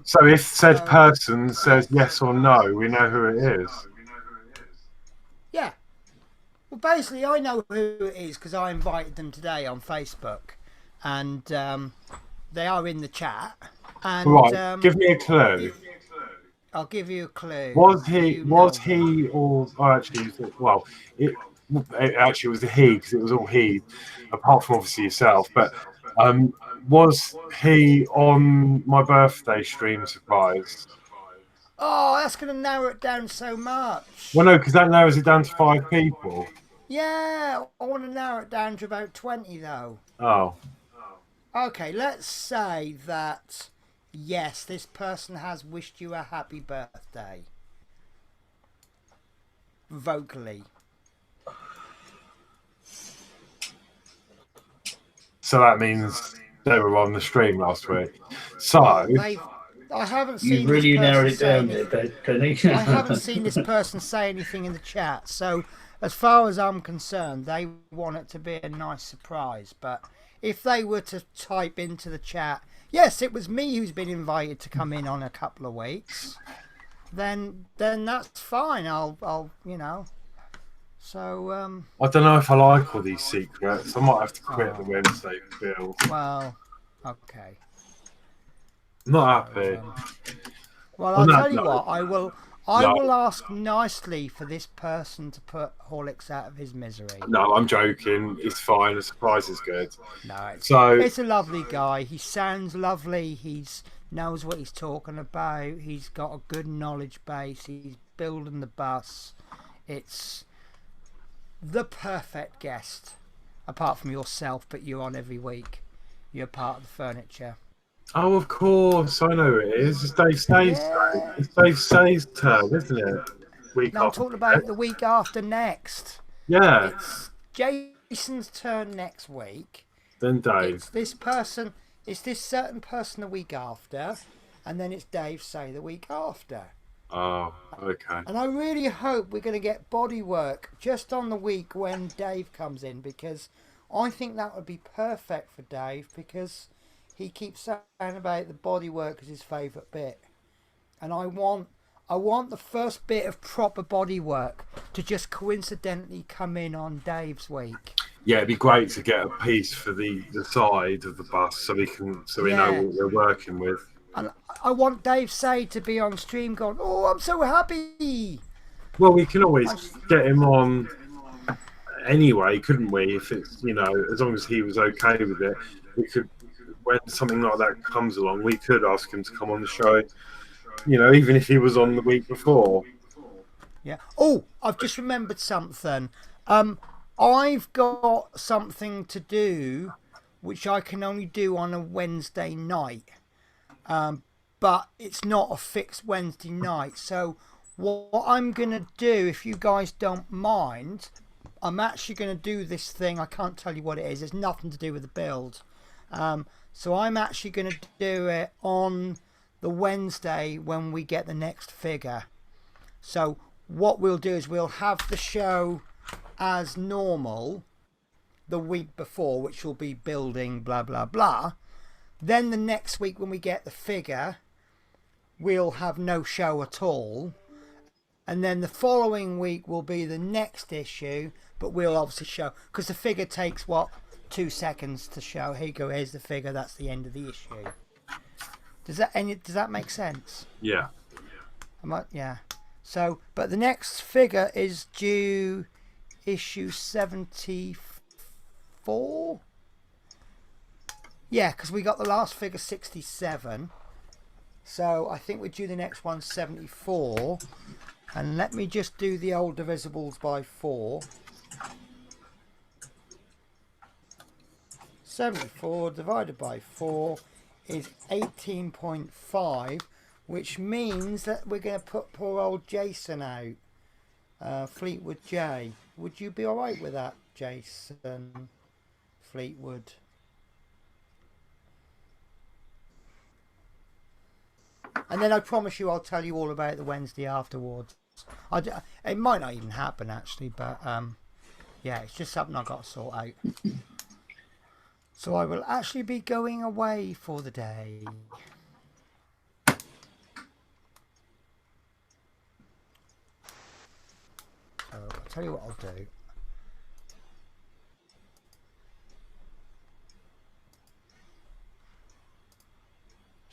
So if said person says yes or no, we know who it is. Yeah. Well, basically, I know who it is because I invited them today on Facebook, and they are in the chat. And, right, give me a clue. I'll give you a clue. Was he, or actually, well, it actually was a he because it was all he, apart from obviously yourself. But was he on my birthday stream? Surprise! Oh, that's going to narrow it down so much. Well, no, because that narrows it down to 5 people. Yeah, I want to narrow it down to about 20 though. Oh. Okay, let's say that, yes, this person has wished you a happy birthday. Vocally. So that means they were on the stream last week. So... I haven't seen you really this narrowed it person down there, Penny. I haven't seen this person say anything in the chat. So, as far as I'm concerned, they want it to be a nice surprise. But if they were to type into the chat, yes, it was me who's been invited to come in on a couple of weeks, then that's fine. I'll So I don't know if I like all these secrets. I might have to quit the Wednesday build. Well, okay. Not happy. Well, I'll tell you what. I will ask nicely for this person to put Horlicks out of his misery. No, I'm joking. It's fine. The surprise is good. No, it's a lovely guy. He sounds lovely. He's knows what he's talking about. He's got a good knowledge base. He's building the bus. It's the perfect guest, apart from yourself, but you're on every week. You're part of the furniture. Oh, of course. I know who it is. It's Dave Say's turn. It's Dave Say's turn, isn't it? I'm talking about the week after next. Yeah. It's Jason's turn next week. Then Dave. It's this certain person the week after, and then it's Dave Say the week after. Oh, okay. And I really hope we're going to get bodywork just on the week when Dave comes in, because I think that would be perfect for Dave, because he keeps saying about the bodywork as his favourite bit. And I want the first bit of proper bodywork to just coincidentally come in on Dave's week. Yeah, it'd be great to get a piece for the side of the bus so we know what we're working with. And I want Dave Say to be on stream going, oh, I'm so happy. Well, we can always get him on anyway, couldn't we? If it's, as long as he was okay with it, we could, when something like that comes along, we could ask him to come on the show, even if he was on the week before. Yeah. Oh, I've just remembered something. I've got something to do which I can only do on a Wednesday night. But it's not a fixed Wednesday night. So what I'm going to do, if you guys don't mind, I'm actually going to do this thing. I can't tell you what it is. It's nothing to do with the build. So I'm actually going to do it on the Wednesday when we get the next figure. So what we'll do is we'll have the show as normal the week before, which will be building, blah, blah, blah. Then the next week when we get the figure, we'll have no show at all. And then the following week will be the next issue, but we'll obviously show, because the figure takes, 2 seconds to show. Here you go, here's the figure, that's the end of the issue. Does that make sense? Yeah. Yeah. So, but the next figure is due issue 74? Yeah, because we got the last figure 67. So I think we're due the next one 74. And let me just do the old divisibles by 4. 74 divided by 4 is 18.5, which means that we're going to put poor old Jason out. Fleetwood J. Would you be alright with that, Jason Fleetwood? And then I promise you I'll tell you all about it the Wednesday afterwards. It might not even happen actually, but yeah, it's just something I've got to sort out. So I will actually be going away for the day. So I'll tell you what I'll do.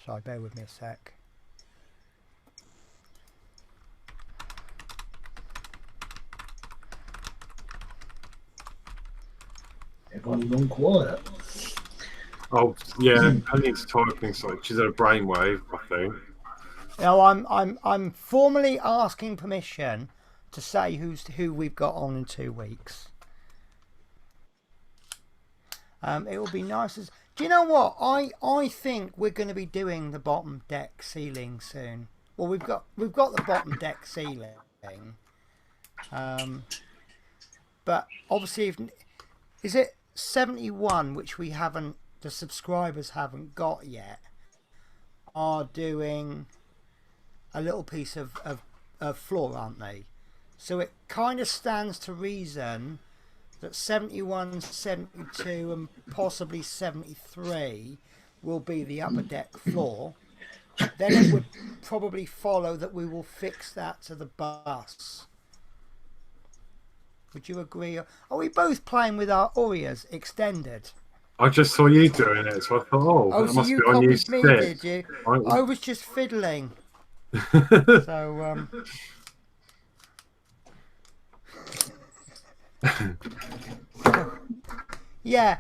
Sorry, bear with me a sec. Everyone's gone quiet. Oh yeah, Penny's typing something. She's at a brainwave, I think. No, I'm formally asking permission to say who we've got on in 2 weeks. It will be nice as. Do you know what? I think we're going to be doing the bottom deck ceiling soon. Well, we've got the bottom deck ceiling, but obviously, is it 71 which we haven't, the subscribers haven't got yet, are doing a little piece of floor, aren't they? So it kind of stands to reason that 71, 72 and possibly 73 will be the upper deck floor. Then it would probably follow that we will fix that to the bus. Would you agree? Are we both playing with our Oreos extended? I just saw you doing it, so I thought, that so must you be on you copied me, did you? I was just fiddling. So, yeah,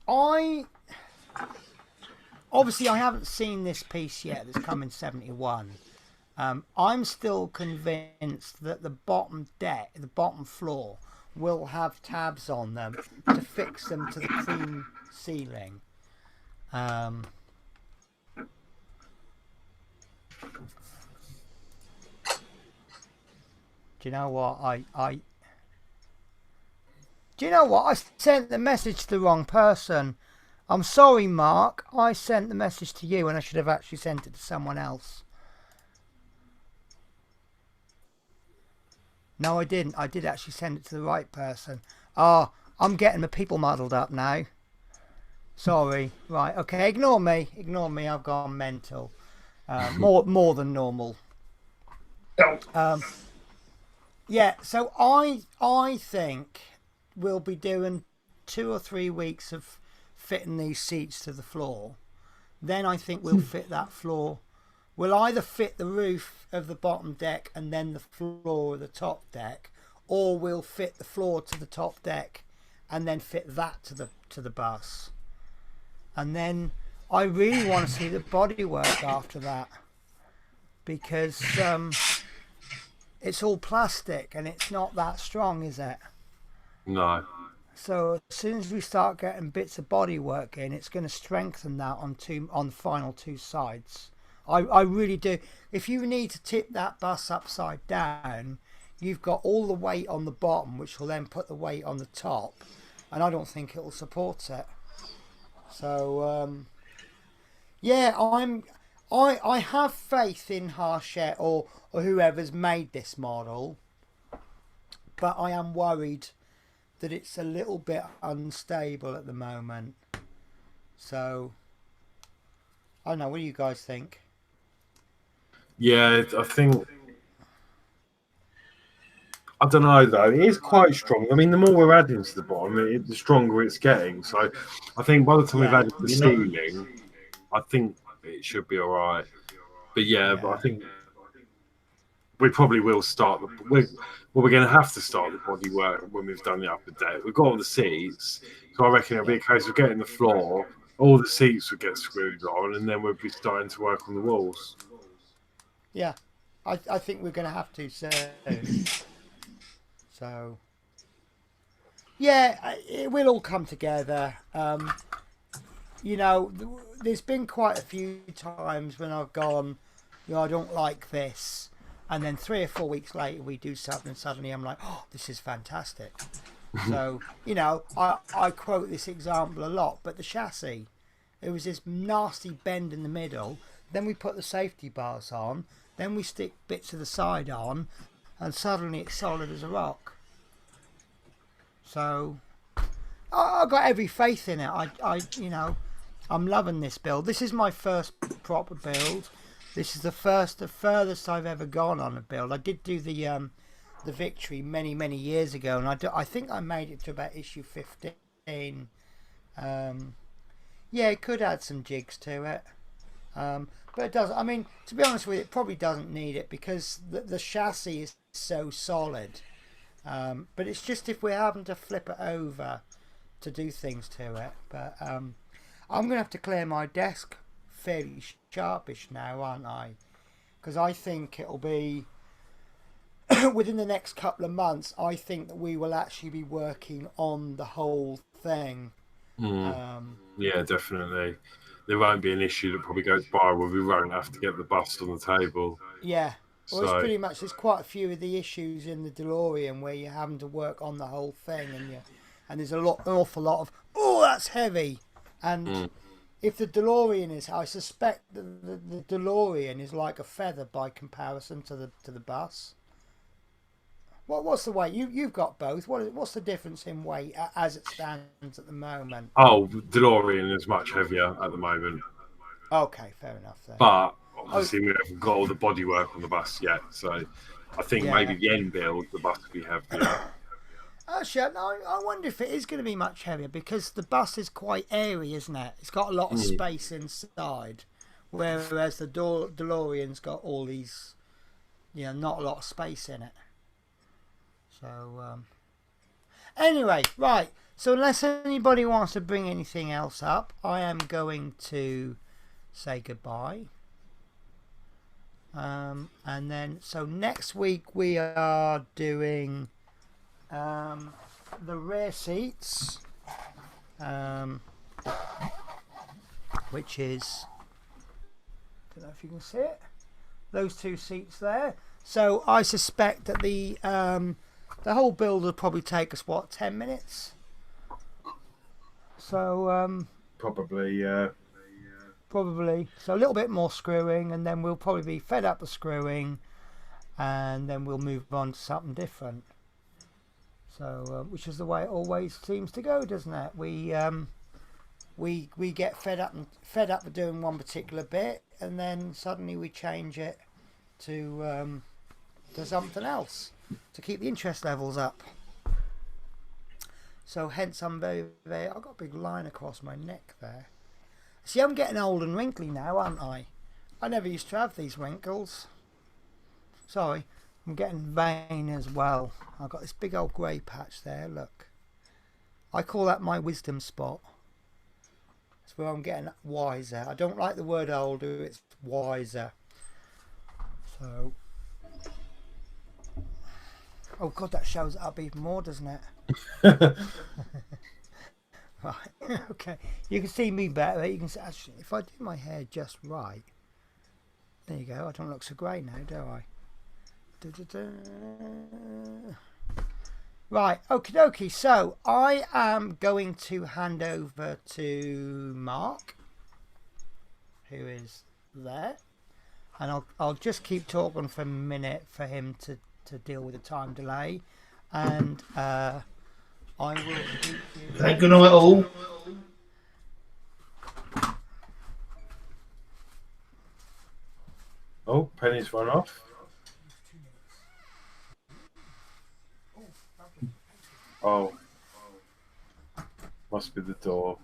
I obviously I haven't seen this piece yet that's come in 71. I'm still convinced that the bottom deck, the bottom floor, will have tabs on them to fix them to the cream ceiling. Do you know what? Do you know what? I sent the message to the wrong person. I'm sorry, Mark. I sent the message to you and I should have actually sent it to someone else. No, I didn't. I did actually send it to the right person. Oh, I'm getting the people muddled up now. Sorry. Right, okay, ignore me. Ignore me, I've gone mental. More than normal. Yeah, so I think we'll be doing 2 or 3 weeks of fitting these seats to the floor. Then I think we'll fit that floor. We'll either fit the roof of the bottom deck and then the floor of the top deck, or we'll fit the floor to the top deck and then fit that to the bus. And then I really want to see the bodywork after that, because it's all plastic and it's not that strong, is it? No. So as soon as we start getting bits of bodywork in, it's going to strengthen that on the final 2 sides. I really do. If you need to tip that bus upside down, you've got all the weight on the bottom, which will then put the weight on the top, and I don't think it'll support it. So yeah, I have faith in Hachette or whoever's made this model, but I am worried that it's a little bit unstable at the moment. So I don't know, what do you guys think? Yeah, I think, I don't know though. It is quite strong. I mean, the more we're adding to the bottom, the stronger it's getting. So I think by the time we've added the ceiling, I think it should be all right. But yeah, but I think we probably will start we're going to have to start the bodywork when we've done the upper deck. We've got all the seats, so I reckon it'll be a case of getting the floor. All the seats would get screwed on, and then we'll be starting to work on the walls. Yeah, I think we're going to have to soon. So yeah, it will all come together. You know, there's been quite a few times when I've gone, you know, I don't like this, and then 3 or 4 weeks later we do something and suddenly I'm like, oh, this is fantastic. So, you know, I quote this example a lot, but the chassis, it was this nasty bend in the middle, then we put the safety bars on, then we stick bits of the side on, and suddenly it's solid as a rock. So I've got every faith in it. I you know, I'm loving this build. This is my first proper build. This is the furthest I've ever gone on a build. I did do the Victory many years ago, and I think I made it to about issue 15. Yeah, it could add some jigs to it, but it doesn't. I mean, to be honest with you, it probably doesn't need it because the chassis is so solid. But it's just if we're having to flip it over to do things to it. But I'm going to have to clear my desk fairly sharpish now, aren't I? Because I think it'll be within the next couple of months. I think that we will actually be working on the whole thing. Yeah, definitely. There won't be an issue that probably goes by where we won't have to get the bust on the table. Yeah. Well, it's pretty much, there's quite a few of the issues in the DeLorean where you're having to work on the whole thing, and there's an awful lot of, oh, that's heavy. And if the DeLorean is, I suspect that the DeLorean is like a feather by comparison to the bus. What's the weight? You've got both. What's the difference in weight as it stands at the moment? Oh, DeLorean is much heavier at the moment. Okay, fair enough then. But obviously we haven't got all the bodywork on the bus yet, so I think maybe the end build, the bus will be heavier. Actually, I wonder if it is going to be much heavier because the bus is quite airy, isn't it? It's got a lot of space inside, whereas the DeLorean's got all these, you know, not a lot of space in it. So, anyway, right. So unless anybody wants to bring anything else up, I am going to say goodbye. And then, so next week we are doing the rear seats, which is, I don't know if you can see it, those two seats there. So I suspect that the whole build will probably take us, what, 10 minutes? So Probably. So a little bit more screwing, and then we'll probably be fed up with screwing, and then we'll move on to something different. So which is the way it always seems to go, doesn't it? We get fed up with doing one particular bit, and then suddenly we change it to something else to keep the interest levels up. So hence I'm very, I've got a big line across my neck there. See, I'm getting old and wrinkly now, aren't I? I never used to have these wrinkles. Sorry, I'm getting vain as well. I've got this big old grey patch there, look. I call that my wisdom spot. It's where I'm getting wiser. I don't like the word older, it's wiser. So, oh God, that shows it up even more, doesn't it? Right, okay. You can see me better. You can see, actually, if I do my hair just right, there you go. I don't look so grey now, do I? Right, okie dokie. So I am going to hand over to Mark, who is there, and I'll just keep talking for a minute for him to deal with the time delay, and I will keep you. Hey, good night all. Oh, Penny's run off. Oh, must be the door.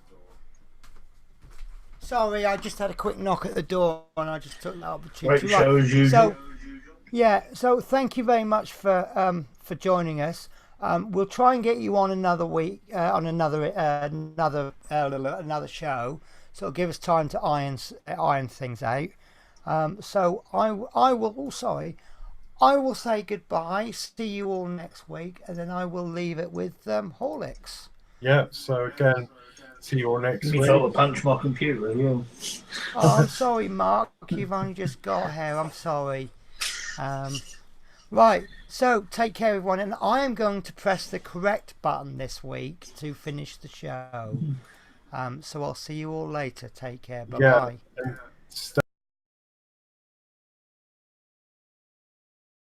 Sorry, I just had a quick knock at the door and I just took that opportunity. Great show as usual. So thank you very much for joining us. We'll try and get you on another week on another show, so it'll give us time to iron things out. So I will say goodbye. See you all next week, and then I will leave it with Horlicks. Yeah. So again, see you all next You week. felt to punch my computer as well. Oh, I'm sorry, Mark. You've only just got here. I'm sorry. Right. So take care, everyone, and I am going to press the correct button this week to finish the show. So I'll see you all later. Take care. Bye bye. Yeah.